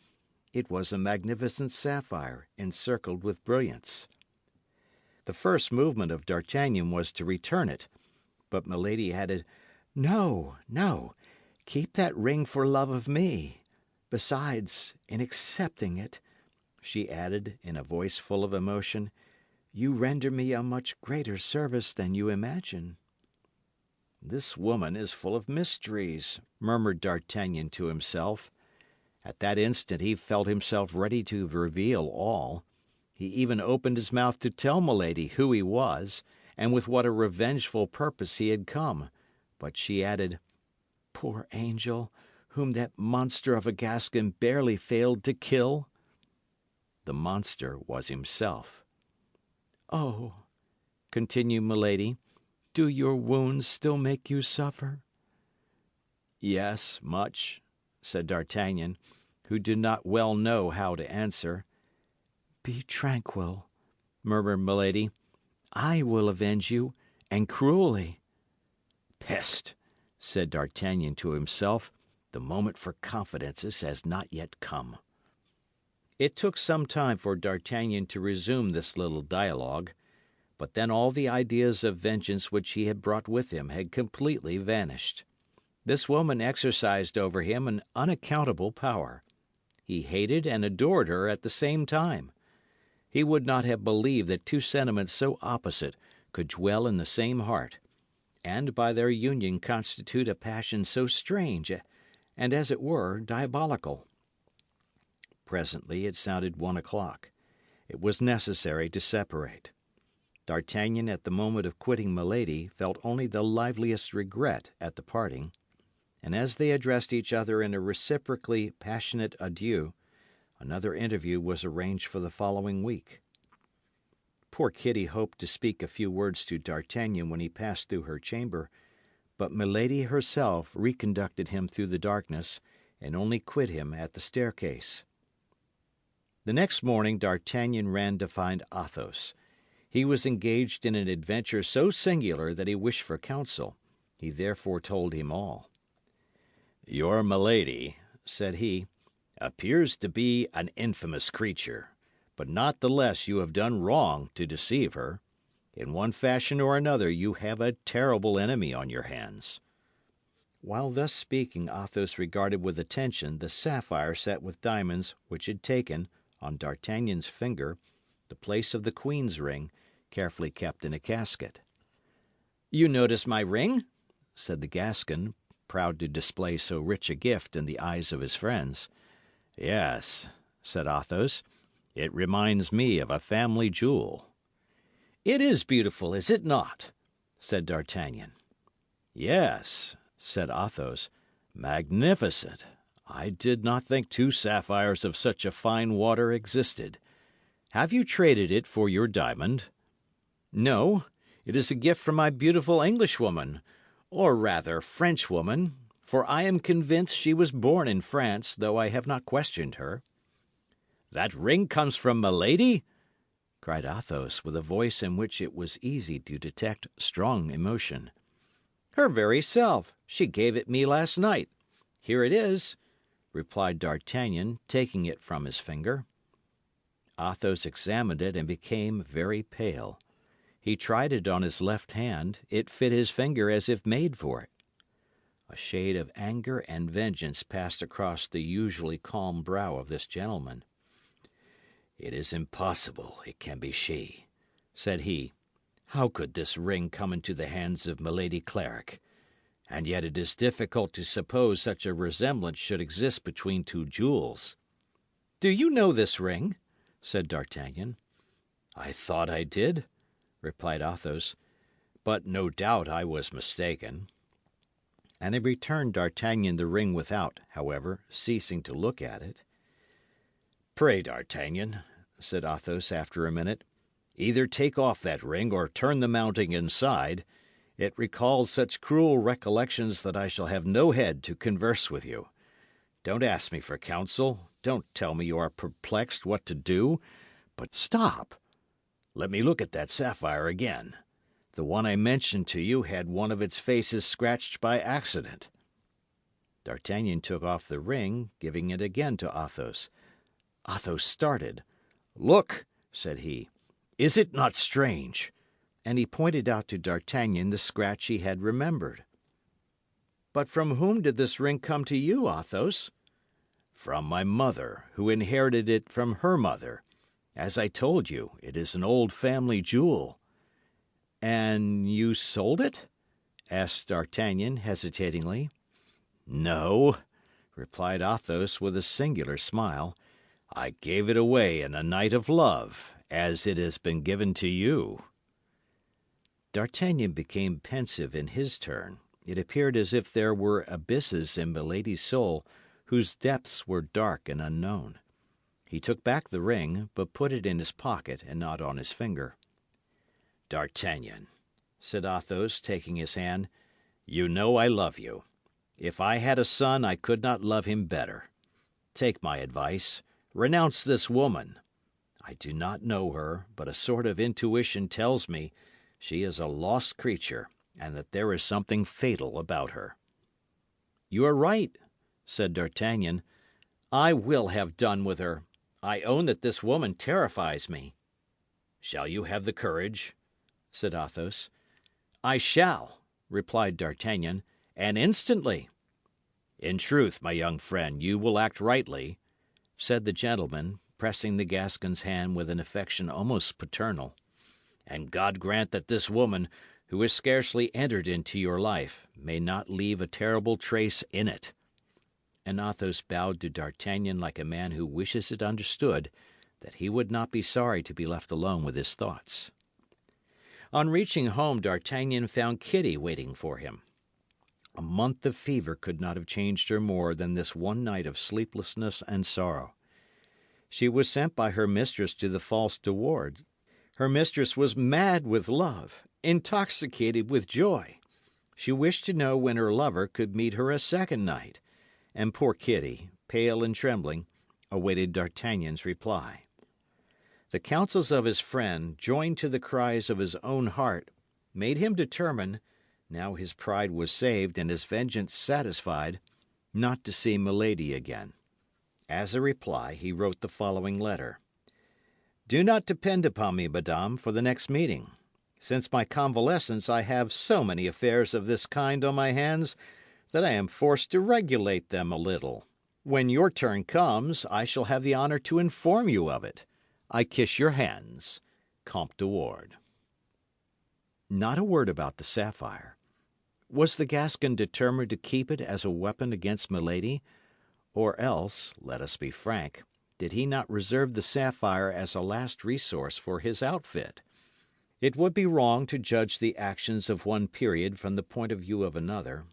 [SPEAKER 3] It was a magnificent sapphire, encircled with brilliants. The first movement of D'Artagnan was to return it, but Milady added, No, keep that ring for love of me. Besides, in accepting it, she added in a voice full of emotion, you render me a much greater service than you imagine.
[SPEAKER 1] This woman is full of mysteries, murmured D'Artagnan to himself. At that instant he felt himself ready to reveal all. He even opened his mouth to tell Milady who he was, and with what a revengeful purpose he had come. But she added, Poor angel, whom that monster of a Gascon barely failed to kill. The monster was himself.
[SPEAKER 3] Oh, continued Milady, do your wounds still make you suffer?
[SPEAKER 1] Yes, much, said D'Artagnan, who did not well know how to answer.
[SPEAKER 3] Be tranquil, murmured Milady. I will avenge you, and cruelly.
[SPEAKER 1] Peste, said D'Artagnan to himself, the moment for confidences has not yet come. It took some time for D'Artagnan to resume this little dialogue, but then all the ideas of vengeance which he had brought with him had completely vanished. This woman exercised over him an unaccountable power. He hated and adored her at the same time. He would not have believed that two sentiments so opposite could dwell in the same heart, and by their union constitute a passion so strange and, as it were, diabolical. Presently it sounded 1 o'clock. It was necessary to separate. D'Artagnan, at the moment of quitting Milady, felt only the liveliest regret at the parting, and as they addressed each other in a reciprocally passionate adieu, another interview was arranged for the following week. Poor Kitty hoped to speak a few words to D'Artagnan when he passed through her chamber, but Milady herself reconducted him through the darkness, and only quit him at the staircase. The next morning D'Artagnan ran to find Athos. He was engaged in an adventure so singular that he wished for counsel. He therefore told him all. Your Milady, said he, appears to be an infamous creature, but not the less you have done wrong to deceive her. In one fashion or another you have a terrible enemy on your hands. While thus speaking, Athos regarded with attention the sapphire set with diamonds which had taken, on D'Artagnan's finger, the place of the queen's ring, carefully kept in a casket. You notice my ring? Said the Gascon, proud to display so rich a gift in the eyes of his friends. Yes, said Athos, it reminds me of a family jewel. It is beautiful, is it not? Said D'Artagnan. Yes, said Athos, magnificent. I did not think two sapphires of such a fine water existed. Have you traded it for your diamond? No, it is a gift from my beautiful Englishwoman, or rather Frenchwoman, for I am convinced she was born in France, though I have not questioned her. That ring comes from Milady? Cried Athos, with a voice in which it was easy to detect strong emotion. Her very self. She gave it me last night. Here it is, replied D'Artagnan, taking it from his finger. Athos examined it and became very pale. He tried it on his left hand. It fit his finger as if made for it. A shade of anger and vengeance passed across the usually calm brow of this gentleman. It is impossible it can be she, said he.
[SPEAKER 2] How could this ring come into the hands of Milady Cleric? And yet it is difficult to suppose such a resemblance should exist between two jewels.
[SPEAKER 3] Do you know this ring? Said D'Artagnan.
[SPEAKER 2] I thought I did, replied Athos, but no doubt I was mistaken.
[SPEAKER 1] And he returned D'Artagnan the ring without, however, ceasing to look at it.
[SPEAKER 2] Pray, D'Artagnan, said Athos after a minute, either take off that ring or turn the mounting inside. It recalls such cruel recollections that I shall have no head to converse with you. Don't ask me for counsel. Don't tell me you are perplexed what to do. But stop. Let me look at that sapphire again. The one I mentioned to you had one of its faces scratched by accident.
[SPEAKER 1] D'Artagnan took off the ring, giving it again to Athos.
[SPEAKER 2] Athos started. Look, said he. Is it not strange?
[SPEAKER 1] And he pointed out to D'Artagnan the scratch he had remembered.
[SPEAKER 3] But from whom did this ring come to you, Athos?
[SPEAKER 2] From my mother, who inherited it from her mother. As I told you, it is an old family jewel.
[SPEAKER 3] And you sold it? Asked D'Artagnan hesitatingly.
[SPEAKER 2] No, replied Athos with a singular smile. I gave it away in a night of love, as it has been given to you.
[SPEAKER 1] D'Artagnan became pensive in his turn. It appeared as if there were abysses in Milady's soul whose depths were dark and unknown. He took back the ring, but put it in his pocket and not on his finger.
[SPEAKER 2] D'Artagnan, said Athos, taking his hand, you know I love you. If I had a son, I could not love him better. Take my advice. Renounce this woman. I do not know her, but a sort of intuition tells me she is a lost creature, and that there is something fatal about her.
[SPEAKER 3] You are right, said D'Artagnan. I will have done with her. I own that this woman terrifies me.
[SPEAKER 2] Shall you have the courage?
[SPEAKER 3] Said Athos. I shall, replied D'Artagnan, and instantly.
[SPEAKER 2] In truth, my young friend, you will act rightly,
[SPEAKER 1] said the gentleman, pressing the Gascon's hand with an affection almost paternal.
[SPEAKER 2] And God grant that this woman, who has scarcely entered into your life, may not leave a terrible trace in it.
[SPEAKER 1] And Athos bowed to D'Artagnan like a man who wishes it understood that he would not be sorry to be left alone with his thoughts. On reaching home, D'Artagnan found Kitty waiting for him. A month of fever could not have changed her more than this one night of sleeplessness and sorrow. She was sent by her mistress to the false De Wardes. Her mistress was mad with love, intoxicated with joy. She wished to know when her lover could meet her a second night, and poor Kitty, pale and trembling, awaited D'Artagnan's reply. The counsels of his friend, joined to the cries of his own heart, made him determine, now his pride was saved and his vengeance satisfied, not to see Milady again. As a reply, he wrote the following letter. Do not depend upon me, madame, for the next meeting. Since my convalescence, I have so many affairs of this kind on my hands that I am forced to regulate them a little. When your turn comes, I shall have the honour to inform you of it. I kiss your hands, Comte de Wardes. Not a word about the sapphire. Was the Gascon determined to keep it as a weapon against Milady? Or else, let us be frank, did he not reserve the sapphire as a last resource for his outfit? It would be wrong to judge the actions of one period from the point of view of another.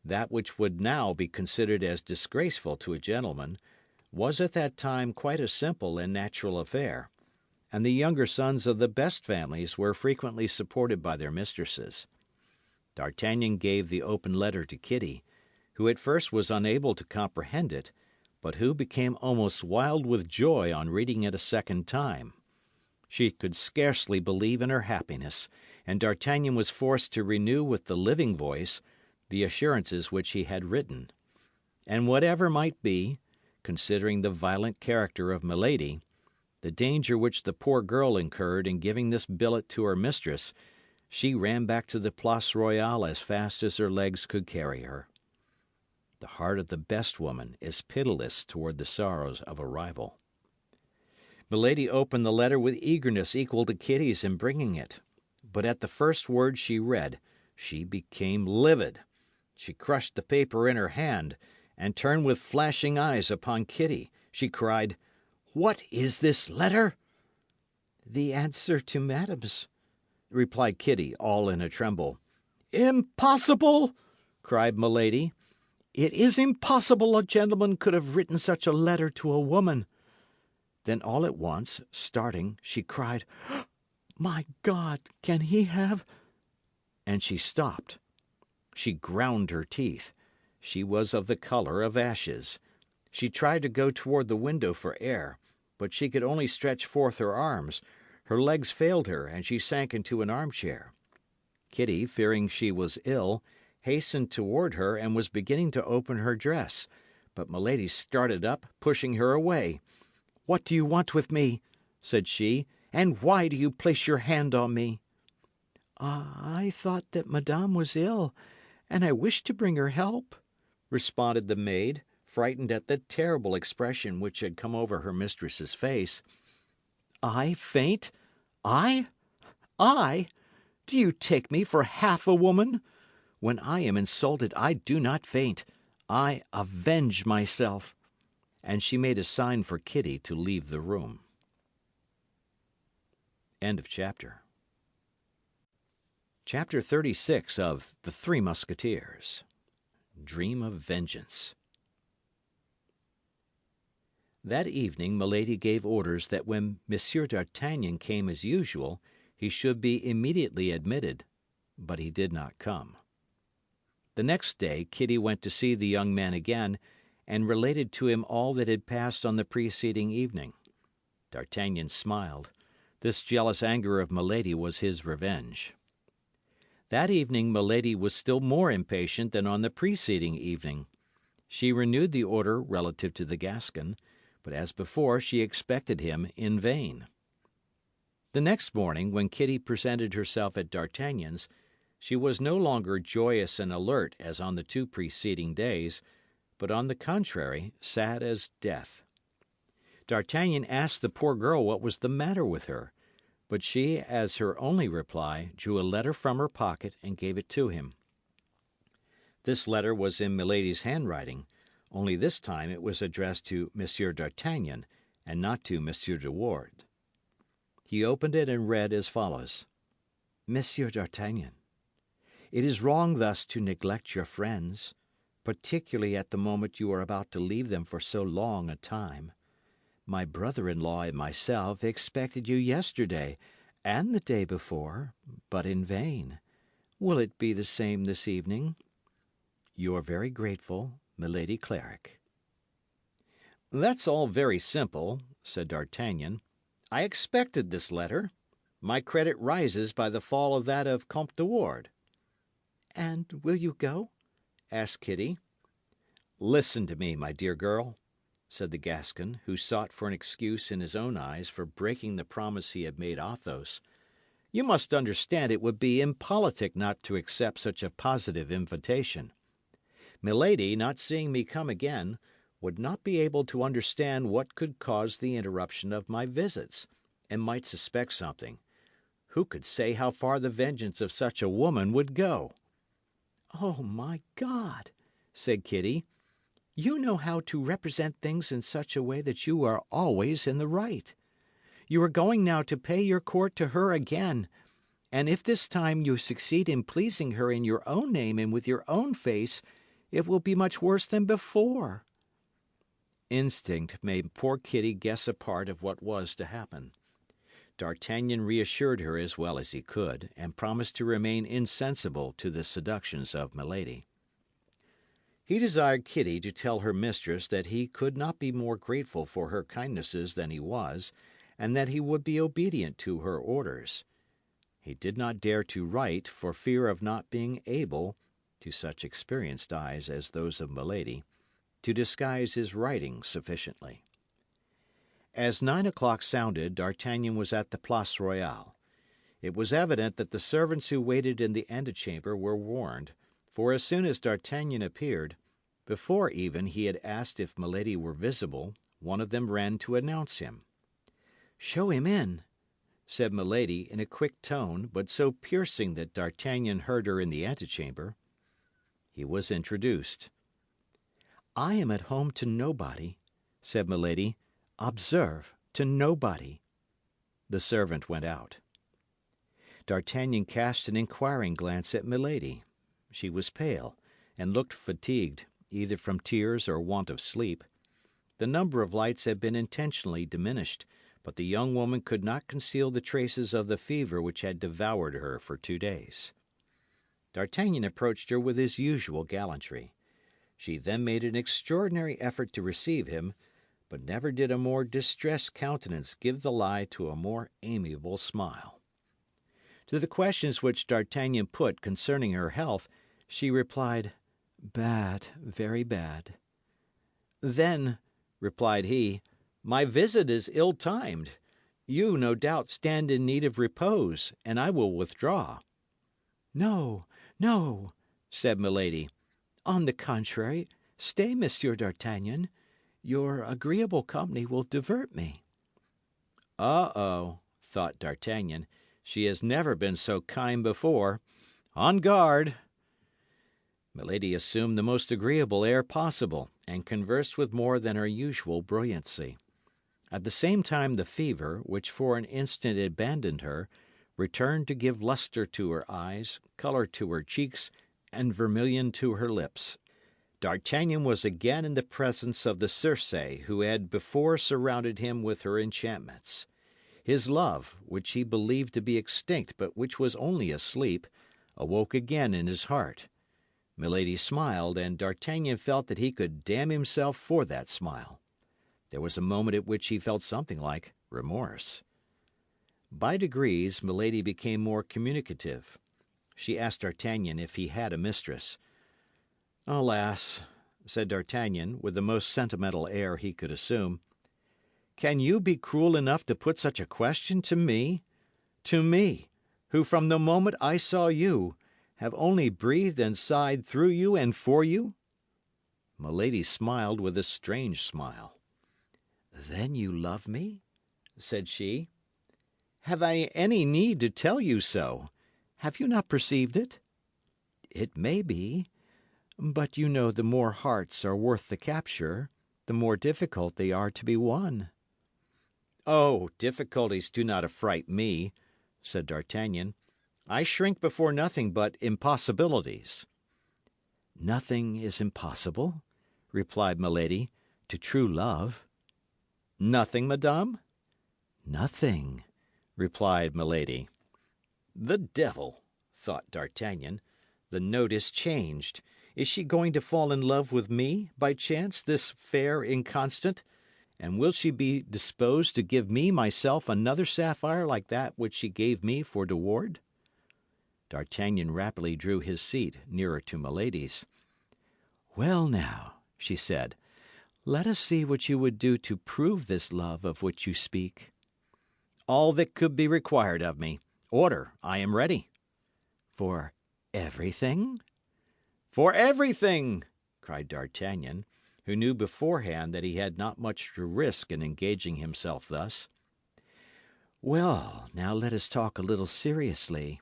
[SPEAKER 1] That which would now be considered as disgraceful to a gentleman was at that time quite a simple and natural affair, and the younger sons of the best families were frequently supported by their mistresses. D'Artagnan gave the open letter to Kitty, who at first was unable to comprehend it, but who became almost wild with joy on reading it a second time. She could scarcely believe in her happiness, and D'Artagnan was forced to renew with the living voice the assurances which he had written. And whatever might be, considering the violent character of Milady, the danger which the poor girl incurred in giving this billet to her mistress, she ran back to the Place Royale as fast as her legs could carry her. The heart of the best woman is pitiless toward the sorrows of a rival. Milady opened the letter with eagerness equal to Kitty's in bringing it.
[SPEAKER 2] but at the first word she read, she became livid. She crushed the paper in her hand, and turned with flashing eyes upon Kitty. She cried, "What is this letter?"
[SPEAKER 3] "The answer to Madame's,"
[SPEAKER 2] replied Kitty, all in a tremble. "Impossible!" cried Milady.
[SPEAKER 3] "It is impossible a gentleman could have written such a letter to a woman." Then all at once, starting, she cried, "My God, can he have—" And she stopped. She ground her teeth. She was of the colour of ashes. She tried to go toward the window for air, but she could only stretch forth her arms. Her legs failed her, and she sank into an armchair. Kitty, fearing she was ill, hastened toward her and was beginning to open her dress. But Milady started up, pushing her away. "What do you want with me?" said she, "and why do you place your hand on me?" "I thought that Madame was ill, and I wished to bring her help," responded the maid, frightened at the terrible expression which had come over her mistress's face. "I faint? I? I? Do you take me for half a woman? When I am insulted, I do not faint. I avenge myself." And she made a sign for Kitty to leave the room. End of chapter. Chapter 36 of The Three Musketeers. Dream of Vengeance. That evening Milady gave orders that when Monsieur d'Artagnan came as usual, he should be immediately admitted. But he did not come. The next day Kitty went to see the young man again, and related to him all that had passed on the preceding evening. D'Artagnan smiled. This jealous anger of Milady was his revenge. That evening Milady was still more impatient than on the preceding evening. She renewed the order relative to the Gascon, but as before she expected him in vain. The next morning, when Kitty presented herself at D'Artagnan's, she was no longer joyous and alert as on the two preceding days, but on the contrary, sad as death. D'Artagnan asked the poor girl what was the matter with her, but she, as her only reply, drew a letter from her pocket and gave it to him. This letter was in Milady's handwriting, only this time it was addressed to Monsieur d'Artagnan, and not to Monsieur de Wardes. He opened it and read as follows: Monsieur d'Artagnan, it is wrong thus to neglect your friends, particularly at the moment you are about to leave them for so long a time. My brother-in-law and myself expected you yesterday and the day before, but in vain. Will it be the same this evening? Your very grateful, Milady Clarik. That's all very simple, said D'Artagnan. I expected this letter. My credit rises by the fall of that of Comte de Wardes. And will you go? asked Kitty. Listen to me, my dear girl, said the Gascon, who sought for an excuse in his own eyes for breaking the promise he had made Athos. You must understand it would be impolitic not to accept such a positive invitation. Milady, not seeing me come again, would not be able to understand what could cause the interruption of my visits, and might suspect something. Who could say how far the vengeance of such a woman would go? Oh, my God, said Kitty. You know how to represent things in such a way that you are always in the right. You are going now to pay your court to her again, and if this time you succeed in pleasing her in your own name and with your own face, it will be much worse than before. Instinct made poor Kitty guess a part of what was to happen. D'Artagnan reassured her as well as he could, and promised to remain insensible to the seductions of Milady. He desired Kitty to tell her mistress that he could not be more grateful for her kindnesses than he was, and that he would be obedient to her orders. He did not dare to write for fear of not being able, to such experienced eyes as those of Milady, to disguise his writing sufficiently. As 9 o'clock sounded, D'Artagnan was at the Place Royale. It was evident that the servants who waited in the antechamber were warned, for as soon as D'Artagnan appeared, before even he had asked if Milady were visible, one of them ran to announce him. "Show him in,"
[SPEAKER 1] said Milady in a quick tone, but so piercing that D'Artagnan heard her in the antechamber. He was introduced.
[SPEAKER 3] I am at home to nobody, said Milady. Observe, to nobody.
[SPEAKER 1] The servant went out. D'Artagnan cast an inquiring glance at Milady. She was pale, and looked fatigued, either from tears or want of sleep. The number of lights had been intentionally diminished, but the young woman could not conceal the traces of the fever which had devoured her for 2 days. D'Artagnan approached her with his usual gallantry. She then made an extraordinary effort to receive him, but never did a more distressed countenance give the lie to a more amiable smile. To the questions which D'Artagnan put concerning her health, she replied,
[SPEAKER 3] Bad, very bad.
[SPEAKER 1] Then, replied he, my visit is ill-timed. You, no doubt, stand in need of repose, and I will withdraw.
[SPEAKER 3] No, no, said Milady. On the contrary, stay, Monsieur d'Artagnan. Your agreeable company will divert me.
[SPEAKER 1] Uh-oh, thought D'Artagnan. She has never been so kind before. On guard! Milady assumed the most agreeable air possible, and conversed with more than her usual brilliancy. At the same time the fever, which for an instant abandoned her, returned to give lustre to her eyes, colour to her cheeks, and vermilion to her lips. D'Artagnan was again in the presence of the Circe who had before surrounded him with her enchantments. His love, which he believed to be extinct but which was only asleep, awoke again in his heart. Milady smiled, and D'Artagnan felt that he could damn himself for that smile. There was a moment at which he felt something like remorse. By degrees, Milady became more communicative. She asked D'Artagnan if he had a mistress. Alas, said D'Artagnan, with the most sentimental air he could assume, can you be cruel enough to put such a question to me? To me, who from the moment I saw you, have only breathed and sighed through you and for you? Milady smiled with a strange smile. Then you love me? said she. Have I any need to tell you so? Have you not perceived it? It may be, but you know the more hearts are worth the capture, the more difficult they are to be won. Oh, difficulties do not affright me, said D'Artagnan. I shrink before nothing but impossibilities. Nothing is impossible, replied Milady, to true love. Nothing, madame? Nothing, replied Milady. The devil, thought D'Artagnan. The note is changed. Is she going to fall in love with me, by chance, this fair inconstant? And will she be disposed to give me myself another sapphire like that which she gave me for De Ward? D'Artagnan rapidly drew his seat nearer to Milady's. Well, now, she said, let us see what you would do to prove this love of which you speak. All that could be required of me. Order, I am ready. For everything? For everything, cried D'Artagnan, who knew beforehand that he had not much to risk in engaging himself thus. Well, now let us talk a little seriously,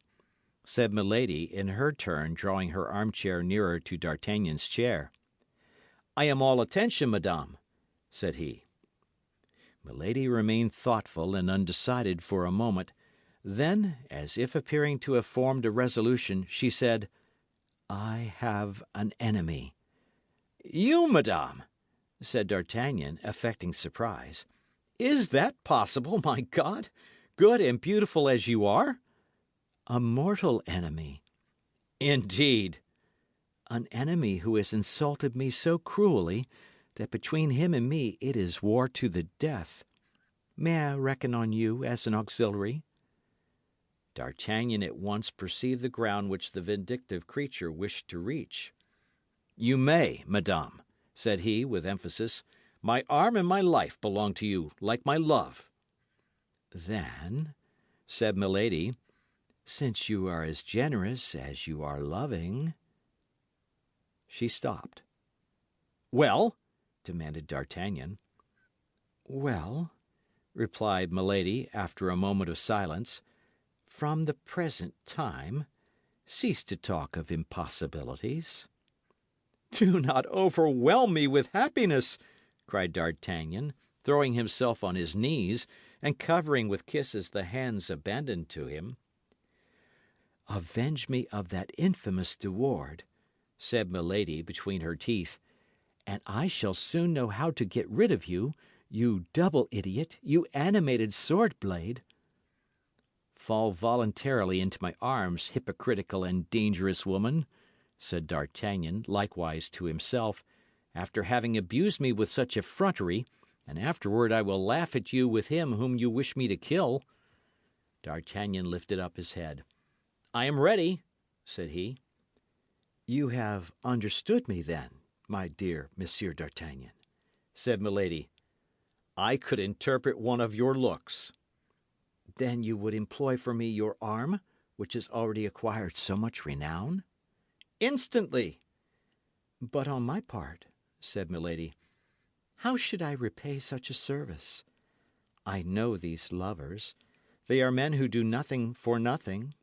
[SPEAKER 1] said Milady, in her turn drawing her armchair nearer to D'Artagnan's chair. I am all attention, madame, said he. Milady remained thoughtful and undecided for a moment. Then, as if appearing to have formed a resolution, she said, I have an enemy. You, madame, said D'Artagnan, affecting surprise. Is that possible, my God? Good and beautiful as you are? A mortal enemy. Indeed. An enemy who has insulted me so cruelly that between him and me it is war to the death. May I reckon on you as an auxiliary? D'Artagnan at once perceived the ground which the vindictive creature wished to reach. You may, madame, said he with emphasis. My arm and my life belong to you, like my love. Then, said Milady, since you are as generous as you are loving. She stopped. Well? demanded D'Artagnan. Well,
[SPEAKER 3] replied Milady, after a moment of silence, "from the present time, cease to talk of impossibilities."
[SPEAKER 2] "Do not overwhelm me with happiness," cried D'Artagnan, throwing himself on his knees and covering with kisses the hands abandoned to him.
[SPEAKER 3] "Avenge me of that infamous De Ward," said Milady between her teeth, "and I shall soon know how to get rid of you, you double idiot, you animated sword blade." "Fall voluntarily into my arms, hypocritical and dangerous woman," said D'Artagnan, likewise to himself, "after having abused me with such effrontery, and afterward I will laugh at you with him whom you wish me to kill." D'Artagnan lifted up his head. "I am ready," said he.
[SPEAKER 1] You have understood me, then, my dear Monsieur d'Artagnan, said Milady.
[SPEAKER 2] "I could interpret one of your looks."
[SPEAKER 1] Then you would employ for me your arm, which has already acquired so much renown?
[SPEAKER 2] "Instantly."
[SPEAKER 1] But on my part, said Milady, how should I repay such a service? I know these lovers. They are men who do nothing for nothing.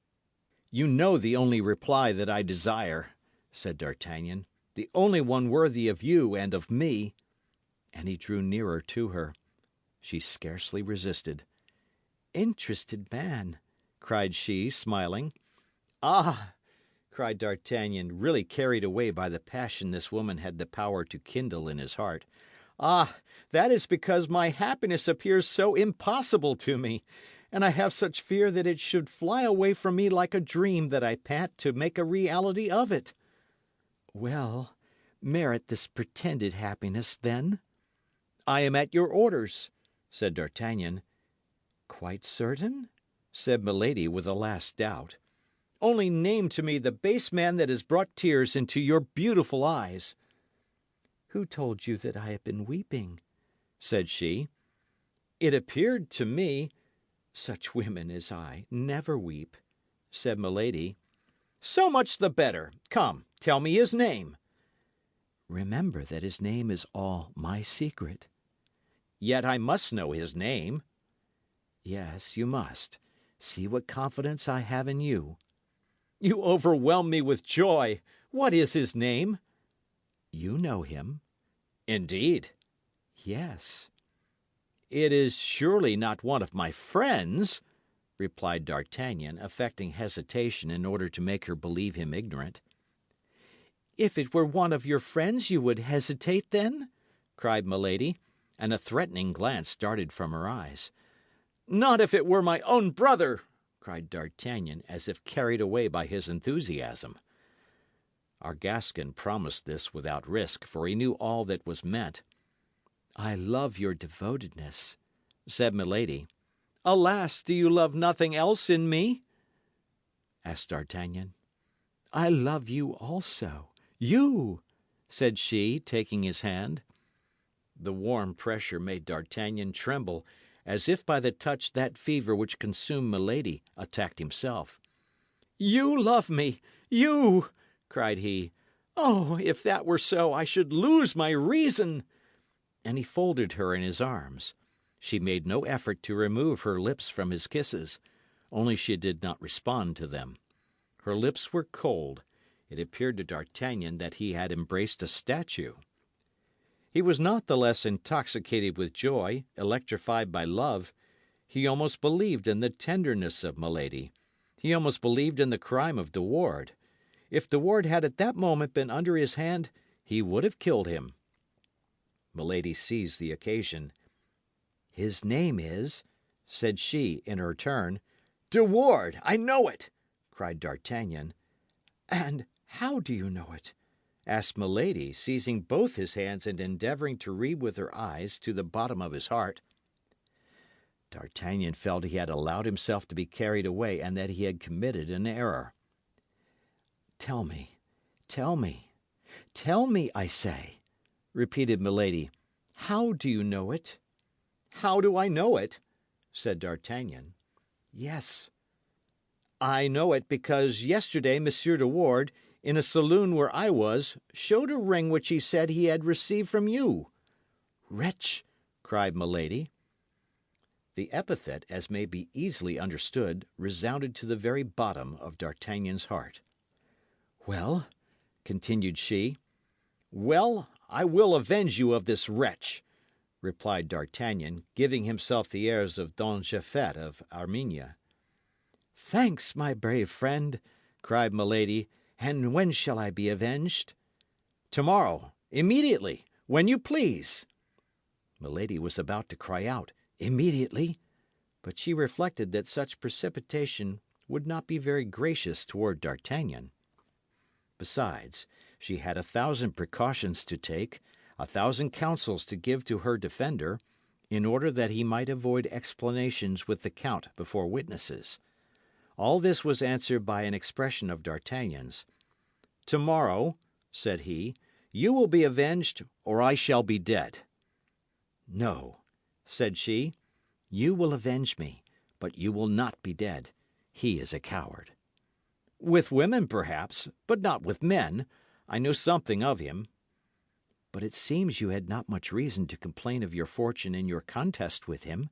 [SPEAKER 2] "You know the only reply that I desire," said D'Artagnan, "the only one worthy of you and of me."
[SPEAKER 1] And he drew nearer to her. She scarcely resisted. "Interested man!" cried she, smiling.
[SPEAKER 2] "Ah!" cried D'Artagnan, really carried away by the passion this woman had the power to kindle in his heart. "Ah, that is because my happiness appears so impossible to me, and I have such fear that it should fly away from me like a dream that I pant to make a reality of it."
[SPEAKER 1] "Well, merit this pretended happiness, then?"
[SPEAKER 2] "I am at your orders," said D'Artagnan.
[SPEAKER 1] "Quite certain?" said Milady with a last doubt.
[SPEAKER 2] "Only name to me the base man that has brought tears into your beautiful eyes."
[SPEAKER 1] "Who told you that I have been weeping?" said she.
[SPEAKER 2] "It appeared to me—"
[SPEAKER 1] "Such women as I never weep," said Milady.
[SPEAKER 2] "So much the better. Come, tell me his name."
[SPEAKER 1] "Remember that his name is all my secret."
[SPEAKER 2] "Yet I must know his name."
[SPEAKER 1] "Yes, you must. See what confidence I have in you."
[SPEAKER 2] "You overwhelm me with joy. What is his name?"
[SPEAKER 1] "You know him."
[SPEAKER 2] "Indeed?"
[SPEAKER 1] "Yes."
[SPEAKER 2] "It is surely not one of my friends," replied D'Artagnan, affecting hesitation in order to make her believe him ignorant.
[SPEAKER 1] "If it were one of your friends, you would hesitate, then?" cried Milady, and a threatening glance darted from her eyes.
[SPEAKER 2] "Not if it were my own brother!" cried D'Artagnan, as if carried away by his enthusiasm. Our Gascon promised this without risk, for he knew all that was meant.
[SPEAKER 1] "I love your devotedness," said Milady.
[SPEAKER 2] "Alas, do you love nothing else in me?"
[SPEAKER 1] asked D'Artagnan. "I love you also. You!" said she, taking his hand.
[SPEAKER 2] The warm pressure made D'Artagnan tremble, as if by the touch that fever which consumed Milady attacked himself. "You love me! You!" cried he. "Oh, if that were so, I should lose my reason!"
[SPEAKER 1] And he folded her in his arms. She made no effort to remove her lips from his kisses, only she did not respond to them. Her lips were cold. It appeared to D'Artagnan that he had embraced a statue. He was not the less intoxicated with joy, electrified by love. He almost believed in the tenderness of Milady. He almost believed in the crime of De Ward. If De Ward had at that moment been under his hand, he would have killed him. Milady seized the occasion. "His name is," said she in her turn.
[SPEAKER 2] "De Ward! I know it!"
[SPEAKER 1] cried D'Artagnan. "And how do you know it?" asked Milady, seizing both his hands and endeavouring to read with her eyes to the bottom of his heart. D'Artagnan felt he had allowed himself to be carried away and that he had committed an error. "Tell me, tell me, tell me, I say," repeated Milady. "How do you know it?"
[SPEAKER 2] "How do I know it?"
[SPEAKER 1] said D'Artagnan. "Yes."
[SPEAKER 2] "I know it because yesterday Monsieur de Ward, in a saloon where I was, showed a ring which he said he had received from you."
[SPEAKER 1] "Wretch!"
[SPEAKER 2] cried Milady.
[SPEAKER 1] The epithet, as may be easily understood, resounded to the very bottom of D'Artagnan's heart.
[SPEAKER 3] Well, continued she.
[SPEAKER 1] Well, I will avenge you of this wretch, replied D'Artagnan, giving himself the airs of Don Japhet of Armenia.
[SPEAKER 3] Thanks, my brave friend, cried Milady. And when shall I be avenged?
[SPEAKER 1] Tomorrow, immediately, when you please.
[SPEAKER 3] Milady was about to cry out, "Immediately," but she reflected that such precipitation would not be very gracious toward D'Artagnan. Besides, she had 1,000 precautions to take, 1,000 counsels to give to her defender, in order that he might avoid explanations with the count before witnesses. All this was answered by an expression of D'Artagnan's.
[SPEAKER 1] Tomorrow, said he, you will be avenged, or I shall be dead.
[SPEAKER 3] No, said she, you will avenge me, but you will not be dead. He is a coward.
[SPEAKER 1] With women, perhaps, but not with men. I know something of him.
[SPEAKER 3] But it seems you had not much reason to complain of your fortune in your contest with him.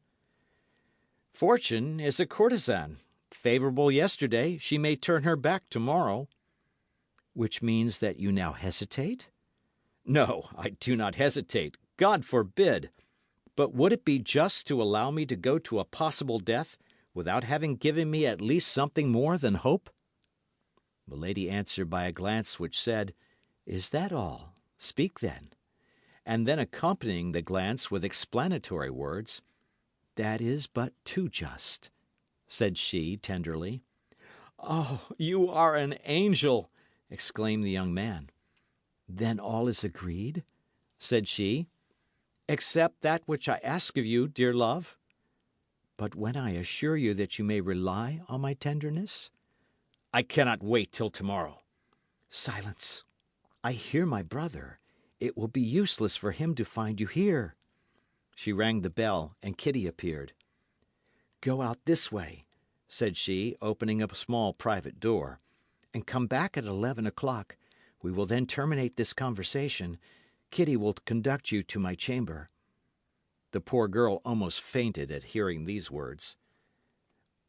[SPEAKER 1] Fortune is a courtesan. Favourable yesterday, she may turn her back tomorrow.
[SPEAKER 3] Which means that you now hesitate?
[SPEAKER 1] No, I do not hesitate. God forbid. But would it be just to allow me to go to a possible death without having given me at least something more than hope?
[SPEAKER 3] Milady answered by a glance which said, "Is that all? Speak then." And then accompanying the glance with explanatory words, "That is but too just," said she tenderly.
[SPEAKER 1] "Oh, you are an angel!" exclaimed the young man.
[SPEAKER 3] "Then all is agreed?" said she.
[SPEAKER 1] "Except that which I ask of you, dear love."
[SPEAKER 3] "But when I assure you that you may rely on my tenderness?"
[SPEAKER 1] "I cannot wait till tomorrow."
[SPEAKER 3] "Silence! I hear my brother. It will be useless for him to find you here." She rang the bell, and Kitty appeared. "Go out this way," said she, opening a small private door, "and come back at 11 o'clock. We will then terminate this conversation. Kitty will conduct you to my chamber."
[SPEAKER 1] The poor girl almost fainted at hearing these words.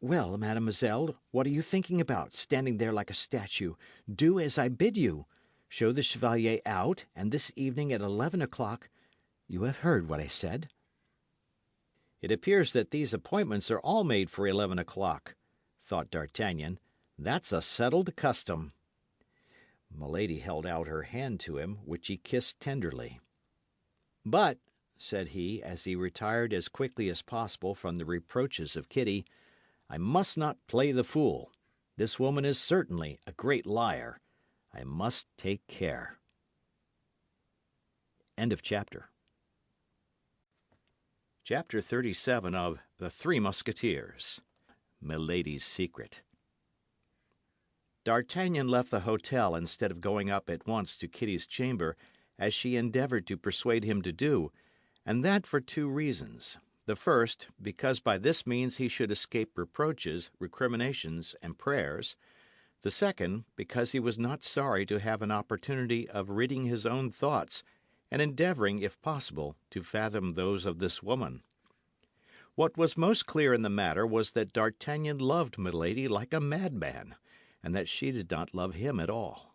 [SPEAKER 3] "Well, mademoiselle, what are you thinking about, standing there like a statue? Do as I bid you. Show the chevalier out, and this evening at 11 o'clock. You have heard what I said."
[SPEAKER 1] It appears that these appointments are all made for 11 o'clock, thought D'Artagnan. That's a settled custom. Milady held out her hand to him, which he kissed tenderly. "But," said he, as he retired as quickly as possible from the reproaches of Kitty, "I must not play the fool. This woman is certainly a great liar. I must take care." End of chapter. Chapter 37 of The Three Musketeers. Milady's Secret. D'Artagnan left the hotel instead of going up at once to Kitty's chamber, as she endeavoured to persuade him to do, and that for two reasons. The first, because by this means he should escape reproaches, recriminations, and prayers. The second, because he was not sorry to have an opportunity of reading his own thoughts and endeavouring, if possible, to fathom those of this woman. What was most clear in the matter was that D'Artagnan loved Milady like a madman, and that she did not love him at all.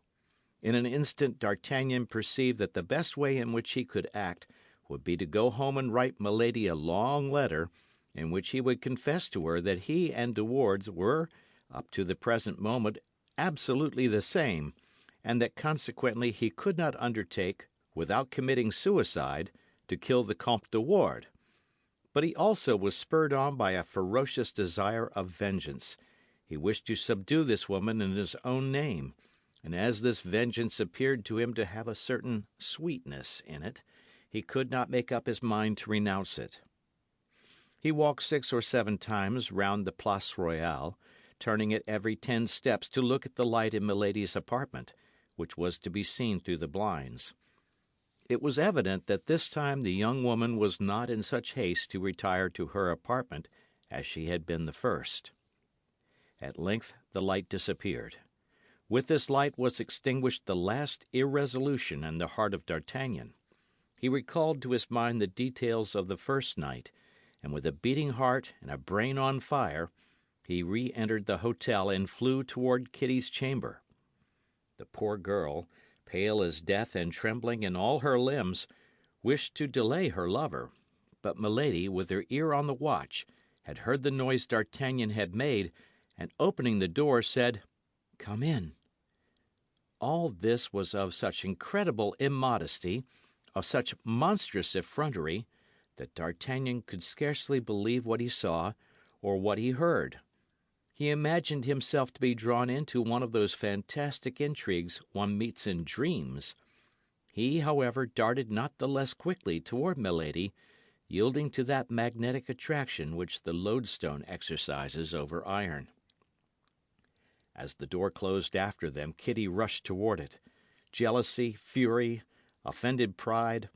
[SPEAKER 1] In an instant D'Artagnan perceived that the best way in which he could act would be to go home and write Milady a long letter, in which he would confess to her that he and De Wardes were, up to the present moment, absolutely the same, and that consequently he could not undertake, without committing suicide, to kill the Comte de Wardes. But he also was spurred on by a ferocious desire of vengeance. He wished to subdue this woman in his own name, and as this vengeance appeared to him to have a certain sweetness in it, he could not make up his mind to renounce it. He walked 6 or 7 times round the Place Royale, turning at every 10 steps to look at the light in Milady's apartment, which was to be seen through the blinds. It was evident that this time the young woman was not in such haste to retire to her apartment as she had been the first. At length the light disappeared. With this light was extinguished the last irresolution in the heart of D'Artagnan. He recalled to his mind the details of the first night,
[SPEAKER 2] and with a beating heart and a brain on fire, he re-entered the hotel and flew toward Kitty's chamber. The poor girl, pale as death and trembling in all her limbs, wished to delay her lover, but Milady, with her ear on the watch, had heard the noise D'Artagnan had made, and opening the door, said, "Come in." All this was of such incredible immodesty, of such monstrous effrontery, that D'Artagnan could scarcely believe what he saw or what he heard. He imagined himself to be drawn into one of those fantastic intrigues one meets in dreams. He, however, darted not the less quickly toward Milady, yielding to that magnetic attraction which the lodestone exercises over iron. As the door closed after them, Kitty rushed toward it. Jealousy, fury, offended pride,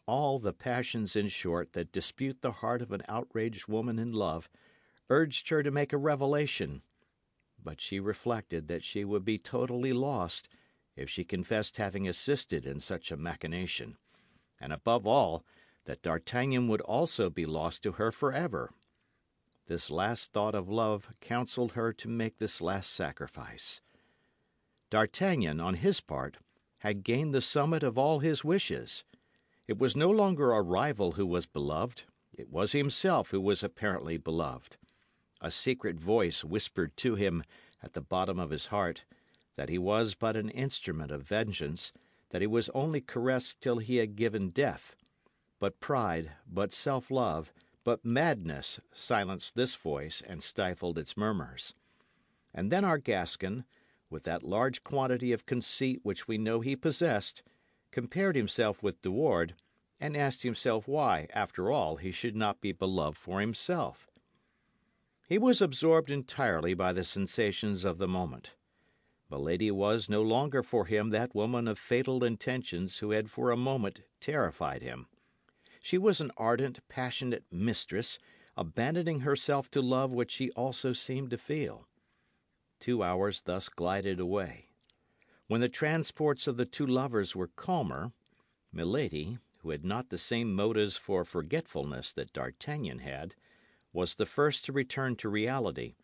[SPEAKER 2] all the passions, in short, that dispute the heart of an outraged woman in love, urged her to make a revelation. But she reflected that she would be totally lost if she confessed having assisted in such a machination, and above all, that D'Artagnan would also be lost to her forever. This last thought of love counselled her to make this last sacrifice. D'Artagnan, on his part, had gained the summit of all his wishes. It was no longer a rival who was beloved, it was himself who was apparently beloved. A secret voice whispered to him, at the bottom of his heart, that he was but an instrument of vengeance, that he was only caressed till he had given death. But pride, but self-love, but madness silenced this voice and stifled its murmurs. And then our Gascon, with that large quantity of conceit which we know he possessed, compared himself with De Wardes, and asked himself why, after all, he should not be beloved for himself. He was absorbed entirely by the sensations of the moment. Milady was no longer for him that woman of fatal intentions who had for a moment terrified him. She was an ardent, passionate mistress, abandoning herself to love which she also seemed to feel. 2 hours thus glided away. When the transports of the two lovers were calmer, Milady, who had not the same motives for forgetfulness that D'Artagnan had, was the first to return to reality,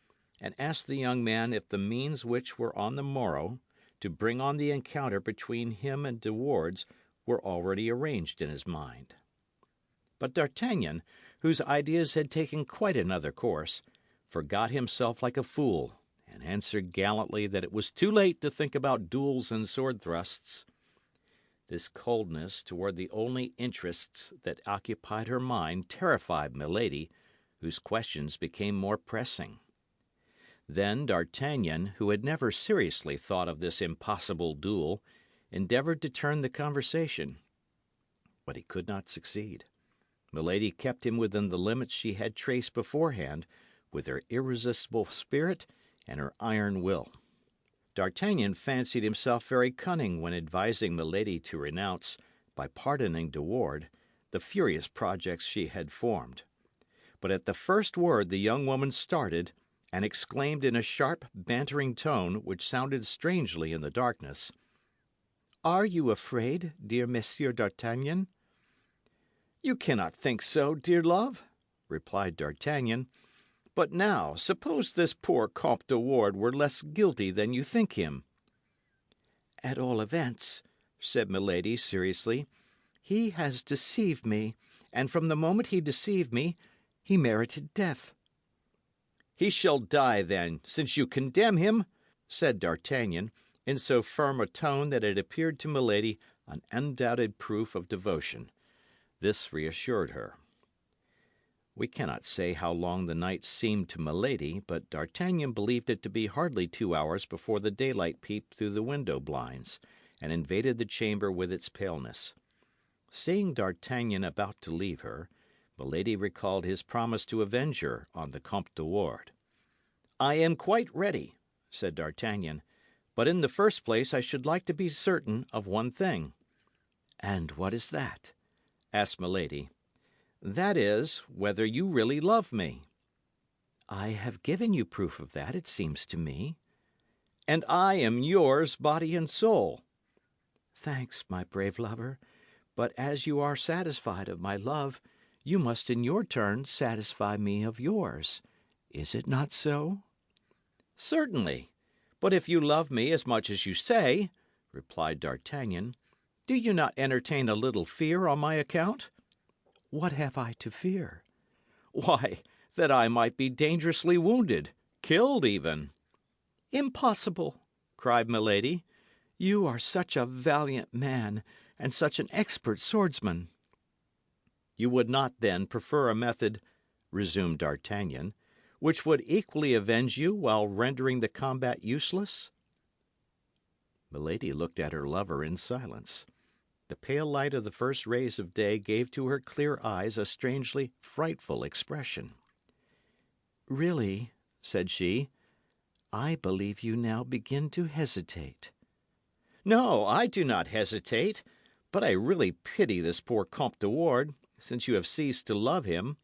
[SPEAKER 2] and asked the young man if the means which were on the morrow to bring on the encounter between him and De Wardes were already arranged in his mind. But D'Artagnan, whose ideas had taken quite another course, forgot himself like a fool, and answered gallantly that it was too late to think about duels and sword thrusts. This coldness toward the only interests that occupied her mind terrified Milady, whose questions became more pressing. Then D'Artagnan, who had never seriously thought of this impossible duel, endeavoured to turn the conversation. But he could not succeed. Milady kept him within the limits she had traced beforehand, with her irresistible spirit and her iron will. D'Artagnan fancied himself very cunning when advising Milady to renounce, by pardoning De Wardes, the furious projects she had formed. But at the first word the young woman started, and exclaimed in a sharp, bantering tone, which sounded strangely in the darkness, "Are you afraid, dear Monsieur d'Artagnan?" "You cannot think so, dear love," replied D'Artagnan. "But now, suppose this poor Comte de Wardes were less guilty than you think him." "At all events," said Milady seriously, "he has deceived me, and from the moment he deceived me, he merited death." "He shall die, then, since you condemn him," said D'Artagnan, in so firm a tone that it appeared to Milady an undoubted proof of devotion. This reassured her. We cannot say how long the night seemed to Milady, but D'Artagnan believed it to be hardly 2 hours before the daylight peeped through the window blinds, and invaded the chamber with its paleness. Seeing D'Artagnan about to leave her, Milady recalled his promise to avenge her on the Comte de Wardes. "I am quite ready," said D'Artagnan, "but in the first place I should like to be certain of one thing." "And what is that?" asked Milady. "That is, whether you really love me." "I have given you proof of that, it seems to me." "And I am yours, body and soul." "Thanks, my brave lover, but as you are satisfied of my love,
[SPEAKER 3] you must in your turn satisfy me of yours. Is it not so?"
[SPEAKER 2] "Certainly. But if you love me as much as you say," replied D'Artagnan, "do you not entertain a little fear on my account?"
[SPEAKER 3] "What have I to fear?"
[SPEAKER 2] "Why, that I might be dangerously wounded, killed even."
[SPEAKER 3] "Impossible!" cried Milady. "You are such a valiant man, and such an expert swordsman."
[SPEAKER 2] "You would not, then, prefer a method," resumed D'Artagnan, "which would equally avenge you while rendering the combat useless?" Milady looked at her lover in silence. The pale light of the first rays of day gave to her clear eyes a strangely frightful expression.
[SPEAKER 3] "Really," said she, "I believe you now begin to hesitate."
[SPEAKER 2] "No, I do not hesitate. But I really pity this poor Comte de Ward, since you have ceased to love him.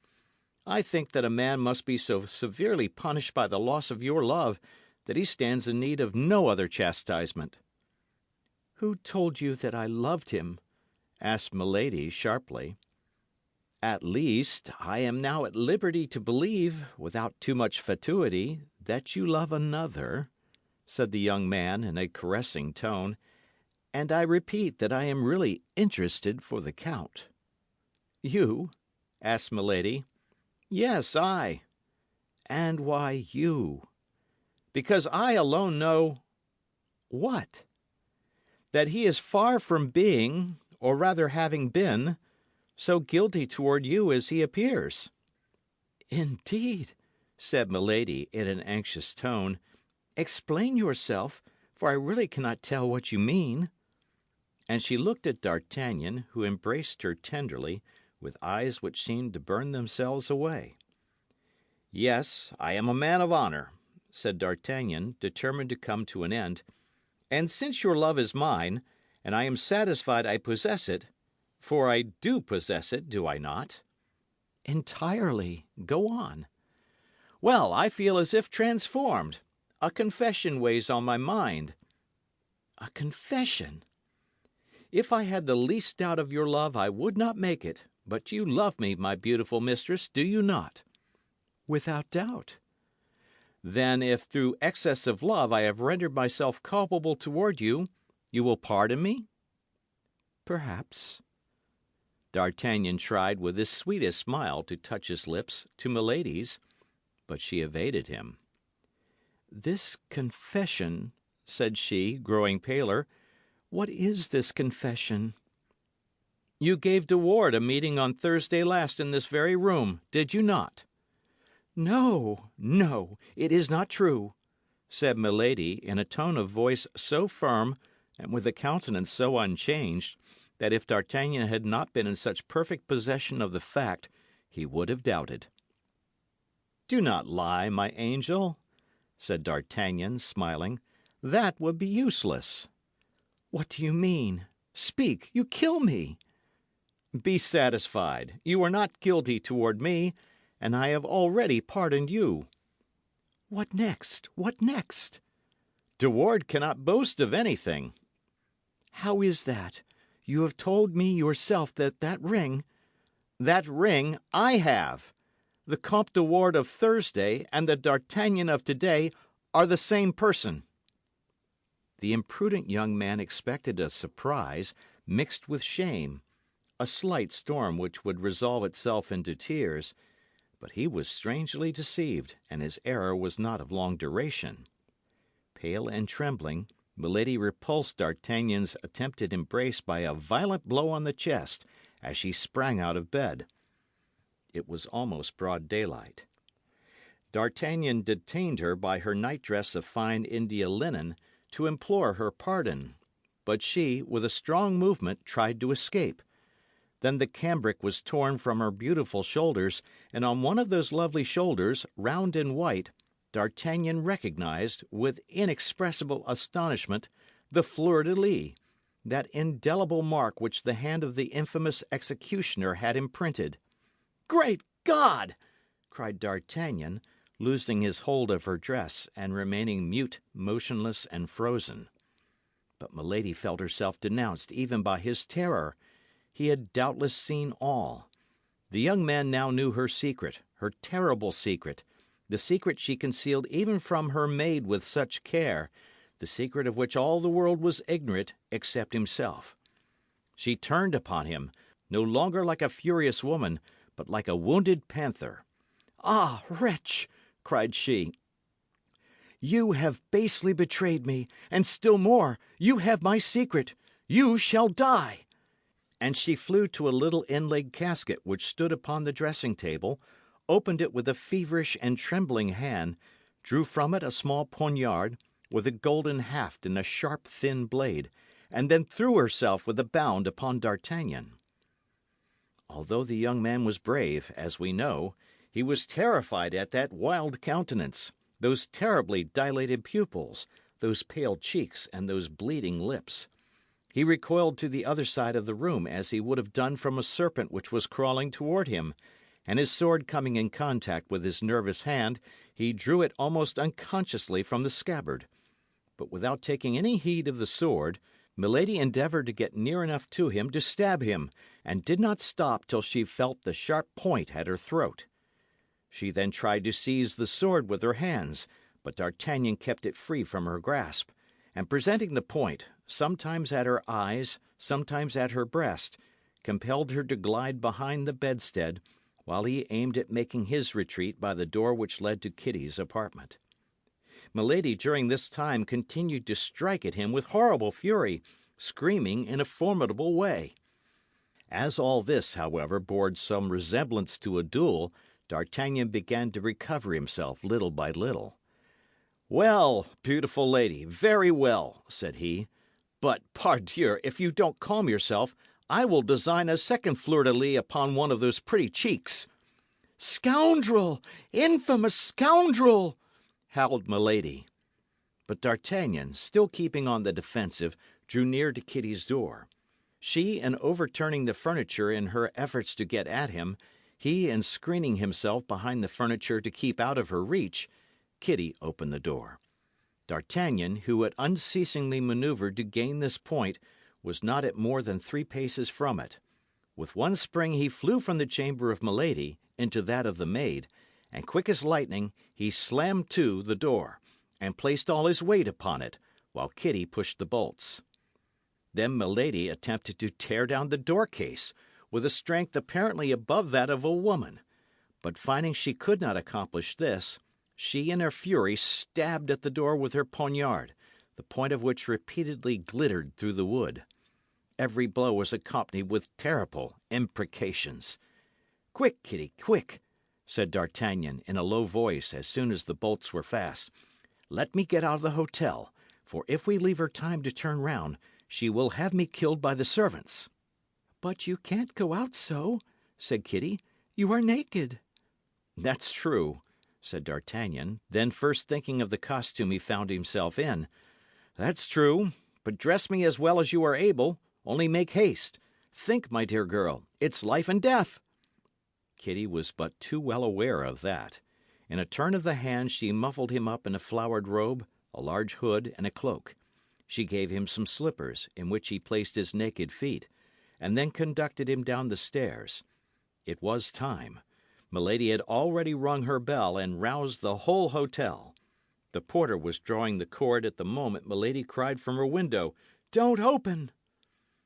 [SPEAKER 2] I think that a man must be so severely punished by the loss of your love that he stands in need of no other chastisement."
[SPEAKER 3] "Who told you that I loved him?"
[SPEAKER 2] asked Milady sharply. "At least, I am now at liberty to believe, without too much fatuity, that you love another," said the young man in a caressing tone, "and I repeat that I am really interested for the Count."
[SPEAKER 3] "You?"
[SPEAKER 2] asked Milady. "Yes, I."
[SPEAKER 3] "And why you?"
[SPEAKER 2] "Because I alone know—"
[SPEAKER 3] "What?"
[SPEAKER 2] "That he is far from being, or rather having been, so guilty toward you as he appears."
[SPEAKER 3] "Indeed," said Milady in an anxious tone. "Explain yourself, for I really cannot tell what you mean."
[SPEAKER 2] And she looked at D'Artagnan, who embraced her tenderly, with eyes which seemed to burn themselves away. "Yes, I am a man of honour," said D'Artagnan, determined to come to an end. "And since your love is mine, and I am satisfied I possess it, for I do possess it, do I not?"
[SPEAKER 3] "Entirely. Go on."
[SPEAKER 2] "Well, I feel as if transformed. A confession weighs on my mind."
[SPEAKER 3] "A confession?"
[SPEAKER 2] "If I had the least doubt of your love, I would not make it. But you love me, my beautiful mistress, do you not?"
[SPEAKER 3] "Without doubt."
[SPEAKER 2] "Then, if through excess of love I have rendered myself culpable toward you, you will pardon me?"
[SPEAKER 3] "Perhaps."
[SPEAKER 2] D'Artagnan tried with his sweetest smile to touch his lips to Milady's, but she evaded him.
[SPEAKER 3] "This confession," said she, growing paler, "what is this confession?"
[SPEAKER 2] "You gave De Ward a meeting on Thursday last in this very room, did you not?"
[SPEAKER 3] "No, no, it is not true,"
[SPEAKER 2] said Milady in a tone of voice so firm, and with a countenance so unchanged, that if D'Artagnan had not been in such perfect possession of the fact, he would have doubted. "Do not lie, my angel," said D'Artagnan, smiling. "That would be useless."
[SPEAKER 3] "What do you mean? Speak, you kill me."
[SPEAKER 2] "Be satisfied. You are not guilty toward me, and I have already pardoned you."
[SPEAKER 3] "What next? What next?"
[SPEAKER 2] De Ward cannot boast of anything."
[SPEAKER 3] "How is that? You have told me yourself that ring—"
[SPEAKER 2] "That ring I have. The Comte de Ward of Thursday and the D'Artagnan of today are the same person."
[SPEAKER 1] The imprudent young man expected a surprise mixed with shame, a slight storm which would resolve itself into tears, but he was strangely deceived, and his error was not of long duration. Pale and trembling, Milady repulsed D'Artagnan's attempted embrace by a violent blow on the chest as she sprang out of bed. It was almost broad daylight. D'Artagnan detained her by her nightdress of fine India linen to implore her pardon, but she, with a strong movement, tried to escape. Then the cambric was torn from her beautiful shoulders, and on one of those lovely shoulders, round and white, D'Artagnan recognized, with inexpressible astonishment, the fleur de lis, that indelible mark which the hand of the infamous executioner had imprinted.
[SPEAKER 2] "Great God!"
[SPEAKER 1] cried D'Artagnan, losing his hold of her dress and remaining mute, motionless, and frozen. But Milady felt herself denounced even by his terror. He had doubtless seen all. The young man now knew her secret, her terrible secret, the secret she concealed even from her maid with such care, the secret of which all the world was ignorant except himself. She turned upon him, no longer like a furious woman, but like a wounded panther. "Ah, wretch!" cried she, "you have basely betrayed me, and still more, you have my secret. You shall die." And she flew to a little inlaid casket which stood upon the dressing table, opened it with a feverish and trembling hand, drew from it a small poniard, with a golden haft and a sharp thin blade, and then threw herself with a bound upon D'Artagnan. Although the young man was brave, as we know, he was terrified at that wild countenance, those terribly dilated pupils, those pale cheeks, and those bleeding lips. He recoiled to the other side of the room as he would have done from a serpent which was crawling toward him, and his sword coming in contact with his nervous hand, he drew it almost unconsciously from the scabbard. But without taking any heed of the sword, Milady endeavoured to get near enough to him to stab him, and did not stop till she felt the sharp point at her throat. She then tried to seize the sword with her hands, but D'Artagnan kept it free from her grasp, and presenting the point, sometimes at her eyes, sometimes at her breast, compelled her to glide behind the bedstead, while he aimed at making his retreat by the door which led to Kitty's apartment. Milady during this time continued to strike at him with horrible fury, screaming in a formidable way. As all this, however, bore some resemblance to a duel, D'Artagnan began to recover himself little by little. "Well, beautiful lady, very well," said he. "But, pardieu, if you don't calm yourself, I will design a second fleur-de-lis upon one of those pretty cheeks." "Scoundrel! Infamous scoundrel!" howled Milady. But D'Artagnan, still keeping on the defensive, drew near to Kitty's door. She in overturning the furniture in her efforts to get at him, he in screening himself behind the furniture to keep out of her reach, Kitty opened the door. D'Artagnan, who had unceasingly manoeuvred to gain this point, was not at more than 3 paces from it. With one spring he flew from the chamber of Milady into that of the maid, and quick as lightning he slammed to the door, and placed all his weight upon it, while Kitty pushed the bolts. Then Milady attempted to tear down the door-case, with a strength apparently above that of a woman. But finding she could not accomplish this, she in her fury stabbed at the door with her poniard, the point of which repeatedly glittered through the wood. Every blow was accompanied with terrible imprecations. "Quick, Kitty, quick!" said D'Artagnan in a low voice as soon as the bolts were fast. "Let me get out of the hotel, for if we leave her time to turn round, she will have me killed by the servants." "But you can't go out so," said Kitty. "You are naked." "That's true," said D'Artagnan, then first thinking of the costume he found himself in. "That's true, but dress me as well as you are able, only make haste. Think, my dear girl, it's life and death." Kitty was but too well aware of that. In a turn of the hand she muffled him up in a flowered robe, a large hood, and a cloak. She gave him some slippers, in which he placed his naked feet, and then conducted him down the stairs. It was time. Milady had already rung her bell and roused the whole hotel. The porter was drawing the cord at the moment Milady cried from her window, "Don't open!"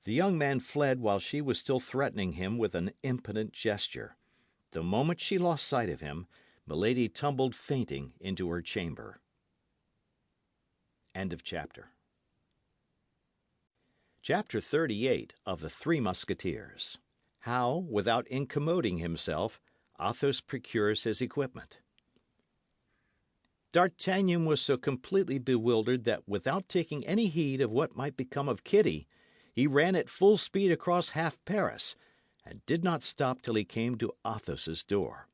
[SPEAKER 1] The young man fled while she was still threatening him with an impotent gesture. The moment she lost sight of him, Milady tumbled fainting into her chamber. End of chapter. Chapter 38 of the Three Musketeers. How, without incommoding himself, Athos procures his equipment. D'Artagnan was so completely bewildered that without taking any heed of what might become of Kitty, he ran at full speed across half Paris, and did not stop till he came to Athos's door.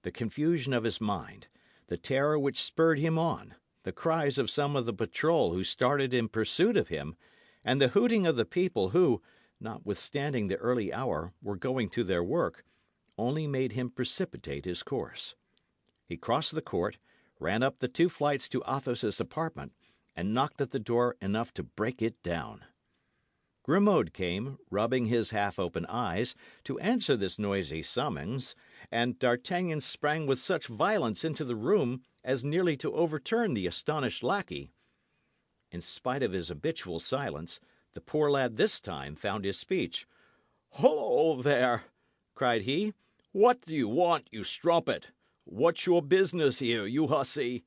[SPEAKER 1] The confusion of his mind, the terror which spurred him on, the cries of some of the patrol who started in pursuit of him, and the hooting of the people who, notwithstanding the early hour, were going to their work, only made him precipitate his course. He crossed the court, ran up the 2 flights to Athos's apartment, and knocked at the door enough to break it down. Grimaud came, rubbing his half-open eyes, to answer this noisy summons, and D'Artagnan sprang with such violence into the room as nearly to overturn the astonished lackey. In spite of his habitual silence, the poor lad this time found his speech. "Hollo, there!" cried he. "What do you want, you strumpet? What's your business here, you hussy?"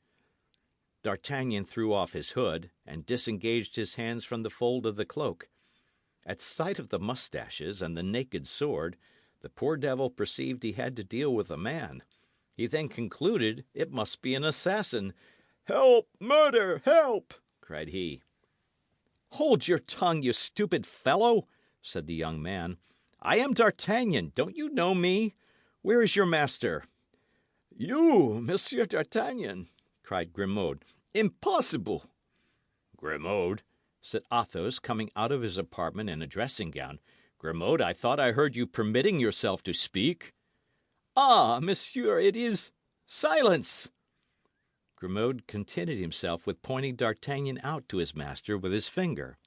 [SPEAKER 1] D'Artagnan threw off his hood, and disengaged his hands from the fold of the cloak. At sight of the moustaches and the naked sword, the poor devil perceived he had to deal with a man. He then concluded it must be an assassin. "Help! Murder! Help!" cried he. "Hold your tongue, you stupid fellow!" said the young man. "I am D'Artagnan. Don't you know me? Where is your master?" "You, Monsieur d'Artagnan!" cried Grimaud. "Impossible!" "Grimaud," said Athos, coming out of his apartment in a dressing gown. "Grimaud, I thought I heard you permitting yourself to speak." "Ah, monsieur, it is— Silence!" Grimaud contented himself with pointing D'Artagnan out to his master with his finger.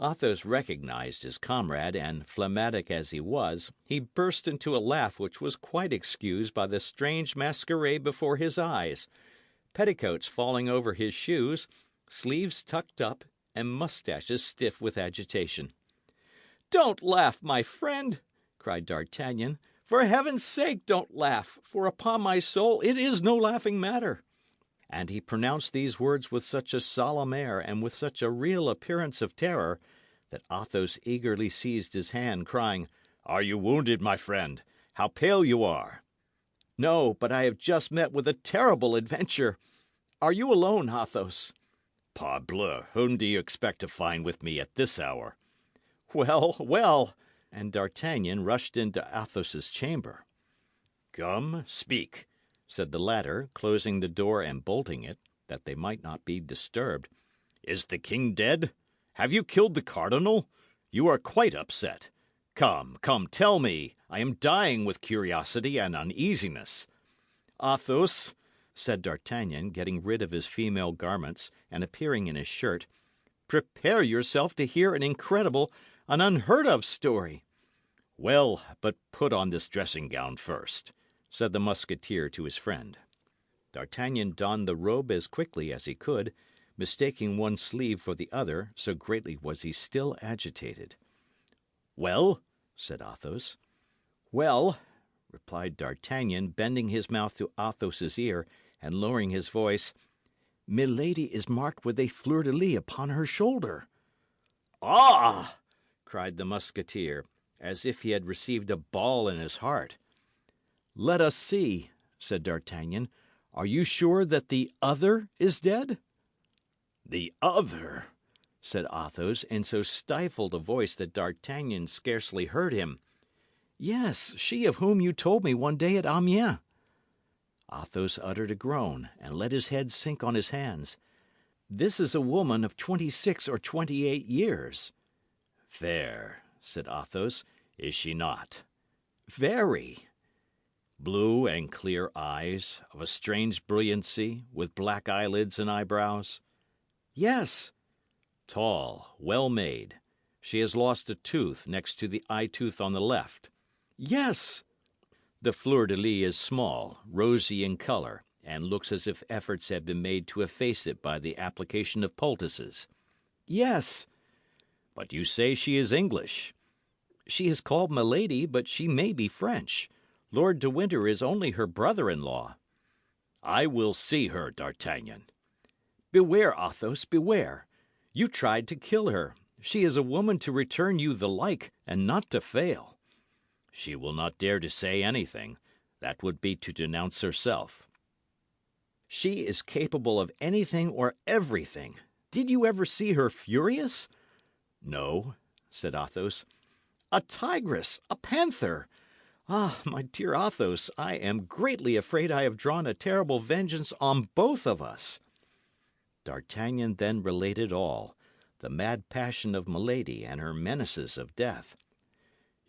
[SPEAKER 1] Athos recognised his comrade, and, phlegmatic as he was, he burst into a laugh which was quite excused by the strange masquerade before his eyes. Petticoats falling over his shoes, sleeves tucked up, and moustaches stiff with agitation. "Don't laugh, my friend!" cried D'Artagnan. "For heaven's sake, don't laugh, for upon my soul it is no laughing matter." And he pronounced these words with such a solemn air and with such a real appearance of terror that Athos eagerly seized his hand, crying, "Are you wounded, my friend? How pale you are!" "No, but I have just met with a terrible adventure. Are you alone, Athos?" "Parbleu, whom do you expect to find with me at this hour?" "Well, well!" And D'Artagnan rushed into Athos's chamber. "Come, speak," said the latter, closing the door and bolting it, that they might not be disturbed. "Is the king dead? Have you killed the cardinal? You are quite upset. Come, come, tell me. I am dying with curiosity and uneasiness." "Athos," said D'Artagnan, getting rid of his female garments and appearing in his shirt, "prepare yourself to hear an incredible, an unheard of story." "Well, but put on this dressing gown first," said the Musketeer to his friend. D'Artagnan donned the robe as quickly as he could, mistaking one sleeve for the other, so greatly was he still agitated. "Well?" said Athos. "Well," replied D'Artagnan, bending his mouth to Athos's ear and lowering his voice, "Milady is marked with a fleur-de-lis upon her shoulder." "Ah!" cried the Musketeer, as if he had received a ball in his heart. "Let us see," said D'Artagnan. "Are you sure that the other is dead?" "The other?" said Athos, in so stifled a voice that D'Artagnan scarcely heard him. "Yes, she of whom you told me one day at Amiens." Athos uttered a groan, and let his head sink on his hands. "This is a woman of 26 or 28 years." "Fair," said Athos, "is she not?" "Very." "Blue and clear eyes, of a strange brilliancy, with black eyelids and eyebrows?" "Yes." "Tall, well made. She has lost a tooth next to the eye tooth on the left." "Yes." "The fleur-de-lis is small, rosy in colour, and looks as if efforts had been made to efface it by the application of poultices." "Yes." "But you say she is English." "She is called Milady, but she may be French. Lord de Winter is only her brother-in-law." "I will see her, D'Artagnan." "Beware, Athos, beware. You tried to kill her. She is a woman to return you the like, and not to fail." "She will not dare to say anything. That would be to denounce herself." "She is capable of anything or everything. Did you ever see her furious?" "No," said Athos. "A tigress, a panther! Ah, my dear Athos, I am greatly afraid I have drawn a terrible vengeance on both of us." D'Artagnan then related all, the mad passion of Milady and her menaces of death.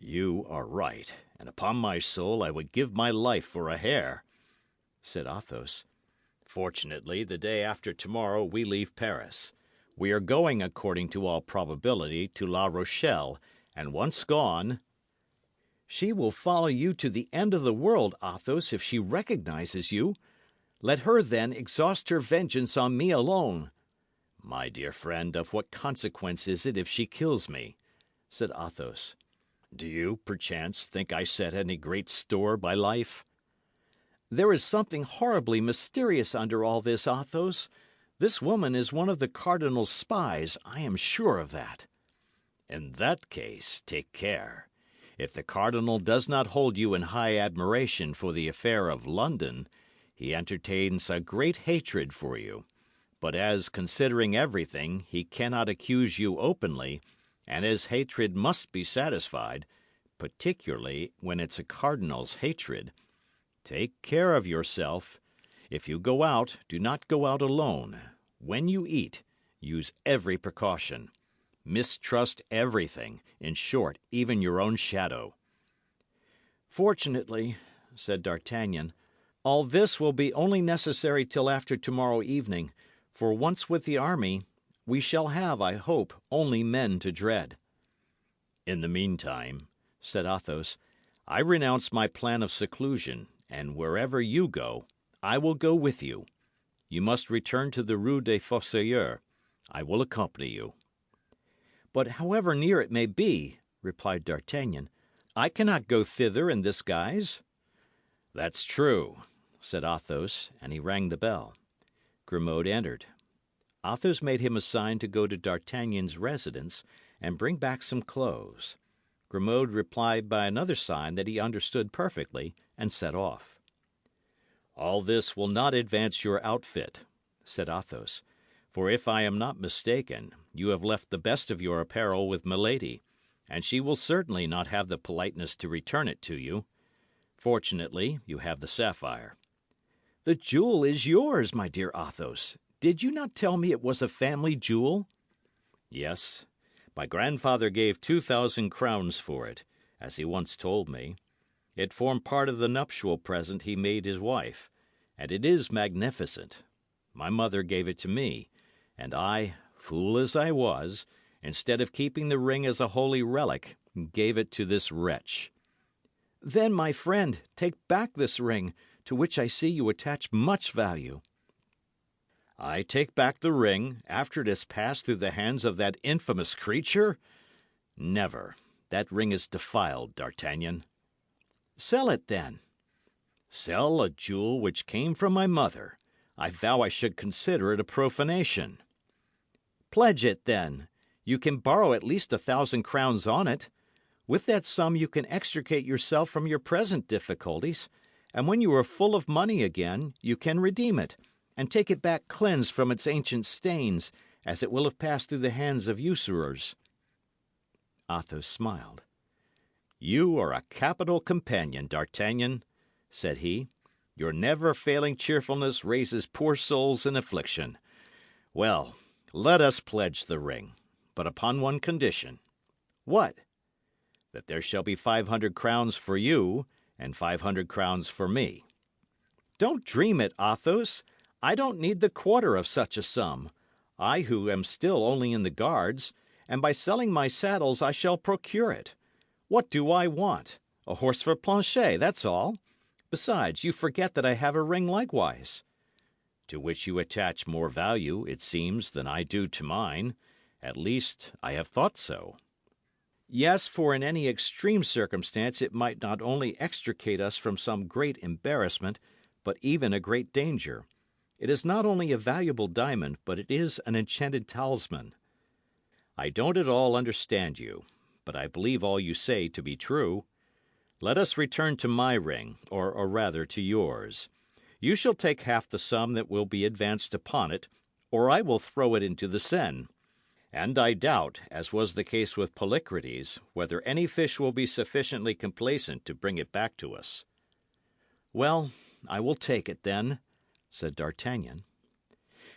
[SPEAKER 1] "You are right, and upon my soul I would give my life for a hare," said Athos. "Fortunately, the day after tomorrow we leave Paris.
[SPEAKER 2] We are going, according to all probability, to La Rochelle, and once gone—
[SPEAKER 3] She will follow you to the end of the world, Athos, if she recognizes you. Let her, then, exhaust her vengeance on me alone.
[SPEAKER 2] My dear friend, of what consequence is it if she kills me? Said Athos. Do you, perchance, think I set any great store by life?
[SPEAKER 3] There is something horribly mysterious under all this, Athos. This woman is one of the cardinal's spies, I am sure of that.
[SPEAKER 2] In that case, take care. If the cardinal does not hold you in high admiration for the affair of London, he entertains a great hatred for you. But as, considering everything, he cannot accuse you openly, and his hatred must be satisfied, particularly when it's a cardinal's hatred, take care of yourself. If you go out, do not go out alone. When you eat, use every precaution. Mistrust everything, in short, even your own shadow.
[SPEAKER 3] Fortunately, said D'Artagnan, all this will be only necessary till after tomorrow evening, for once with the army, we shall have, I hope, only men to dread.
[SPEAKER 2] In the meantime, said Athos, I renounce my plan of seclusion, and wherever you go, I will go with you. You must return to the Rue des Fossoyeurs. I will accompany you.
[SPEAKER 3] But however near it may be, replied D'Artagnan, I cannot go thither in this guise.
[SPEAKER 2] That's true, said Athos, and he rang the bell.
[SPEAKER 3] Grimaud entered. Athos made him a sign to go to D'Artagnan's residence and bring back some clothes. Grimaud replied by another sign that he understood perfectly, and set off.
[SPEAKER 2] All this will not advance your outfit, said Athos, for if I am not mistaken, you have left the best of your apparel with Milady, and she will certainly not have the politeness to return it to you. Fortunately, you have the sapphire.
[SPEAKER 3] The jewel is yours, my dear Athos. Did you not tell me it was a family jewel?
[SPEAKER 2] Yes. My grandfather gave 2,000 crowns for it, as he once told me. It formed part of the nuptial present he made his wife, and it is magnificent. My mother gave it to me, and I, fool as I was, instead of keeping the ring as a holy relic, gave it to this wretch.
[SPEAKER 3] Then, my friend, take back this ring, to which I see you attach much value.
[SPEAKER 2] I take back the ring after it has passed through the hands of that infamous creature? Never. That ring is defiled, D'Artagnan.
[SPEAKER 3] Sell it, then.
[SPEAKER 2] Sell a jewel which came from my mother. I vow I should consider it a profanation.
[SPEAKER 3] Pledge it, then. You can borrow at least 1,000 crowns on it. With that sum you can extricate yourself from your present difficulties, and when you are full of money again, you can redeem it, and take it back cleansed from its ancient stains, as it will have passed through the hands of usurers.
[SPEAKER 2] Athos smiled. You are a capital companion, D'Artagnan, said he. Your never-failing cheerfulness raises poor souls in affliction. Well, let us pledge the ring, but upon one condition.
[SPEAKER 3] What?
[SPEAKER 2] That there shall be 500 crowns for you, and 500 crowns for me.
[SPEAKER 3] Don't dream it, Athos. I don't need the quarter of such a sum. I who am still only in the Guards, and by selling my saddles I shall procure it. What do I want? A horse for Planchet, that's all. Besides, you forget that I have a ring likewise.
[SPEAKER 2] To which you attach more value, it seems, than I do to mine. At least, I have thought so.
[SPEAKER 3] Yes, for in any extreme circumstance it might not only extricate us from some great embarrassment, but even a great danger. It is not only a valuable diamond, but it is an enchanted talisman.
[SPEAKER 2] I don't at all understand you, but I believe all you say to be true. Let us return to my ring, or rather to yours. You shall take half the sum that will be advanced upon it, or I will throw it into the Seine. And I doubt, as was the case with Polycrates, whether any fish will be sufficiently complacent to bring it back to us.
[SPEAKER 3] Well, I will take it, then, said D'Artagnan.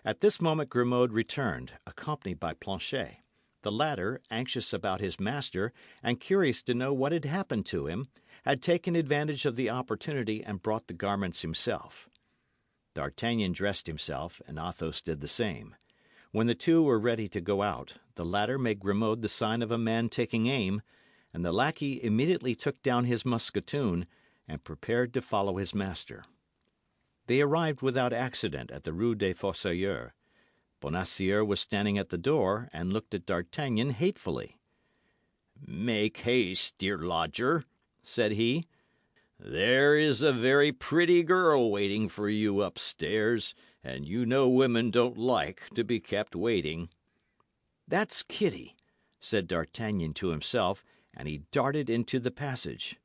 [SPEAKER 3] At this moment Grimaud returned, accompanied by Planchet. The latter, anxious about his master, and curious to know what had happened to him, had taken advantage of the opportunity and brought the garments himself. D'Artagnan dressed himself, and Athos did the same.
[SPEAKER 1] When the two were ready to go out, the latter made Grimaud the sign of a man taking aim, and the lackey immediately took down his musketoon and prepared to follow his master. They arrived without accident at the Rue des Fossoyeurs. Bonacieux was standing at the door and looked at D'Artagnan hatefully. "Make haste, dear lodger," said he. "There is a very pretty girl waiting for you upstairs, and you know women don't like to be kept waiting." "That's Kitty," said D'Artagnan to himself, and he darted into the passage.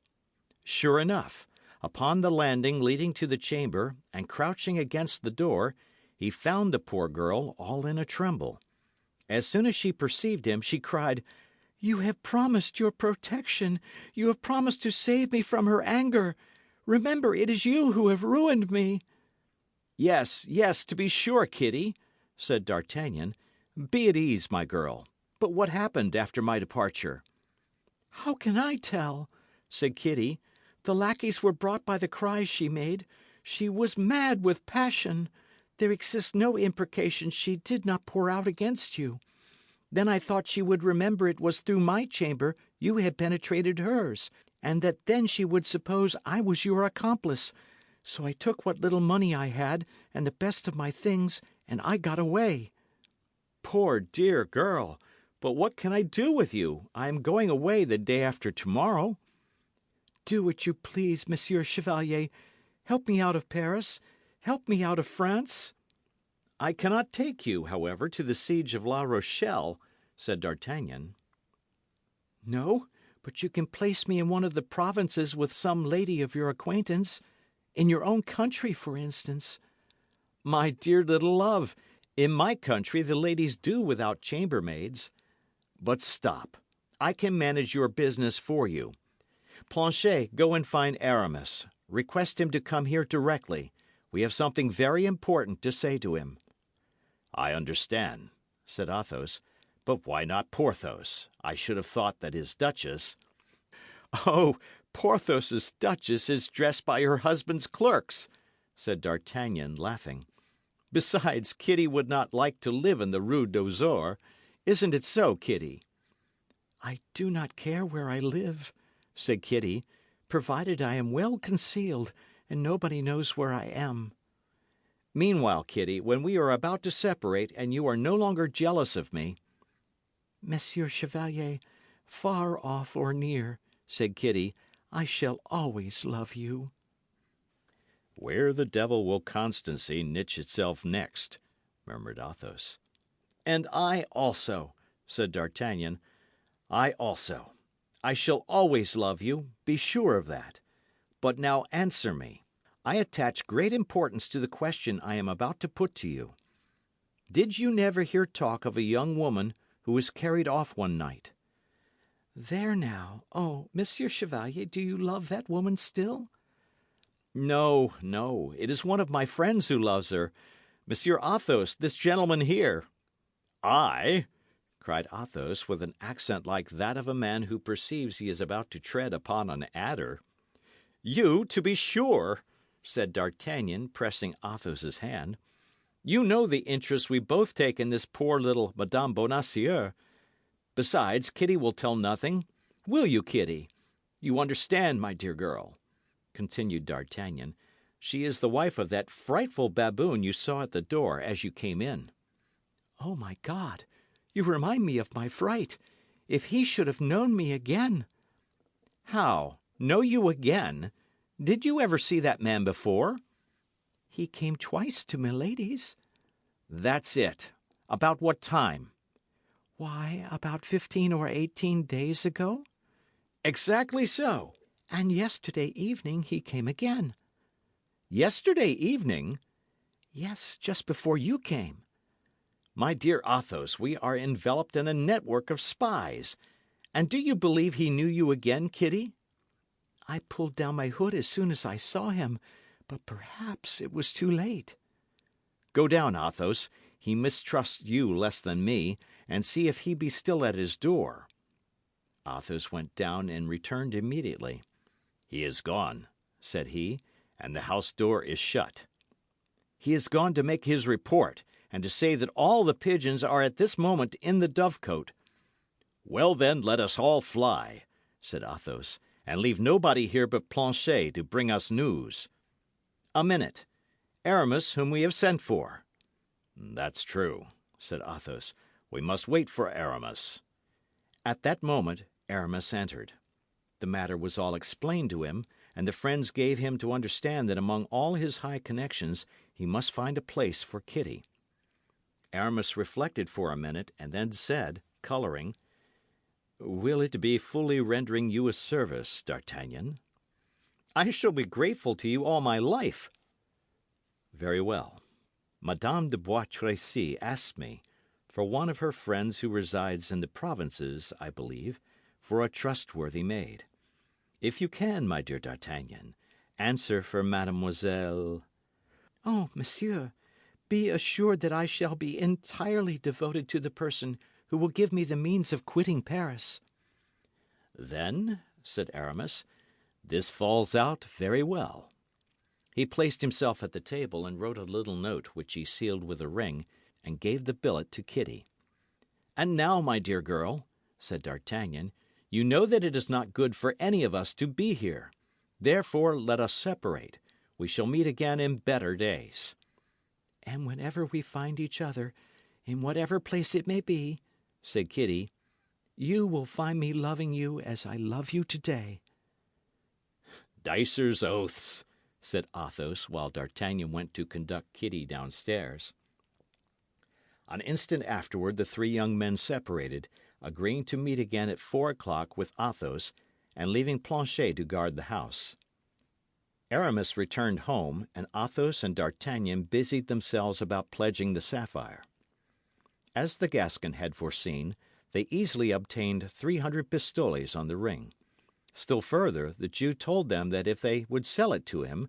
[SPEAKER 1] Sure enough, upon the landing leading to the chamber, and crouching against the door, he found the poor girl all in a tremble. As soon as she perceived him, she cried, "You have promised your protection. You have promised to save me from her anger. Remember, it is you who have ruined me." "Yes, yes, to be sure, Kitty," said D'Artagnan. "Be at ease, my girl. But what happened after my departure?" "How can I tell?" said Kitty. "The lackeys were brought by the cries she made. She was mad with passion. There exists no imprecation she did not pour out against you. Then I thought she would remember it was through my chamber you had penetrated hers, and that then she would suppose I was your accomplice. So I took what little money I had, and the best of my things, and I got away." "Poor dear girl! But what can I do with you? I am going away the day after tomorrow." "Do what you please, Monsieur Chevalier. Help me out of Paris. Help me out of France." "I cannot take you, however, to the siege of La Rochelle," said D'Artagnan. "No, but you can place me in one of the provinces with some lady of your acquaintance. In your own country, for instance." "My dear little love, in my country the ladies do without chambermaids. But stop, I can manage your business for you. Planchet, go and find Aramis. Request him to come here directly. We have something very important to say to him." "I understand," said Athos. "But why not Porthos? I should have thought that his duchess—" "Oh, Porthos's duchess is dressed by her husband's clerks," said D'Artagnan, laughing. "Besides, Kitty would not like to live in the Rue d'Ozore. Isn't it so, Kitty?" "I do not care where I live," said Kitty, "provided I am well concealed, and nobody knows where I am." "Meanwhile, Kitty, when we are about to separate, and you are no longer jealous of me—" "Monsieur Chevalier, far off or near," said Kitty, "I shall always love you." "Where the devil will constancy niche itself next?" murmured Athos.
[SPEAKER 2] "And I also," said D'Artagnan. "I also. I shall always love you, be sure of that. But now answer me. I attach great importance to the question I am about to put to you. Did you never hear talk of a young woman who was carried off one night?"
[SPEAKER 3] "There now. Oh, Monsieur Chevalier, do you love that woman still?"
[SPEAKER 2] "No, no. It is one of my friends who loves her. Monsieur Athos, this gentleman here."
[SPEAKER 1] "I?"
[SPEAKER 2] cried Athos, with an accent like that of a man who perceives he is about to tread upon an adder.
[SPEAKER 1] "You, to be sure,"
[SPEAKER 2] said D'Artagnan, pressing Athos's hand. "You know the interest we both take in this poor little Madame Bonacieux. Besides, Kitty will tell nothing. Will you, Kitty? You understand, my dear girl," continued D'Artagnan. "She is the wife of that frightful baboon you saw at the door as you came in."
[SPEAKER 3] "Oh, my God! You remind me of my fright. If he should have known me again!"
[SPEAKER 2] "How? Know you again? Did you ever see that man before?"
[SPEAKER 3] "He came twice to Milady's."
[SPEAKER 2] "That's it. About what time?"
[SPEAKER 3] "Why, about 15 or 18 days ago."
[SPEAKER 2] "Exactly so."
[SPEAKER 3] "And yesterday evening he came again."
[SPEAKER 2] "Yesterday evening?"
[SPEAKER 3] "Yes, just before you came."
[SPEAKER 2] "My dear Athos, we are enveloped in a network of spies. And do you believe he knew you again, Kitty?"
[SPEAKER 3] "I pulled down my hood as soon as I saw him, but perhaps it was too late."
[SPEAKER 2] "Go down, Athos. He mistrusts you less than me, and see if he be still at his door." Athos went down and returned immediately. "He is gone," said he, "and the house door is shut." "He is gone to make his report, and to say that all the pigeons are at this moment in the dovecote." "Well, then, let us all fly," said Athos, "and leave nobody here but Planchet to bring us news." "A minute. Aramis, whom we have sent for." "That's true," said Athos. "We must wait for Aramis." At that moment Aramis entered. The matter was all explained to him, and the friends gave him to understand that among all his high connections he must find a place for Kitty. Aramis reflected for a minute, and then said, colouring, "Will it be fully rendering you a service, D'Artagnan?" "I shall be grateful to you all my life." "Very well. Madame de Bois Tracy asked me, for one of her friends who resides in the provinces, I believe, for a trustworthy maid. If you can, my dear D'Artagnan, answer for Mademoiselle—"
[SPEAKER 3] "Oh, monsieur, be assured that I shall be entirely devoted to the person who will give me the means of quitting Paris."
[SPEAKER 2] "Then," said Aramis, "this falls out very well." He placed himself at the table and wrote a little note which he sealed with a ring, and gave the billet to Kitty. "And now, my dear girl," said D'Artagnan, "you know that it is not good for any of us to be here. Therefore, let us separate. We shall meet again in better days."
[SPEAKER 3] "And whenever we find each other, in whatever place it may be," said Kitty, "you will find me loving you as I love you today."
[SPEAKER 2] "Dicer's oaths," said Athos, while D'Artagnan went to conduct Kitty downstairs. An instant afterward the three young men separated, agreeing to meet again at 4 o'clock with Athos, and leaving Planchet to guard the house. Aramis returned home, and Athos and D'Artagnan busied themselves about pledging the sapphire. As the Gascon had foreseen, they easily obtained 300 pistoles on the ring. Still further, the Jew told them that if they would sell it to him,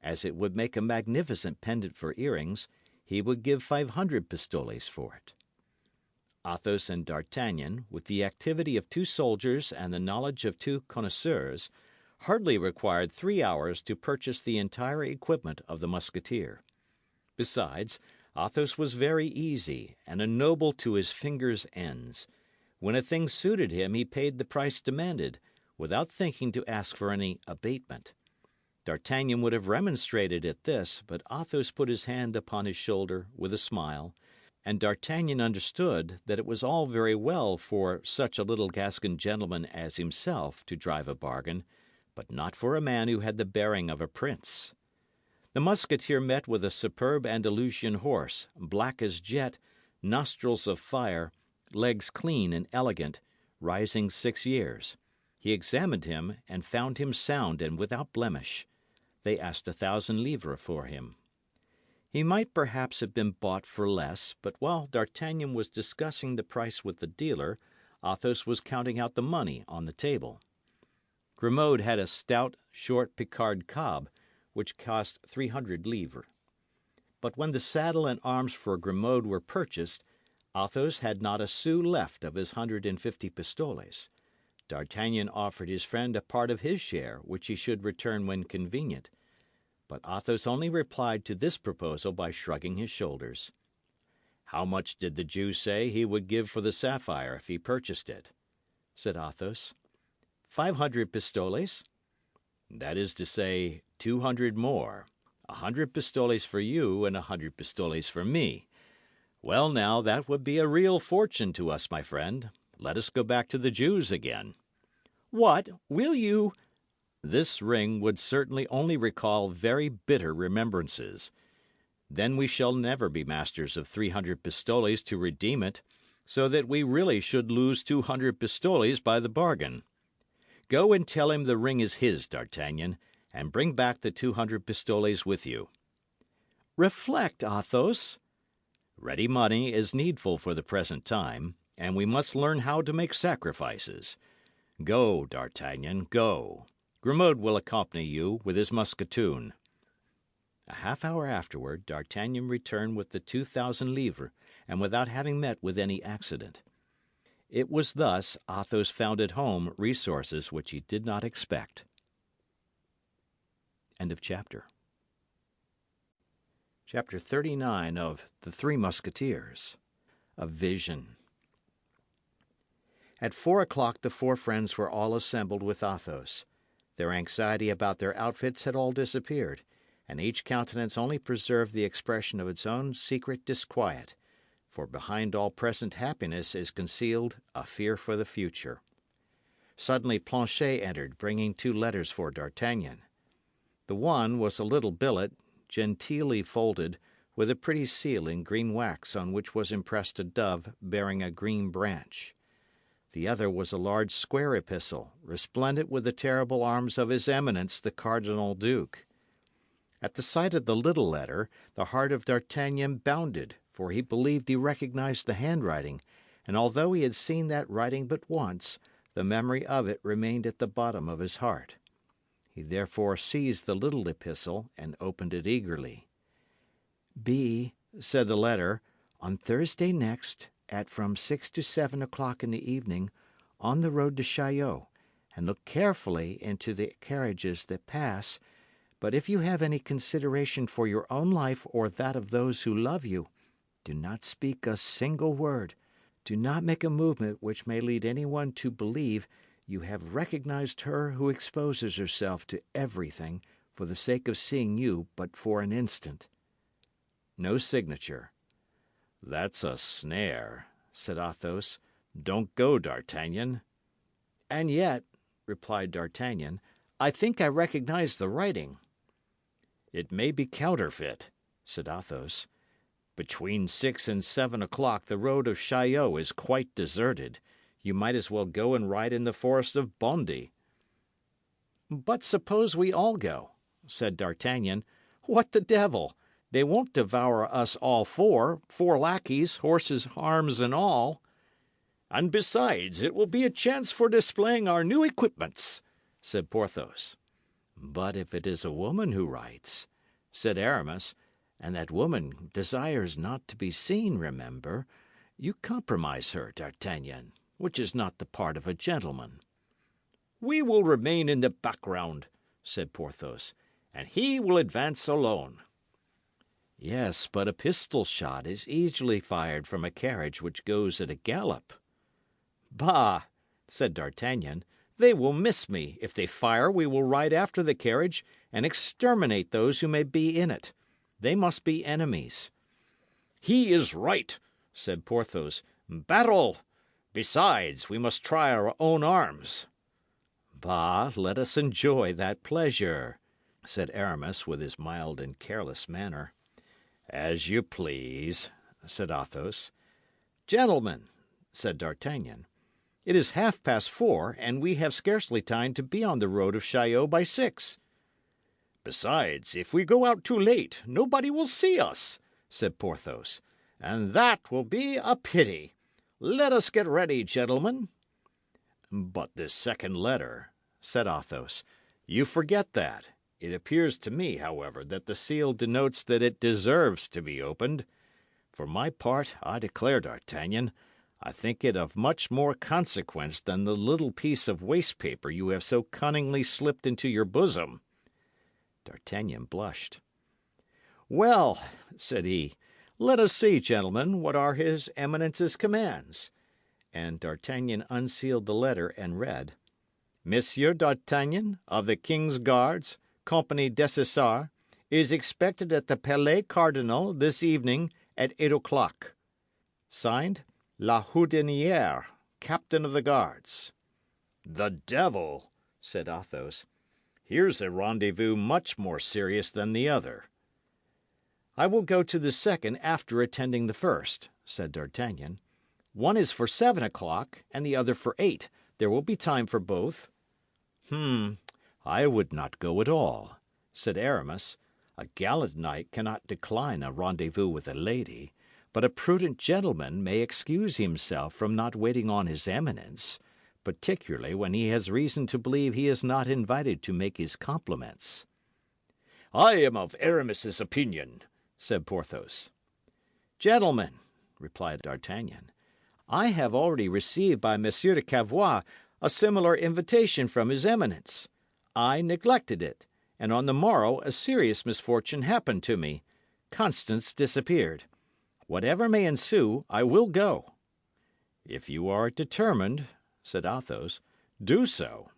[SPEAKER 2] as it would make a magnificent pendant for earrings, he would give 500 pistoles for it. Athos and D'Artagnan, with the activity of 2 soldiers and the knowledge of 2 connoisseurs, hardly required 3 hours to purchase the entire equipment of the Musketeer. Besides, Athos was very easy, and a noble to his fingers' ends. When a thing suited him, he paid the price demanded, without thinking to ask for any abatement. D'Artagnan would have remonstrated at this, but Athos put his hand upon his shoulder with a smile, and D'Artagnan understood that it was all very well for such a little Gascon gentleman as himself to drive a bargain, but not for a man who had the bearing of a prince. The Musketeer met with a superb Andalusian horse, black as jet, nostrils of fire, legs clean and elegant, rising 6 years. He examined him, and found him sound and without blemish. They asked 1,000 livres for him. He might perhaps have been bought for less, but while D'Artagnan was discussing the price with the dealer, Athos was counting out the money on the table. Grimaud had a stout, short Picard cob, which cost 300 livres. But when the saddle and arms for Grimaud were purchased, Athos had not a sou left of his 150 pistoles. D'Artagnan offered his friend a part of his share, which he should return when convenient. But Athos only replied to this proposal by shrugging his shoulders. "How much did the Jew say he would give for the sapphire if he purchased it?" said Athos. 500 pistoles. "That is to say, 200 more. 100 pistoles for you and 100 pistoles for me. Well, now, that would be a real fortune to us, my friend. Let us go back to the Jews again."
[SPEAKER 3] "What? Will you—"
[SPEAKER 2] "This ring would certainly only recall very bitter remembrances. Then we shall never be masters of 300 pistoles to redeem it, so that we really should lose 200 pistoles by the bargain. Go and tell him the ring is his, D'Artagnan, and bring back the 200 pistoles with you."
[SPEAKER 3] "Reflect, Athos."
[SPEAKER 2] "Ready money is needful for the present time, and we must learn how to make sacrifices. Go, D'Artagnan, go. Grimaud will accompany you with his musketoon." A half hour afterward, D'Artagnan returned with the 2,000 livres, and without having met with any accident. It was thus Athos found at home resources which he did not expect. End of chapter.
[SPEAKER 1] Chapter 39 of The Three Musketeers. A Vision. At 4 o'clock the four friends were all assembled with Athos. Their anxiety about their outfits had all disappeared, and each countenance only preserved the expression of its own secret disquiet, for behind all present happiness is concealed a fear for the future. Suddenly Planchet entered, bringing 2 letters for D'Artagnan. The one was a little billet, genteelly folded, with a pretty seal in green wax on which was impressed a dove bearing a green branch. The other was a large square epistle, resplendent with the terrible arms of his Eminence the Cardinal Duke. At the sight of the little letter, the heart of D'Artagnan bounded, for he believed he recognized the handwriting, and although he had seen that writing but once, the memory of it remained at the bottom of his heart. He therefore seized the little epistle and opened it eagerly. "Be," said the letter, "on Thursday next, at from 6 to 7 o'clock in the evening, on the road to Chaillot, and look carefully into the carriages that pass. But if you have any consideration for your own life or that of those who love you, do not speak a single word. Do not make a movement which may lead anyone to believe you have recognized her who exposes herself to everything for the sake of seeing you but for an instant." No signature. "That's a snare," said Athos. "Don't go, D'Artagnan." "And yet," replied D'Artagnan, "I think I recognize the writing." "It may be counterfeit," said Athos. "Between 6 and 7 o'clock the road of Chaillot is quite deserted. You might as well go and ride in the forest of Bondy." "But suppose we all go," said D'Artagnan. "What the devil! They won't devour us all four lackeys, horses, arms, and all." "And besides, it will be a chance for displaying our new equipments," said Porthos. "But if it is a woman who writes," said Aramis, "and that woman desires not to be seen, remember, you compromise her, D'Artagnan, which is not the part of a gentleman." "We will remain in the background," said Porthos, "and he will advance alone." "Yes, but a pistol shot is easily fired from a carriage which goes at a gallop." "Bah!" said D'Artagnan, "they will miss me. If they fire, we will ride after the carriage and exterminate those who may be in it. They must be enemies." "He is right," said Porthos. "Battle! Besides, we must try our own arms." "Bah, let us enjoy that pleasure," said Aramis, with his mild and careless manner. "As you please," said Athos. "Gentlemen," said D'Artagnan, "it is 4:30, and we have scarcely time to be on the road of Chaillot by 6." "Besides, if we go out too late, nobody will see us," said Porthos, "and that will be a pity. Let us get ready, gentlemen." "But this second letter," said Athos. "You forget that. It appears to me, however, that the seal denotes that it deserves to be opened. For my part, I declare, D'Artagnan, I think it of much more consequence than the little piece of waste paper you have so cunningly slipped into your bosom." D'Artagnan blushed. "Well," said he, "let us see, gentlemen, what are his Eminence's commands." And D'Artagnan unsealed the letter and read: "Monsieur d'Artagnan, of the King's Guards, Compagnie Dessessart, is expected at the Palais Cardinal this evening at 8 o'clock. Signed, La Houdinière, Captain of the Guards." "The devil!" said Athos. "Here's a rendezvous much more serious than the other." "I will go to the second after attending the first," said D'Artagnan. "One is for 7 o'clock, and the other for 8. There will be time for both." "I would not go at all," said Aramis. "A gallant knight cannot decline a rendezvous with a lady, but a prudent gentleman may excuse himself from not waiting on his Eminence, particularly when he has reason to believe he is not invited to make his compliments."
[SPEAKER 2] "I am of Aramis's opinion," said Porthos.
[SPEAKER 1] "Gentlemen," replied D'Artagnan, "I have already received by Monsieur de Cavois a similar invitation from his Eminence. I neglected it, and on the morrow a serious misfortune happened to me.
[SPEAKER 2] Constance disappeared. Whatever may ensue, I will go." "If you are determined," said Athos, "do so."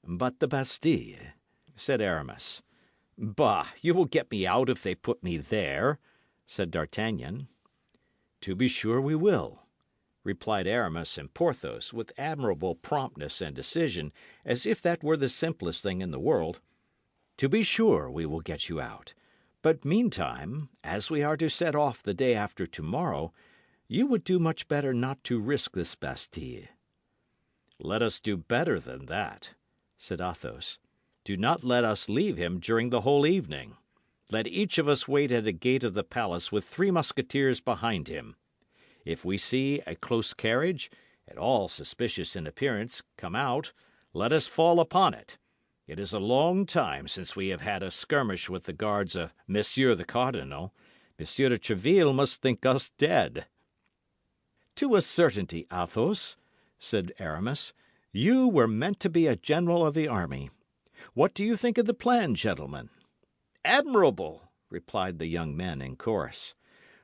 [SPEAKER 2] "But the Bastille?" said Aramis. "Bah! You will get me out if they put me there," said D'Artagnan. "To be sure we will," replied Aramis and Porthos, with admirable promptness and decision, as if that were the simplest thing in the world. "To be sure we will get you out. But meantime, as we are to set off the day after tomorrow, you would do much better not to risk this Bastille." "Let us do better than that," said Athos. "Do not let us leave him during the whole evening. Let each of us wait at a gate of the palace with 3 Musketeers behind him. If we see a close carriage, at all suspicious in appearance, come out, let us fall upon it. It is a long time since we have had a skirmish with the guards of Monsieur the Cardinal. Monsieur de Tréville must think us dead." "To a certainty, Athos," said Aramis, "you were meant to be a general of the army. What do you think of the plan, gentlemen?" "Admirable!" replied the young men in chorus.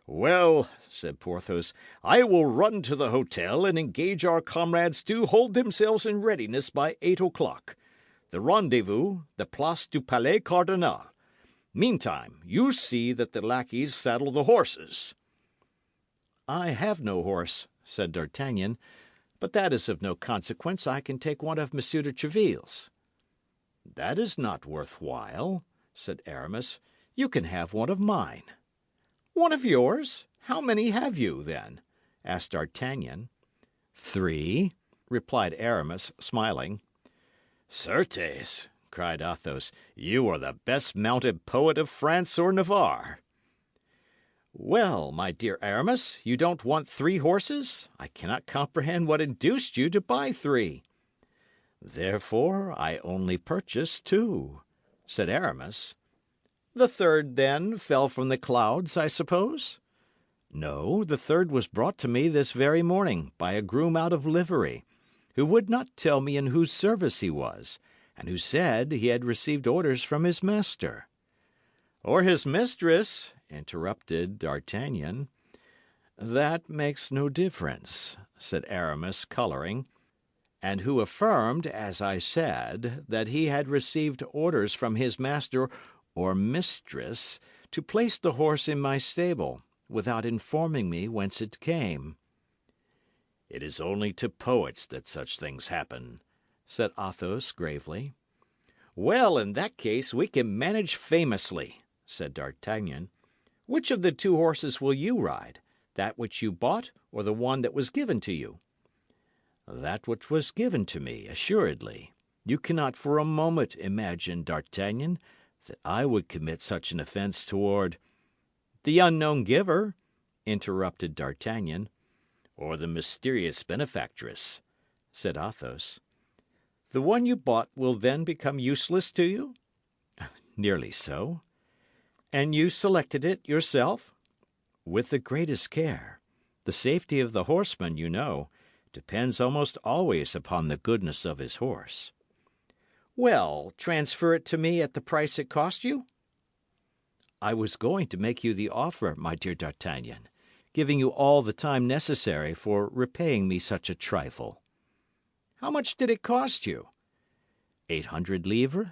[SPEAKER 2] "Well," said Porthos, "I will run to the hotel and engage our comrades to hold themselves in readiness by 8 o'clock. The rendezvous, the Place du Palais Cardinal. Meantime, you see that the lackeys saddle the horses." "I have no horse," said D'Artagnan, "but that is of no consequence. I can take one of Monsieur de Tréville's." "That is not worth while," said Aramis. "You can have one of mine." "One of yours? How many have you, then?" asked D'Artagnan. "3," replied Aramis, smiling. "Certes," cried Athos, "you are the best mounted poet of France or Navarre." "Well, my dear Aramis, you don't want 3 horses? I cannot comprehend what induced you to buy 3." "Therefore I only purchased 2," said Aramis. "The third, then, fell from the clouds, I suppose?" "No, the third was brought to me this very morning by a groom out of livery, who would not tell me in whose service he was, and who said he had received orders from his master." "Or his mistress," interrupted D'Artagnan. "That makes no difference," said Aramis, colouring. "And who affirmed, as I said, that he had received orders from his master or mistress to place the horse in my stable, without informing me whence it came." "It is only to poets that such things happen," said Athos gravely. "Well, in that case, we can manage famously," said D'Artagnan. "Which of the 2 horses will you ride? That which you bought, or the one that was given to you?" "That which was given to me, assuredly. You cannot for a moment imagine, D'Artagnan, that I would commit such an offence toward—" "The unknown giver," interrupted D'Artagnan. "Or the mysterious benefactress," said Athos. "The one you bought will then become useless to you?" "Nearly so." "And you selected it yourself?" "With the greatest care. The safety of the horseman, you know, depends almost always upon the goodness of his horse." "Well, transfer it to me at the price it cost you?" "I was going to make you the offer, my dear D'Artagnan, giving you all the time necessary for repaying me such a trifle." "How much did it cost you?" 800 livres.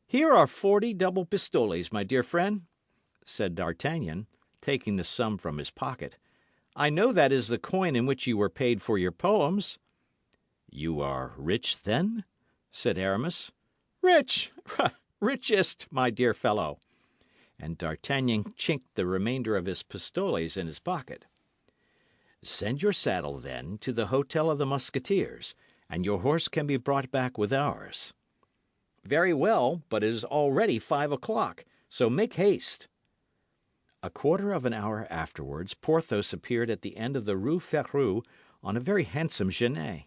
[SPEAKER 2] "Here are 40 double pistoles, my dear friend," said D'Artagnan, taking the sum from his pocket. "I know that is the coin in which you were paid for your poems." "You are rich, then?" said Aramis. "Rich! Richest, my dear fellow." And D'Artagnan chinked the remainder of his pistoles in his pocket. "Send your saddle, then, to the Hotel of the Musketeers, and your horse can be brought back with ours." "Very well, but it is already 5 o'clock, so make haste." A quarter of an hour afterwards, Porthos appeared at the end of the Rue Ferrou on a very handsome genet.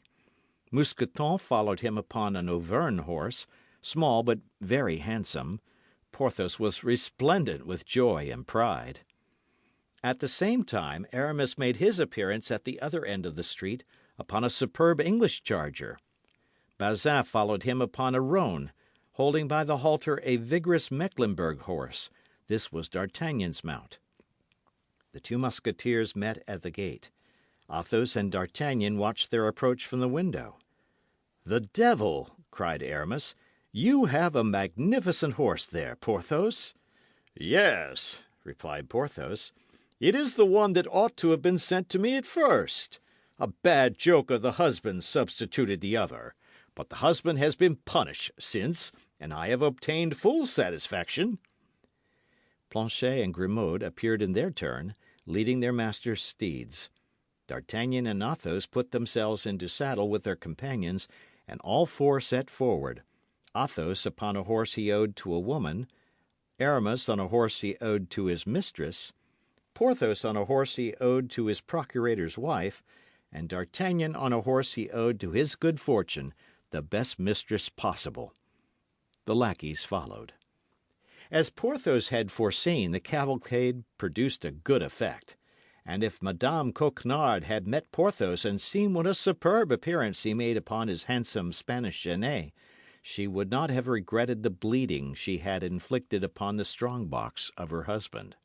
[SPEAKER 2] Mousqueton followed him upon an Auvergne horse, small but very handsome. Porthos was resplendent with joy and pride. At the same time, Aramis made his appearance at the other end of the street upon a superb English charger. Bazin followed him upon a roan, holding by the halter a vigorous Mecklenburg horse,
[SPEAKER 1] This was D'Artagnan's mount. The two Musketeers met at the gate. Athos and D'Artagnan watched their approach from the window. "The devil!" cried Aramis. "You have a magnificent horse there, Porthos." "Yes," replied Porthos. "It is the one that ought to have been sent to me at first. A bad joke of the husband substituted the other. But the husband has been punished since, and I have obtained full satisfaction." Planchet and Grimaud appeared in their turn, leading their master's steeds. D'Artagnan and Athos put themselves into saddle with their companions, and all four set forward. Athos upon a horse he owed to a woman, Aramis on a horse he owed to his mistress, Porthos on a horse he owed to his procurator's wife, and D'Artagnan on a horse he owed to his good fortune, the best mistress possible. The lackeys followed. As Porthos had foreseen, the cavalcade produced a good effect, and if Madame Coquenard had met Porthos and seen what a superb appearance he made upon his handsome Spanish genet, she would not have regretted the bleeding she had inflicted upon the strong box of her husband.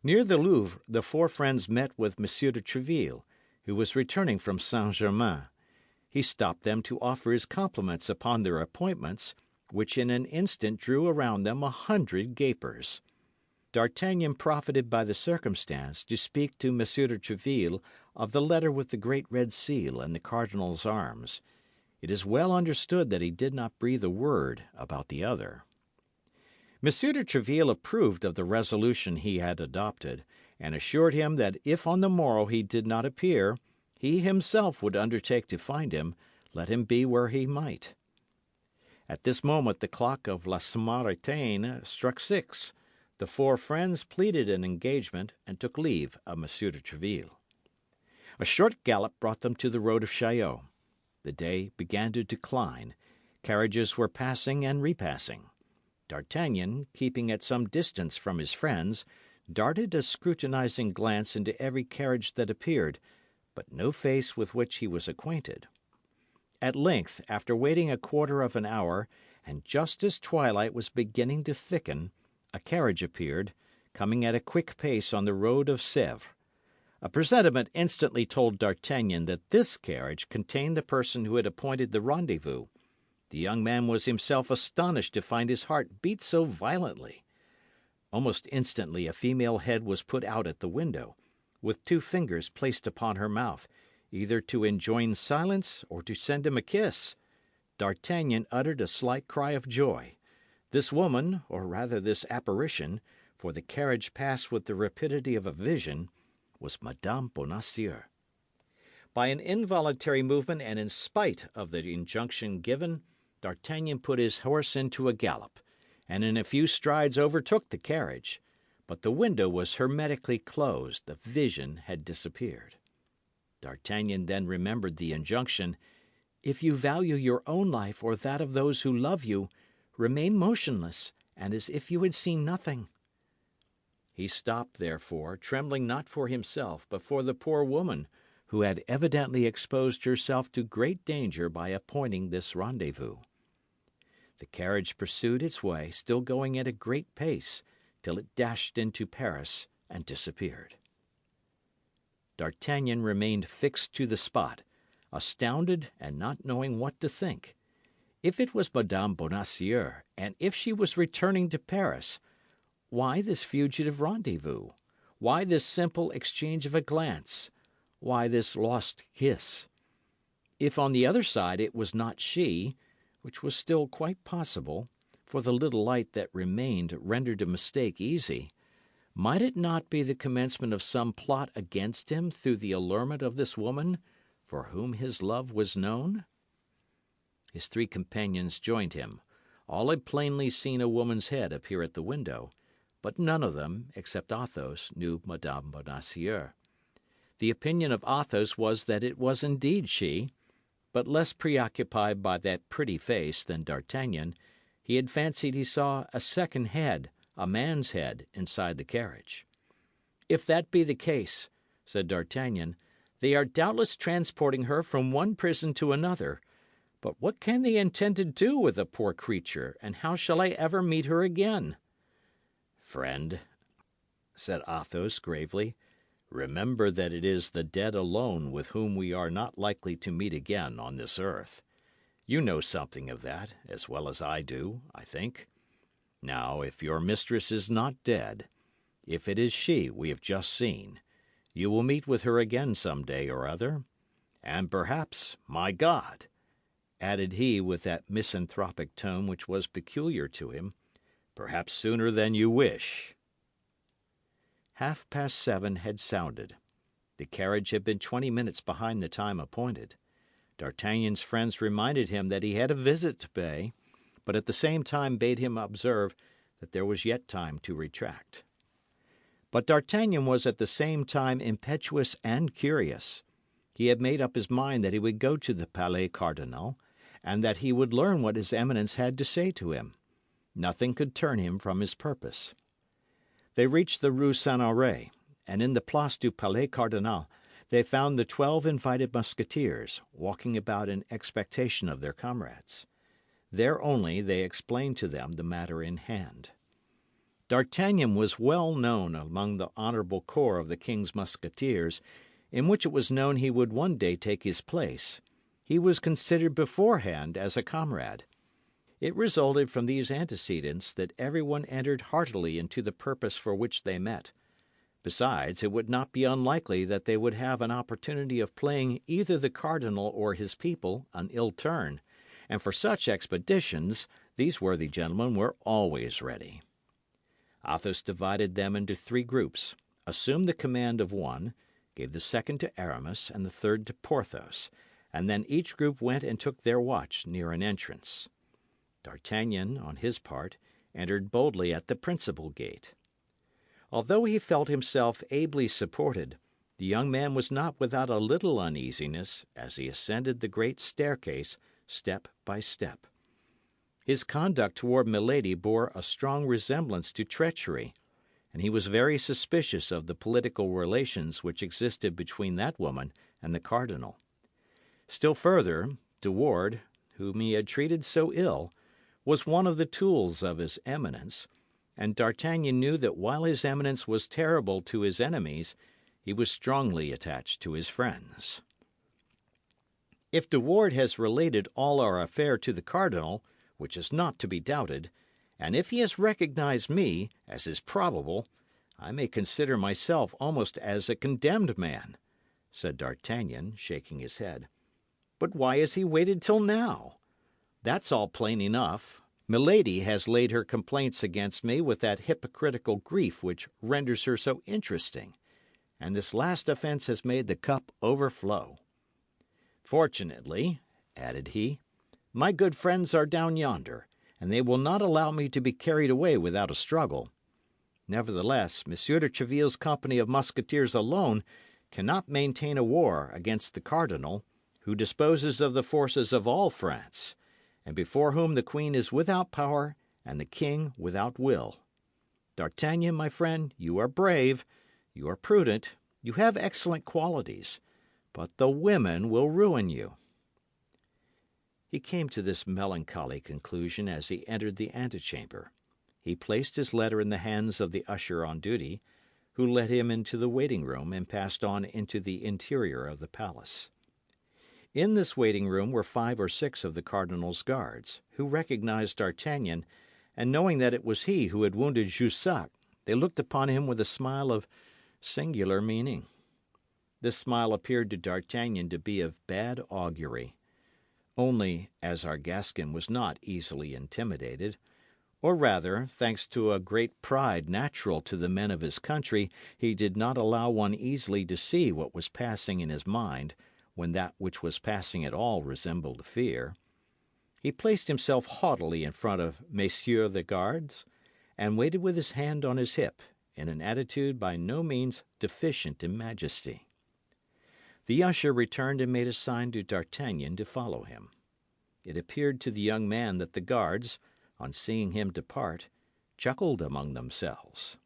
[SPEAKER 1] Near the Louvre, the four friends met with Monsieur de Tréville, who was returning from Saint-Germain. He stopped them to offer his compliments upon their appointments, which in an instant drew around them 100 gapers. D'Artagnan profited by the circumstance to speak to Monsieur de Tréville of the letter with the great red seal and the cardinal's arms. It is well understood that he did not breathe a word about the other. Monsieur de Tréville approved of the resolution he had adopted, and assured him that if on the morrow he did not appear, he himself would undertake to find him, let him be where he might. At this moment the clock of La Samaritaine struck 6. The four friends pleaded an engagement and took leave of Monsieur de Tréville. A short gallop brought them to the road of Chaillot. The day began to decline. Carriages were passing and repassing. D'Artagnan, keeping at some distance from his friends, darted a scrutinizing glance into every carriage that appeared, but no face with which he was acquainted. At length, after waiting a quarter of an hour, and just as twilight was beginning to thicken, a carriage appeared, coming at a quick pace on the road of Sèvres. A presentiment instantly told D'Artagnan that this carriage contained the person who had appointed the rendezvous. The young man was himself astonished to find his heart beat so violently. Almost instantly a female head was put out at the window, with 2 fingers placed upon her mouth, either to enjoin silence or to send him a kiss. D'Artagnan uttered a slight cry of joy. This woman, or rather this apparition, for the carriage passed with the rapidity of a vision, was Madame Bonacieux. By an involuntary movement and in spite of the injunction given, D'Artagnan put his horse into a gallop, and in a few strides overtook the carriage. But the window was hermetically closed, the vision had disappeared. D'Artagnan then remembered the injunction, "If you value your own life or that of those who love you, remain motionless, and as if you had seen nothing." He stopped, therefore, trembling not for himself, but for the poor woman, who had evidently exposed herself to great danger by appointing this rendezvous. The carriage pursued its way, still going at a great pace, till it dashed into Paris and disappeared. D'Artagnan remained fixed to the spot, astounded and not knowing what to think. If it was Madame Bonacieux, and if she was returning to Paris, why this fugitive rendezvous? Why this simple exchange of a glance? Why this lost kiss? If on the other side it was not she, which was still quite possible, for the little light that remained rendered a mistake easy, might it not be the commencement of some plot against him through the allurement of this woman, for whom his love was known? His 3 companions joined him. All had plainly seen a woman's head appear at the window, but none of them, except Athos, knew Madame Bonacieux. The opinion of Athos was that it was indeed she, but less preoccupied by that pretty face than D'Artagnan, he had fancied he saw a second head, a man's head, inside the carriage. "If that be the case," said D'Artagnan, "they are doubtless transporting her from one prison to another. But what can they intend to do with the poor creature, and how shall I ever meet her again?"
[SPEAKER 2] Friend, said Athos gravely, remember that it is the dead alone with whom we are not likely to meet again on this earth. You know something of that, as well as I do, I think. Now, if your mistress is not dead, if it is she we have just seen, you will meet with her again some day or other, and perhaps, my God, added he with that misanthropic tone which was peculiar to him, perhaps sooner than you wish. 7:30 had sounded. The carriage had been 20 minutes behind the time appointed. D'Artagnan's friends reminded him that he had a visit to pay, but at the same time bade him observe that there was yet time to retract. But D'Artagnan was at the same time impetuous and curious. He had made up his mind that he would go to the Palais Cardinal, and that he would learn what his Eminence had to say to him. Nothing could turn him from his purpose. They reached the Rue Saint Honore, and in the Place du Palais Cardinal they found the 12 invited Musketeers, walking about in expectation of their comrades. There only they explained to them the matter in hand. D'Artagnan was well known among the honourable corps of the king's Musketeers, in which it was known he would one day take his place. He was considered beforehand as a comrade. It resulted from these antecedents that everyone entered heartily into the purpose for which they met. Besides, it would not be unlikely that they would have an opportunity of playing either the cardinal or his people an ill turn, and for such expeditions these worthy gentlemen were always ready. Athos divided them into 3 groups, assumed the command of one, gave the second to Aramis and the third to Porthos, and then each group went and took their watch near an entrance. D'Artagnan, on his part, entered boldly at the principal gate. Although he felt himself ably supported, the young man was not without a little uneasiness as he ascended the great staircase step by step. His conduct toward Milady bore a strong resemblance to treachery, and he was very suspicious of the political relations which existed between that woman and the cardinal. Still further, De Wardes, whom he had treated so ill, was one of the tools of his Eminence, and D'Artagnan knew that while his Eminence was terrible to his enemies, he was strongly attached to his friends. If De Wardes has related all our affair to the cardinal, which is not to be doubted, and if he has recognized me, as is probable, I may consider myself almost as a condemned man, said D'Artagnan, shaking his head. But why has he waited till now? That's all plain enough. Milady has laid her complaints against me with that hypocritical grief which renders her so interesting, and this last offence has made the cup overflow. Fortunately, added he, my good friends are down yonder, and they will not allow me to be carried away without a struggle. Nevertheless, Monsieur de Tréville's company of musketeers alone cannot maintain a war against the cardinal, who disposes of the forces of all France, and before whom the queen is without power and the king without will. D'Artagnan, my friend, you are brave, you are prudent, you have excellent qualities, but the women will ruin you. He came to this melancholy conclusion as he entered the antechamber. He placed his letter in the hands of the usher on duty, who led him into the waiting room and passed on into the interior of the palace. In this waiting room were 5 or 6 of the cardinal's guards, who recognized D'Artagnan, and knowing that it was he who had wounded Jussac, they looked upon him with a smile of singular meaning. This smile appeared to D'Artagnan to be of bad augury. Only, as our Gascon was not easily intimidated, or rather, thanks to a great pride natural to the men of his country, he did not allow one easily to see what was passing in his mind, when that which was passing at all resembled fear. He placed himself haughtily in front of messieurs the guards, and waited with his hand on his hip, in an attitude by no means deficient in majesty. The usher returned and made a sign to D'Artagnan to follow him. It appeared to the young man that the guards, on seeing him depart, chuckled among themselves.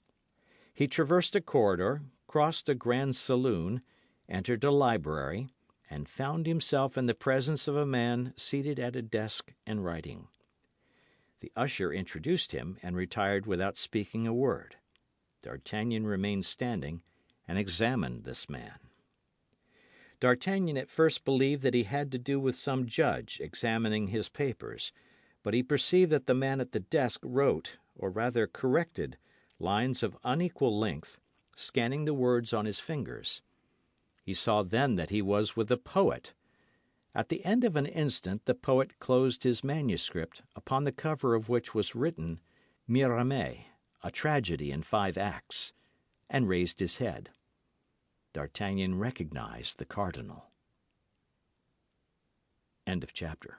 [SPEAKER 2] He traversed a corridor, crossed a grand saloon, entered a library, and found himself in the presence of a man seated at a desk and writing.
[SPEAKER 1] The usher introduced him and retired without speaking a word. D'Artagnan remained standing and examined this man. D'Artagnan at first believed that he had to do with some judge examining his papers, but he perceived that the man at the desk wrote, or rather corrected, lines of unequal length, scanning the words on his fingers. He saw then that he was with a poet. At the end of an instant the poet closed his manuscript, upon the cover of which was written Mirame, a tragedy in 5 acts, and raised his head. D'Artagnan recognized the cardinal. End of chapter.